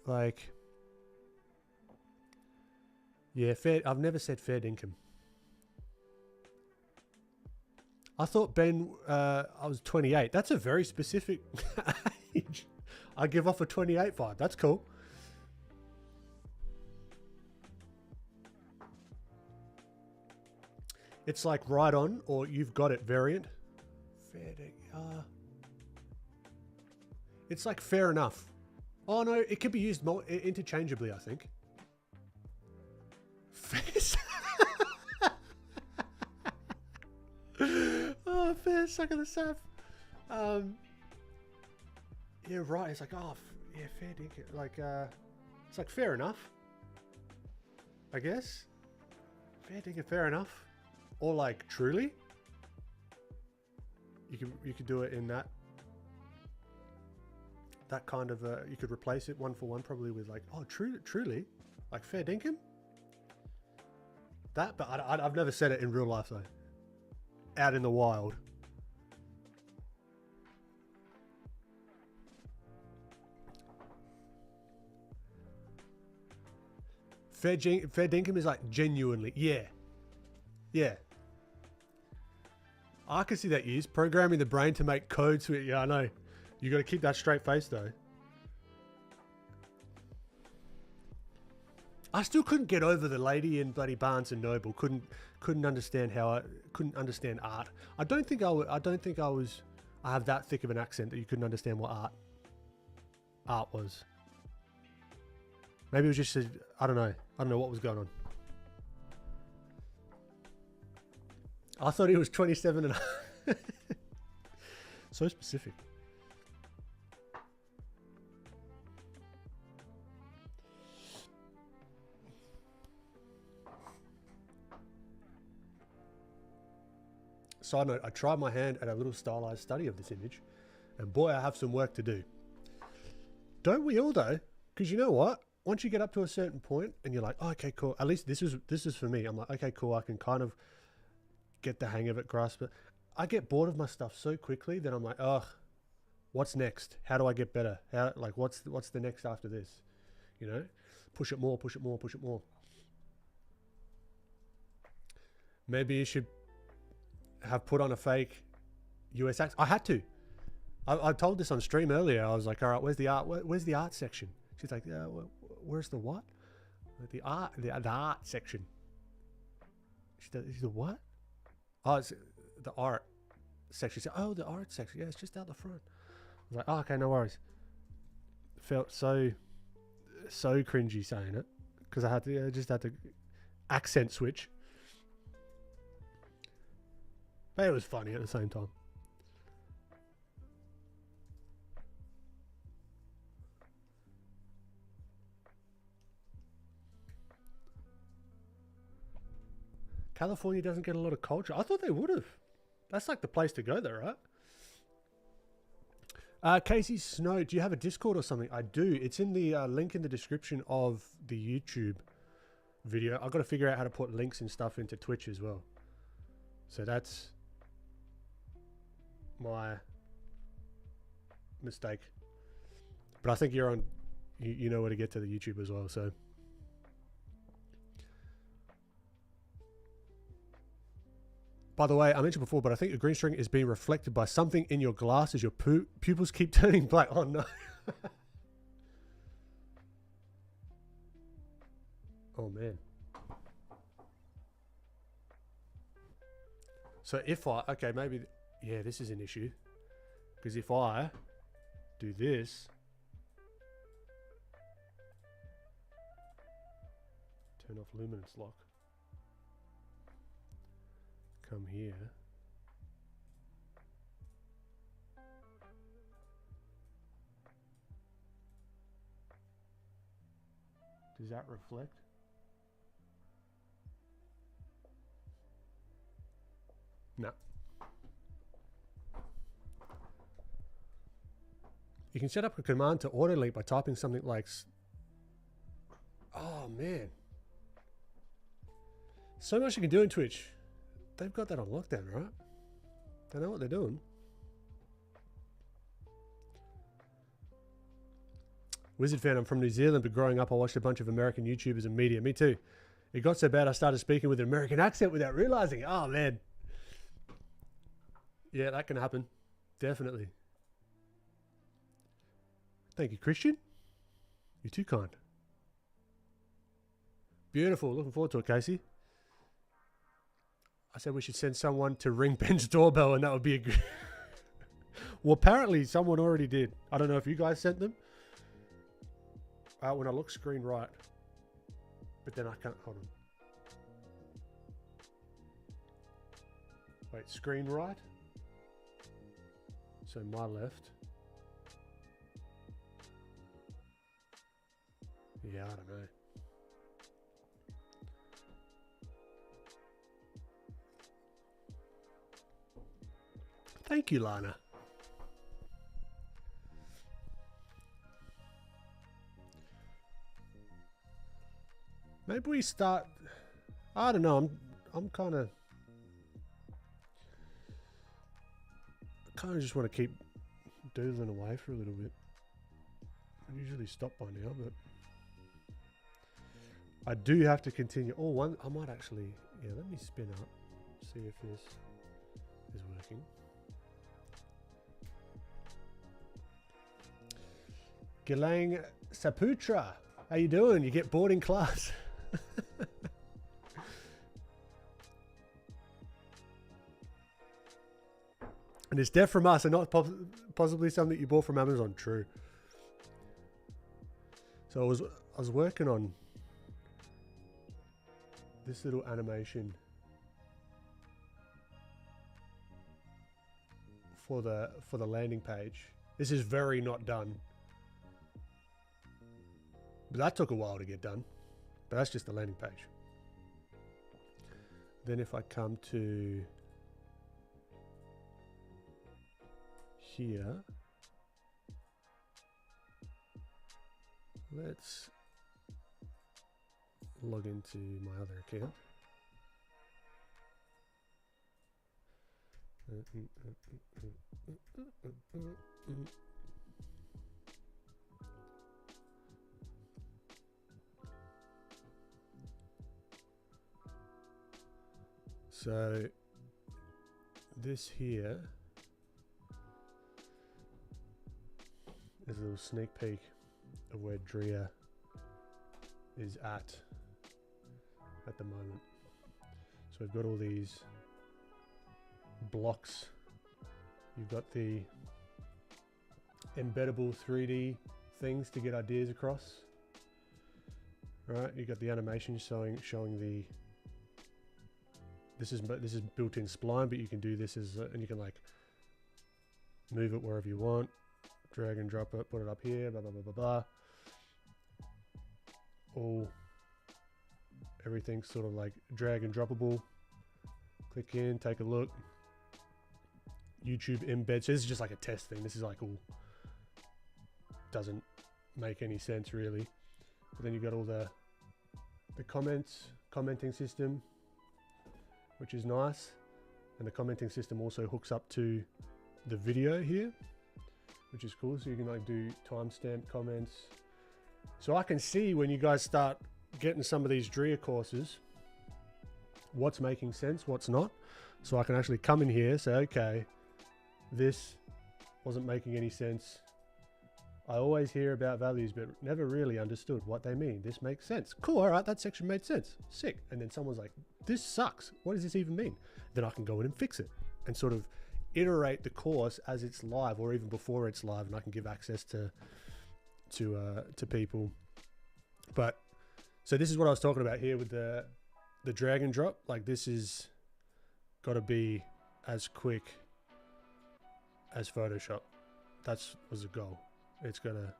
Like... Yeah, fair... I've never said fair dinkum. I thought, Ben, I was 28. That's a very specific age. I give off a 28 vibe. That's cool. It's like right on or you've got it variant. Fair it's like fair enough. Oh no, it could be used more interchangeably, I think. yeah, sucking the sap. Yeah, right. It's like, oh, yeah, fair dinkum. Like, it's like fair enough, I guess. Fair dinkum, fair enough. Or like truly. You could do it in that kind of you could replace it one for one probably with like, oh, truly, like fair dinkum. That, but I've never said it in real life though. Out in the wild. Fair dinkum is like genuinely, yeah. Yeah. I can see that use. Programming the brain to make code switch. Yeah, I know. You got to keep that straight face though. I still couldn't get over the lady in bloody Barnes and Noble. Couldn't understand couldn't understand art. I don't think I have that thick of an accent that you couldn't understand what art was. Maybe it was just I don't know what was going on. I thought he was 27 and so specific. Side note, I tried my hand at a little stylized study of this image, and boy, I have some work to do. Don't we all though? Because you know what? Once you get up to a certain point and you're like, oh, okay, cool. At least this is for me. I'm like, okay, cool. I can kind of get the hang of it, grasp it. I get bored of my stuff so quickly that I'm like, ugh, what's next? How do I get better? How, like, what's the next after this? You know, push it more, push it more, push it more. Maybe you should have put on a fake US accent. I had to. I told this on stream earlier. I was like, all right, where's the art? Where's the art section? She's like, yeah, where's the what? The art section. She's the what? Oh, it's the art section. She said, oh, the art section. Yeah, it's just out the front. I was like, oh, okay, no worries. Felt so cringy saying it because I just had to accent switch. But it was funny at the same time. California doesn't get a lot of culture. I thought they would have. That's like the place to go there, right? Casey Snow, do you have a Discord or something? I do. It's in the link in the description of the YouTube video. I've got to figure out how to put links and stuff into Twitch as well. So that's my mistake. But I think you're on, you know where to get to the YouTube as well, so. By the way, I mentioned before, but I think your green string is being reflected by something in your glass as your pupils keep turning black. Oh no. Oh man. So if okay, maybe, yeah, this is an issue. Because if I do this, turn off luminance lock. Come here. Does that reflect? No. You can set up a command to auto-delete by typing something like, oh man. So much you can do in Twitch. They've got that on lockdown, right? They know what they're doing. Wizard fan, I'm from New Zealand, but growing up I watched a bunch of American YouTubers and media. Me too. It got so bad I started speaking with an American accent without realizing it. Oh man. Yeah, that can happen. Definitely. Thank you, Christian. You're too kind. Beautiful. Looking forward to it, Casey. I said we should send someone to ring Ben's doorbell and that would be a good... Well, apparently someone already did. I don't know if you guys sent them. When I look screen right. But then I can't... Hold on. Wait, screen right? So my left. Yeah, I don't know. Thank you, Lana. Maybe we start. I don't know. I'm kind of just want to keep doodling away for a little bit. I usually stop by now, but I do have to continue. Oh, one. I might actually. Yeah, let me spin up. See if this is working. Gilang Saputra, how you doing? You get bored in class. And it's deaf from us and not possibly something you bought from Amazon. True. So I was working on this little animation for the landing page. This is very not done. But that took a while to get done. But that's just the landing page. Then if I come to here, let's log into my other account. So this here is a little sneak peek of where Dria is at the moment. So we've got all these blocks. You've got the embeddable 3D things to get ideas across. Right, you've got the animation showing the this is built-in spline, but you can do this as and you can like move it wherever you want, drag and drop it, put it up here, blah blah blah blah blah. All everything's sort of like drag and droppable. Click in, take a look. YouTube embed. So this is just like a test thing. This is like all doesn't make any sense really. But then you've got all the commenting system, which is nice. And the commenting system also hooks up to the video here, which is cool. So you can like do timestamp comments. So I can see when you guys start getting some of these Dria courses, what's making sense, what's not. So I can actually come in here, say, okay, this wasn't making any sense. I always hear about values, but never really understood what they mean. This makes sense. Cool, all right, that section made sense. Sick. And then someone's like, this sucks. What does this even mean? Then I can go in and fix it and sort of iterate the course as it's live or even before it's live, and I can give access to people. But so this is what I was talking about here with the drag and drop. Like this is got to be as quick as Photoshop. That was the goal. It's gonna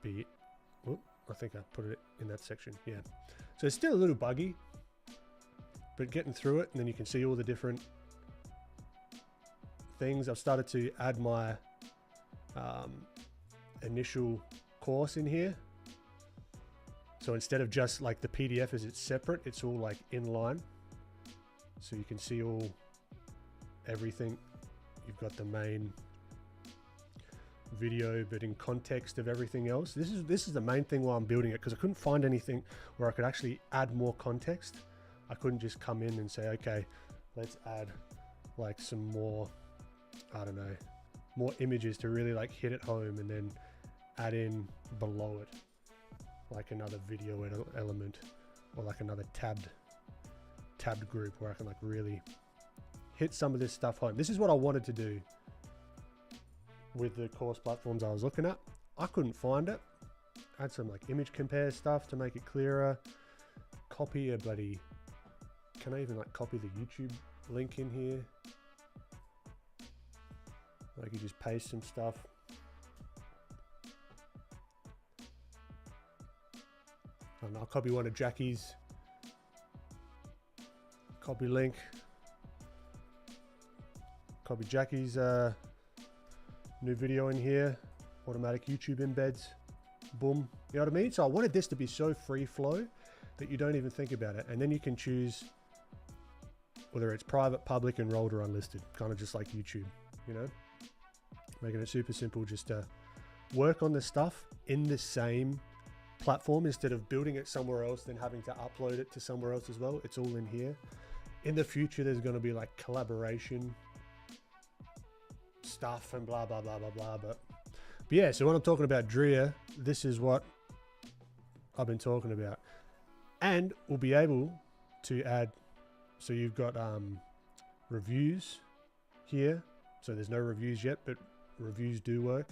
be, whoop, I think I put it in that section. Yeah. So it's still a little buggy, but getting through it, and then you can see all the different things. I've started to add my initial course in here. So instead of just like the PDF as it's separate, it's all like inline. So you can see everything. You've got the main video, but in context of everything else. This is the main thing why I'm building it, because I couldn't find anything where I could actually add more context. I couldn't just come in and say, okay, let's add like some more, I don't know, more images to really like hit it home, and then add in below it like another video element or like another tabbed group where I can like really hit some of this stuff home. This is what I wanted to do with the course platforms I was looking at. I couldn't find it. Add some like image compare stuff to make it clearer. Copy a bloody, can I even like copy the YouTube link in here? Like you just paste some stuff. And I'll copy one of Jackie's. Copy link. Copy Jackie's new video in here. Automatic YouTube embeds. Boom. You know what I mean? So I wanted this to be so free flow that you don't even think about it. And then you can choose whether it's private, public, enrolled, or unlisted. Kind of just like YouTube, you know? Making it super simple just to work on the stuff in the same platform instead of building it somewhere else, then having to upload it to somewhere else as well. It's all in here. In the future, there's going to be like collaboration stuff and blah, blah, blah, blah, blah. But yeah, so when I'm talking about Dria, this is what I've been talking about. And we'll be able to add, so you've got reviews here. So there's no reviews yet, but reviews do work.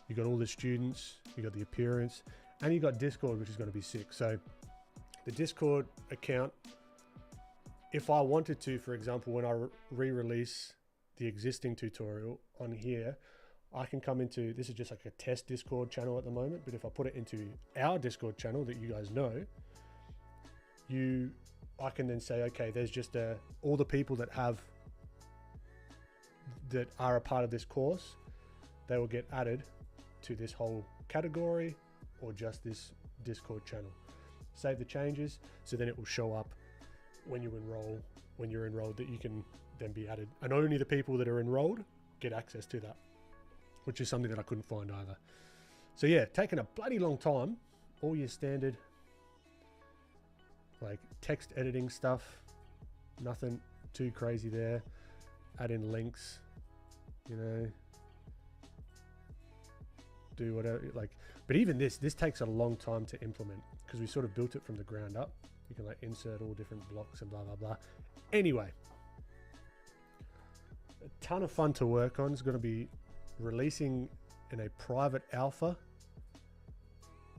You got all the students, you got the appearance, and you got Discord, which is going to be sick. So the Discord account, if I wanted to, for example, when I re-release the existing tutorial on here, I can come into, this is just like a test Discord channel at the moment, but if I put it into our Discord channel that you guys know, I can then say, okay, there's just all the people that are a part of this course, they will get added to this whole category or just this Discord channel. Save the changes, so then it will show up when you're enrolled, that you can then be added. And only the people that are enrolled get access to that, which is something that I couldn't find either. So yeah, taking a bloody long time. All your standard like text editing stuff, nothing too crazy there. Add in links, you know, do whatever, like, but even this takes a long time to implement because we sort of built it from the ground up. You can like insert all different blocks and blah, blah, blah. Anyway, a ton of fun to work on. It's going to be releasing in a private alpha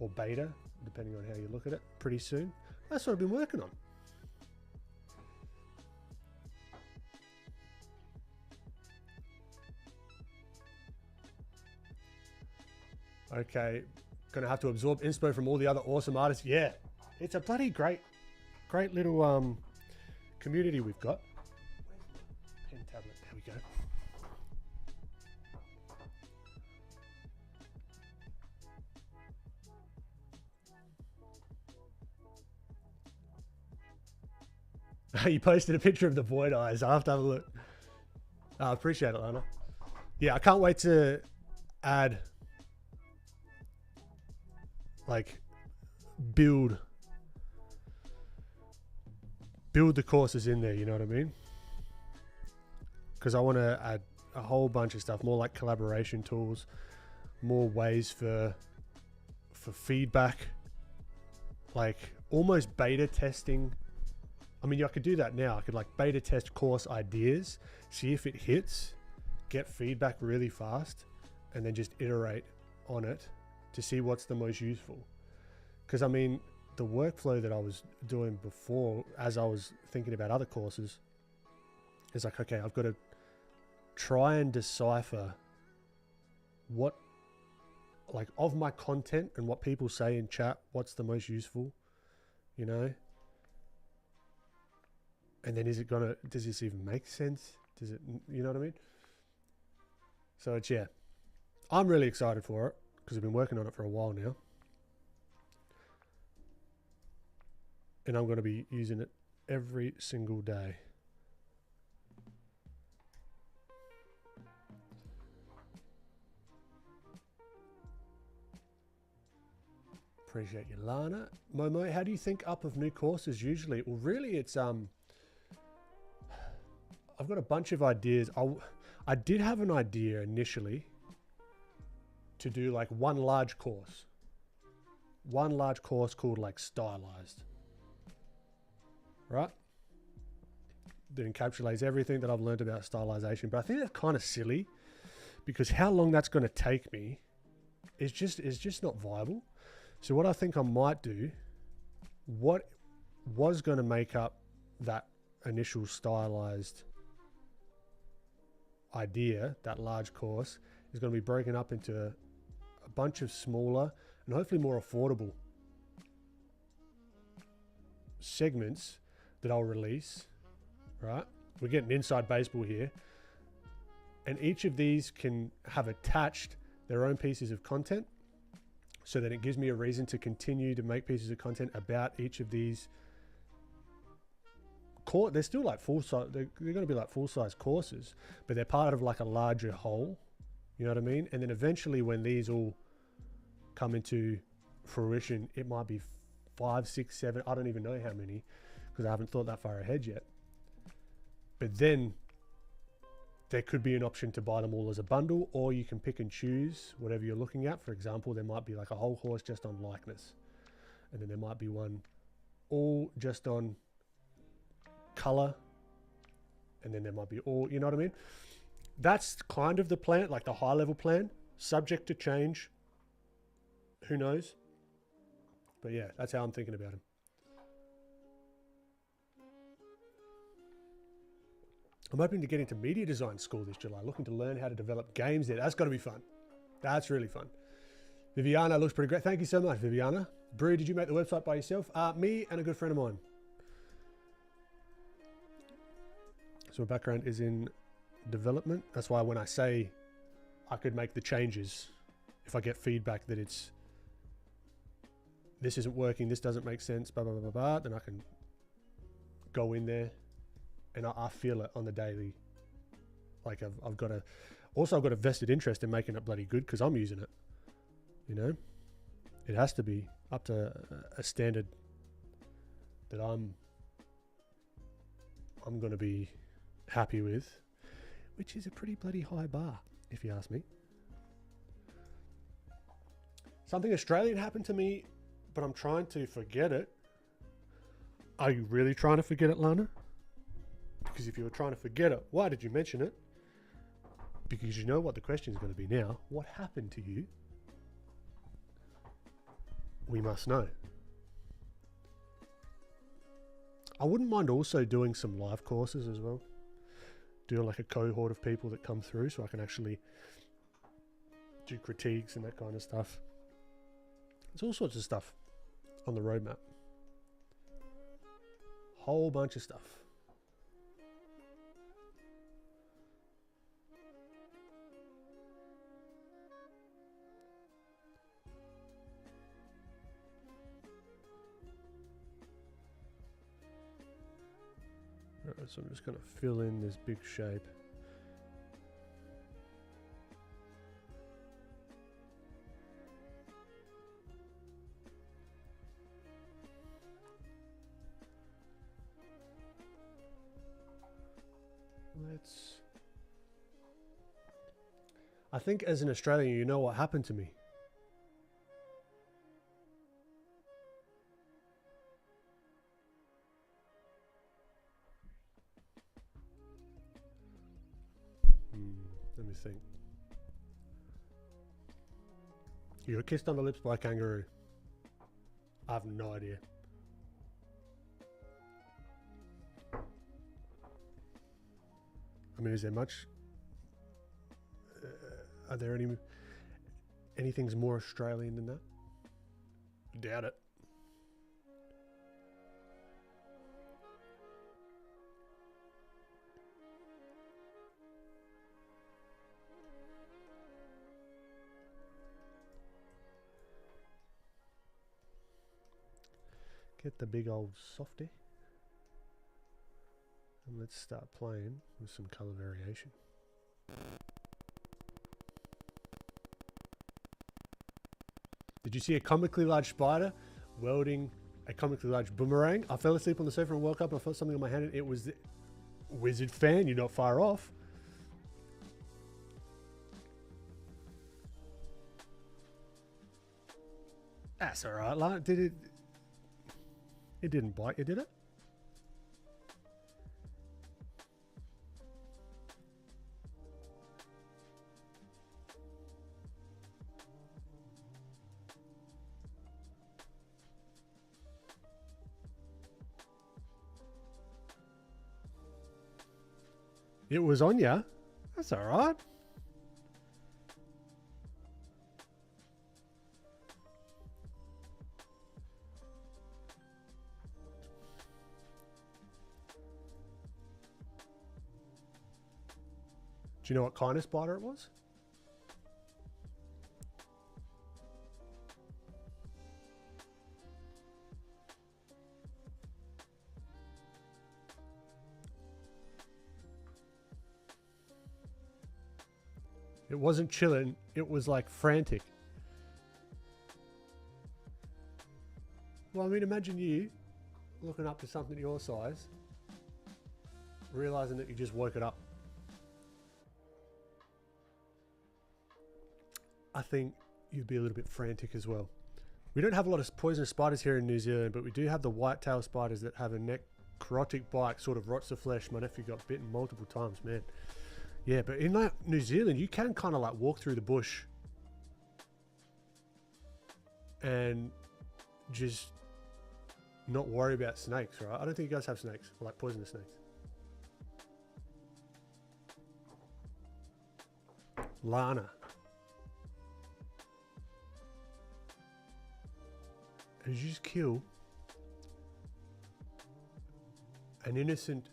or beta, depending on how you look at it, pretty soon. That's what I've been working on. Okay, gonna have to absorb inspo from all the other awesome artists. Yeah, it's a bloody great little community we've got. Pen tablet, there we go. You posted a picture of the void eyes. I'll have to have a look. I appreciate it, Lana. Yeah, I can't wait to add, like, build the courses in there, you know what I mean? Because I want to add a whole bunch of stuff, more like collaboration tools, more ways for feedback, like almost beta testing. I mean, I could do that now. I could like beta test course ideas, see if it hits, get feedback really fast, and then just iterate on it to see what's the most useful. Because I mean, the workflow that I was doing before, as I was thinking about other courses, is like, okay, I've got to try and decipher what, like, of my content and what people say in chat, what's the most useful, you know? And then does this even make sense? Does it, you know what I mean? So it's, yeah, I'm really excited for it because I've been working on it for a while now. And I'm going to be using it every single day. Appreciate you, Lana. Momo, how do you think up of new courses usually? Well, really, it's I've got a bunch of ideas. I did have an idea initially to do like one large course called like Stylized, right? That encapsulates everything that I've learned about stylization. But I think that's kind of silly because how long that's going to take me is just not viable. So what I think I might do, what was going to make up that initial stylized idea, that large course, is going to be broken up into a bunch of smaller and hopefully more affordable segments that I'll release, right? We're getting inside baseball here. And each of these can have attached their own pieces of content so that it gives me a reason to continue to make pieces of content about each of these. They're still like full-size, they're going to be like full-size courses, but they're part of like a larger whole, you know what I mean? And then eventually when these all come into fruition, it might be 5, 6, 7, I don't even know how many, because I haven't thought that far ahead yet. But then there could be an option to buy them all as a bundle, or you can pick and choose whatever you're looking at. For example, there might be like a whole course just on likeness, and then there might be one all just on color, and then there might be all, you know what I mean? That's kind of the plan, like the high level plan, subject to change. Who knows? But yeah, that's how I'm thinking about him. I'm hoping to get into media design school this July, looking to learn how to develop games there. That's got to be fun. That's really fun. Viviana looks pretty great. Thank you so much, Viviana. Brew, did you make the website by yourself? Me and a good friend of mine. So my background is in development. That's why when I say I could make the changes, if I get feedback that it's, this isn't working, this doesn't make sense, blah, blah, blah, blah, blah, then I can go in there and I feel it on the daily. Like I've got a vested interest in making it bloody good because I'm using it, you know? It has to be up to a standard that I'm going to be happy with, which is a pretty bloody high bar, if you ask me. Something Australian happened to me, but I'm trying to forget it. Are you really trying to forget it, Lana? Because if you were trying to forget it, why did you mention it? Because you know what the question is going to be now. What happened to you? We must know. I wouldn't mind also doing some live courses as well. Do like a cohort of people that come through so I can actually do critiques and that kind of stuff. There's all sorts of stuff on the roadmap. Whole bunch of stuff. Alright, so I'm just going to fill in this big shape. I think as an Australian, you know what happened to me. Let me think. You were kissed on the lips by a kangaroo. I have no idea. I mean, is there much? Are there anything's more Australian than that? Doubt it. Get the big old softy. And let's start playing with some color variation. Did you see a comically large spider welding a comically large boomerang? I fell asleep on the sofa and woke up and I felt something on my hand and it was the Wizard fan. You're not far off. That's alright, like, did it? It didn't bite you, did it? It was on ya. That's all right. Do you know what kind of spider it was? It wasn't chilling. It was like frantic. Well, I mean, imagine you looking up to something your size, realizing that you just woke it up. I think you'd be a little bit frantic as well. We don't have a lot of poisonous spiders here in New Zealand, but we do have the white-tailed spiders that have a necrotic bite, sort of rots the flesh. My nephew got bitten multiple times, man. Yeah, but in like New Zealand, you can kind of like walk through the bush and just not worry about snakes, right? I don't think you guys have snakes, like poisonous snakes. Lana. And you just kill an innocent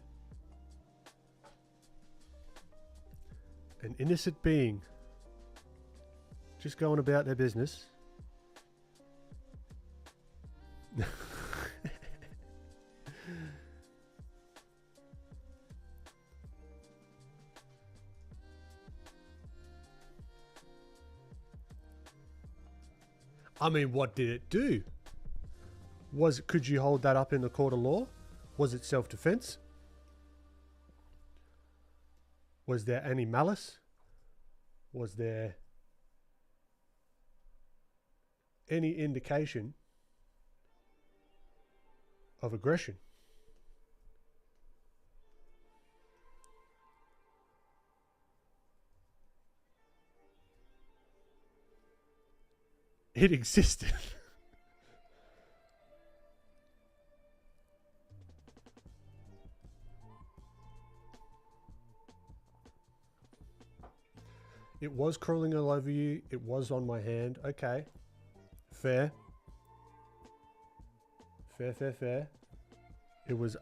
being just going about their business. I mean, what did it do? Could you hold that up in the court of law? Was it self-defense? Was there any malice? Was there any indication of aggression? It existed. It was crawling all over you. It was on my hand. Okay. Fair. Fair. It was...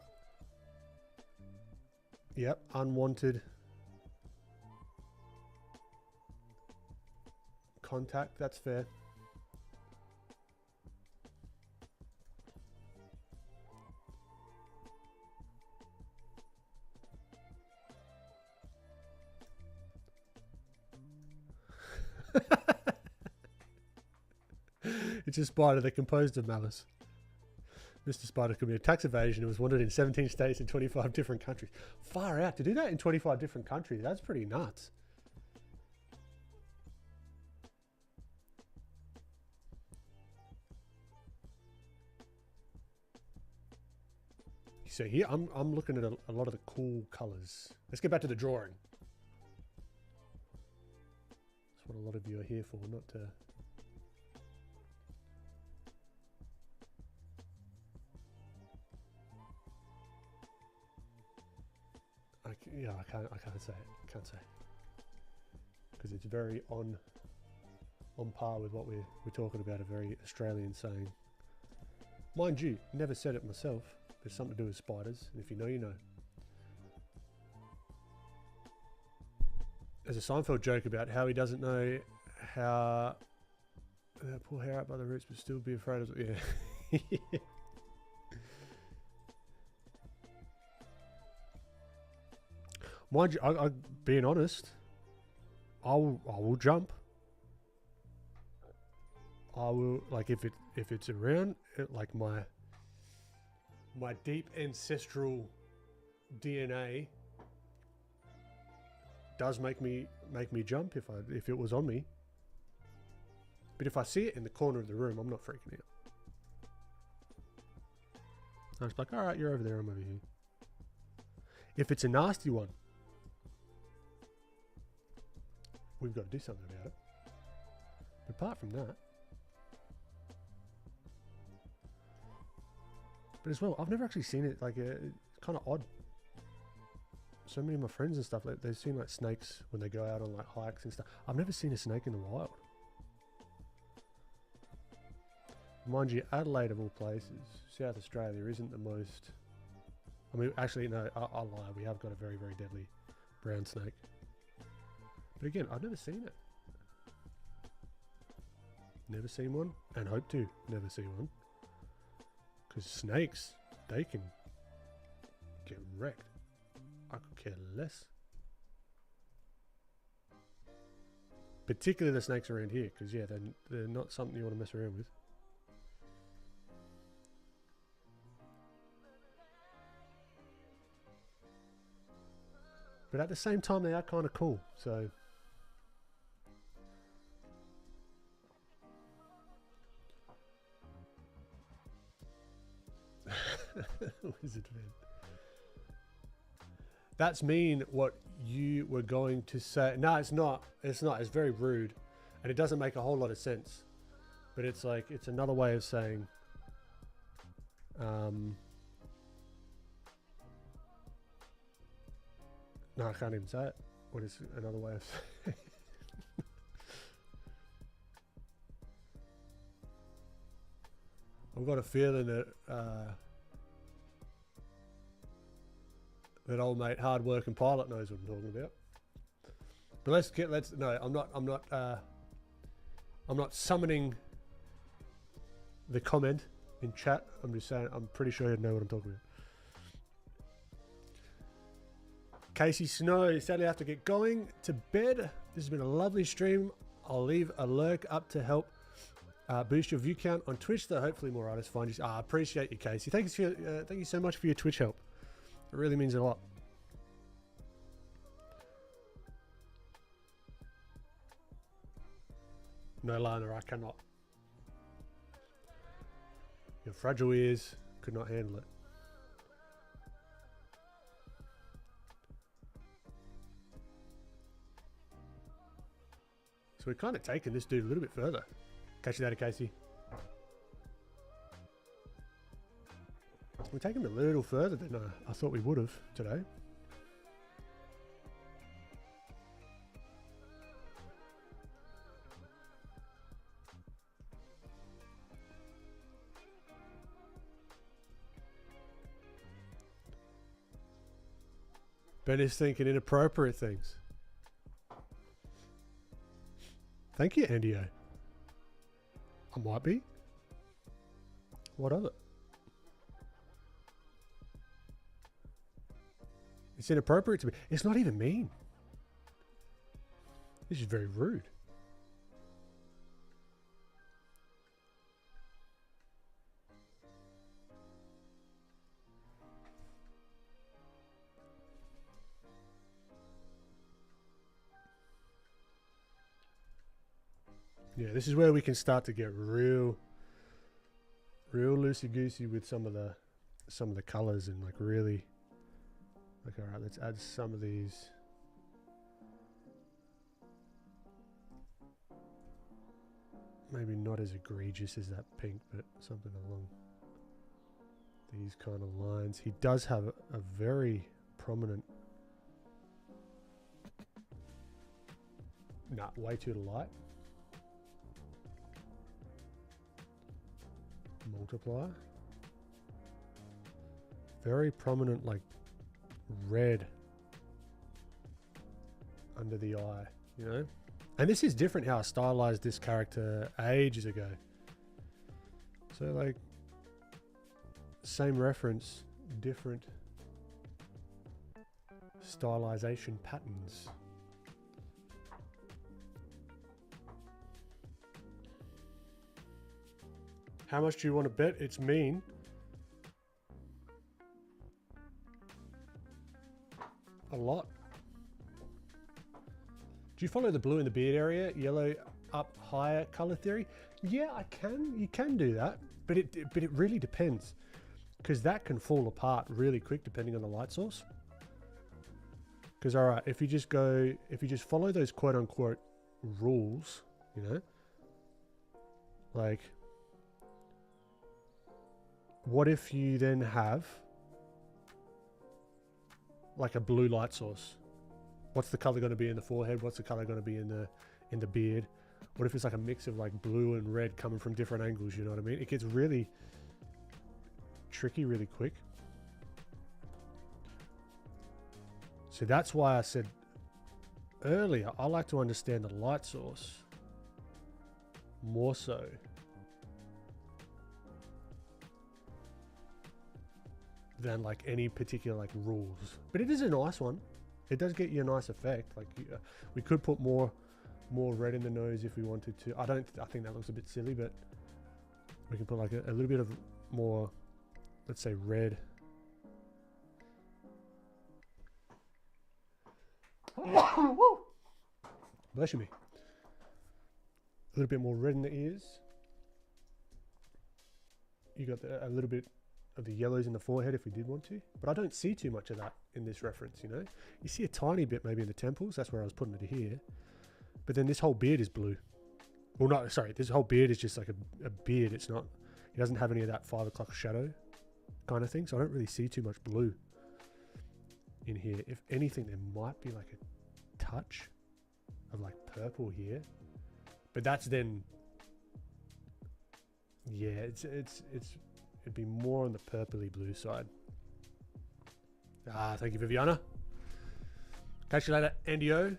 Yep, unwanted contact. That's fair. It's a spider that composed of malice. Mr. Spider committed tax evasion and was wanted in 17 states and 25 different countries. Far out. To do that in 25 different countries, that's pretty nuts. So here, I'm looking at a lot of the cool colors. Let's get back to the drawing. That's what a lot of you are here for, not to... Yeah, I can't say it. Can't say, because it's very on par with what we're talking about. A very Australian saying. Mind you, never said it myself. There's something to do with spiders, and if you know, you know. There's a Seinfeld joke about how he doesn't know how pull hair out by the roots, but still be afraid of it. Yeah. Mind you, I being honest, I will jump. I will, like, if it's around, like my deep ancestral DNA does make me jump if it was on me. But if I see it in the corner of the room, I'm not freaking out. I'm just like, all right, you're over there, I'm over here. If it's a nasty one, we've got to do something about it. But apart from that, but as well, I've never actually seen it, like, it's kind of odd so many of my friends and stuff, like, they've seen like snakes when they go out on like hikes and stuff. I've never seen a snake in the wild. Mind you, Adelaide of all places, South Australia isn't the most... I mean, actually, no, I'll lie. We have got a very, very deadly brown snake. But again, I've never seen it. Never seen one, and hope to never see one. Because snakes, they can get wrecked. I could care less. Particularly the snakes around here, because yeah, they're not something you want to mess around with. But at the same time, they are kind of cool, so... Wizard fan. That's mean what you were going to say. No, it's not. It's not. It's very rude. And it doesn't make a whole lot of sense. But it's like, it's another way of saying... No, I can't even say it. What is another way of saying? I've got a feeling that that old mate, hard working pilot, knows what I'm talking about. But no, I'm not summoning the comment in chat. I'm just saying, I'm pretty sure he'd know what I'm talking about. Casey Snow, sadly I have to get going to bed. This has been a lovely stream. I'll leave a lurk up to help boost your view count on Twitch, so hopefully more artists find you. I appreciate you, Casey. Thank you so much for your Twitch help. It really means a lot. No, Lana, I cannot. Your fragile ears could not handle it. So we're kind of taking this dude a little bit further. Catch you later, Casey. We're taking him a little further than I thought we would have today. Ben is thinking inappropriate things. Thank you, Andio. I might be. What of it? It's inappropriate to be. It's not even mean. This is very rude. Yeah, this is where we can start to get real loosey-goosey with some of the colors and like really like, all right, let's add some of these. Maybe not as egregious as that pink, but something along these kind of lines. He does have a very prominent... Nah, way too light. Multiplier. Very prominent, like, red under the eye, you know? And this is different how I stylized this character ages ago. So, like, same reference, different stylization patterns. How much do you want to bet it's mean? A lot. Do you follow the blue in the beard area, yellow up higher color theory? Yeah, I can. You can do that, but it really depends, because that can fall apart really quick depending on the light source. Because all right, if you just follow those quote unquote rules, you know, like, what if you then have like a blue light source? What's the color going to be in the forehead? What's the color going to be in the beard? What if it's like a mix of like blue and red coming from different angles? You know what I mean? It gets really tricky really quick. So that's why I said earlier, I like to understand the light source more so than like any particular like rules. But it is a nice one. It does get you a nice effect. Like we could put more red in the nose if we wanted to. I think that looks a bit silly, but we can put like a little bit of more, let's say, red. Bless you me. A little bit more red in the ears. You got a little bit of the yellows in the forehead if we did want to, but I don't see too much of that in this reference. You know, you see a tiny bit maybe in the temples. That's where I was putting it here. But then this whole beard is blue. Well, no, sorry. This whole beard is just like a beard. It's not. It doesn't have any of that 5 o'clock shadow kind of thing. So I don't really see too much blue in here. If anything, there might be like a touch of like purple here, but that's then. Yeah, it'd be more on the purpley blue side. Thank you, Viviana. Catch you later, Andio.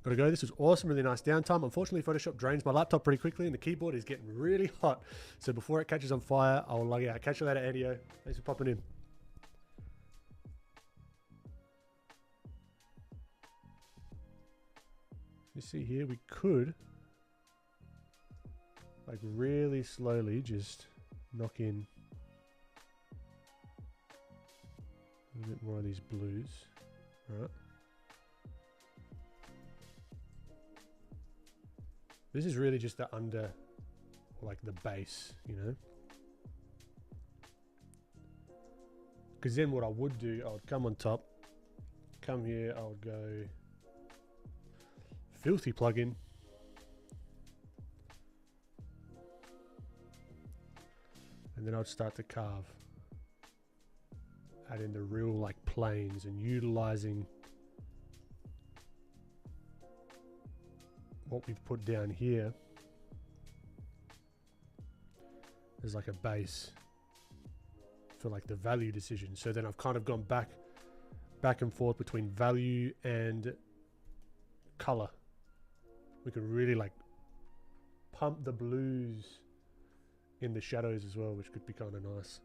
Gotta go. This was awesome. Really nice downtime. Unfortunately, Photoshop drains my laptop pretty quickly and the keyboard is getting really hot. So before it catches on fire, I'll log out. Catch you later, Andio. Thanks for popping in. You see here, we could like really slowly just knock in a little bit more of these blues. All right. This is really just the under, like the base, you know? Because then what I would do, I would come on top, come here, I would go filthy plugin. And then I'd start to carve. Add in the real like planes and utilizing what we've put down here as like a base for like the value decision. So then I've kind of gone back and forth between value and color. We could really like pump the blues in the shadows as well, which could be kind of nice.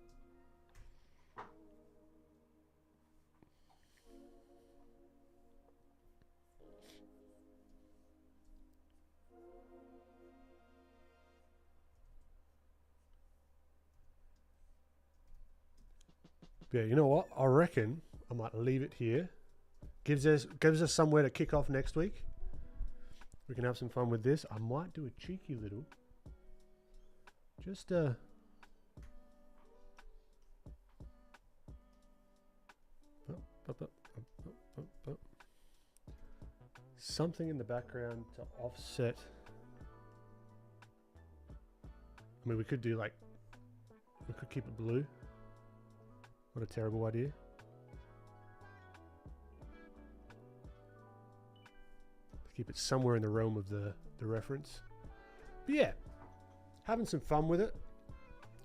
Yeah, you know what? I reckon I might leave it here. Gives us somewhere to kick off next week. We can have some fun with this. I might do a cheeky little. Just something in the background to offset. I mean, we could do like, we could keep it blue. What a terrible idea. Keep it somewhere in the realm of the reference. But yeah, having some fun with it.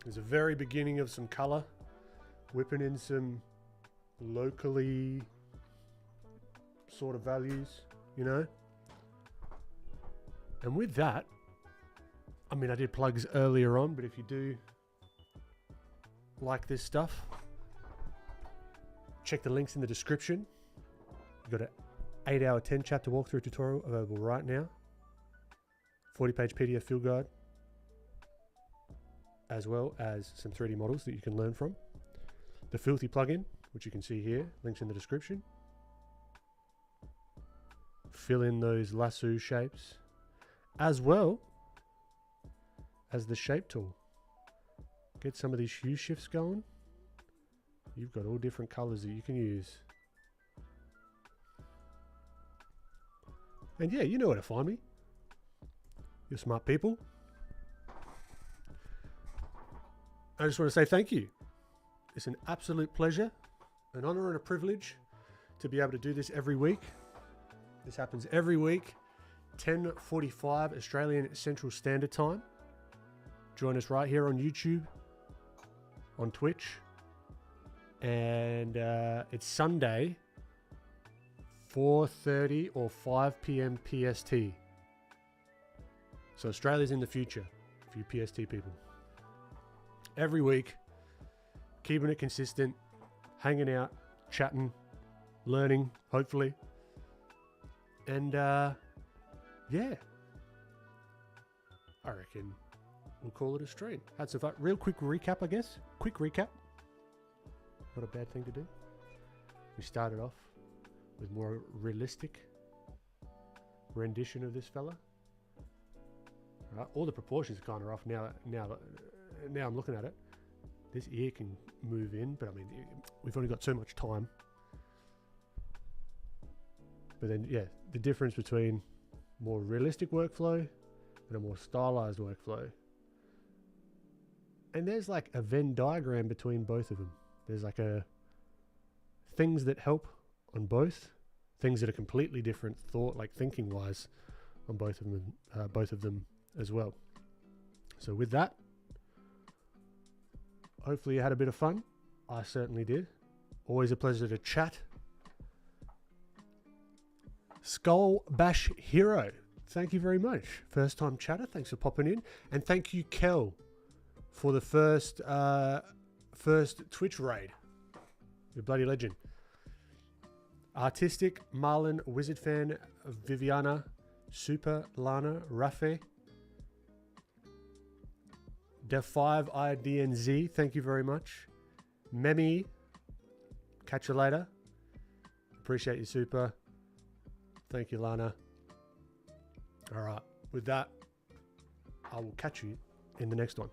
There's a very beginning of some color. Whipping in some locally sort of values, you know. And with that, I mean, I did plugs earlier on, but if you do like this stuff, check the links in the description. You've got an 8-hour 10 chapter walkthrough tutorial available right now. 40-page PDF field guide, as well as some 3D models that you can learn from. The Filthy plugin, which you can see here, links in the description. Fill in those lasso shapes, as well as the shape tool. Get some of these hue shifts going. You've got all different colors that you can use. And yeah, you know where to find me. You're smart people. I just want to say thank you. It's an absolute pleasure, an honor and a privilege to be able to do this every week. This happens every week, 10:45 Australian Central Standard Time. Join us right here on YouTube, on Twitch, and it's Sunday, 4:30 or 5 p.m. PST. So Australia's in the future for you PST people. Every week, keeping it consistent, hanging out, chatting, learning, hopefully. And yeah, I reckon we'll call it a stream. Had some fun. Real quick recap, I guess. Quick recap. Not a bad thing to do. We started off with more realistic rendition of this fella. Right, all the proportions are kind of off now. Now I'm looking at it. This ear can move in, but I mean, we've only got so much time. But then, yeah, the difference between more realistic workflow and a more stylized workflow. And there's like a Venn diagram between both of them. There's like things that help on both, things that are completely different like thinking wise on both of them as well. So with that, hopefully you had a bit of fun. I certainly did. Always a pleasure to chat. Skull Bash Hero, thank you very much. First time chatter, thanks for popping in. And thank you, Kel, for the first Twitch raid. You're a bloody legend. Artistic, Marlon, Wizard Fan, Viviana, Super, Lana, Rafe, Def5IDNZ, thank you very much. Memi, catch you later. Appreciate you, Super. Thank you, Lana. All right, with that, I will catch you in the next one.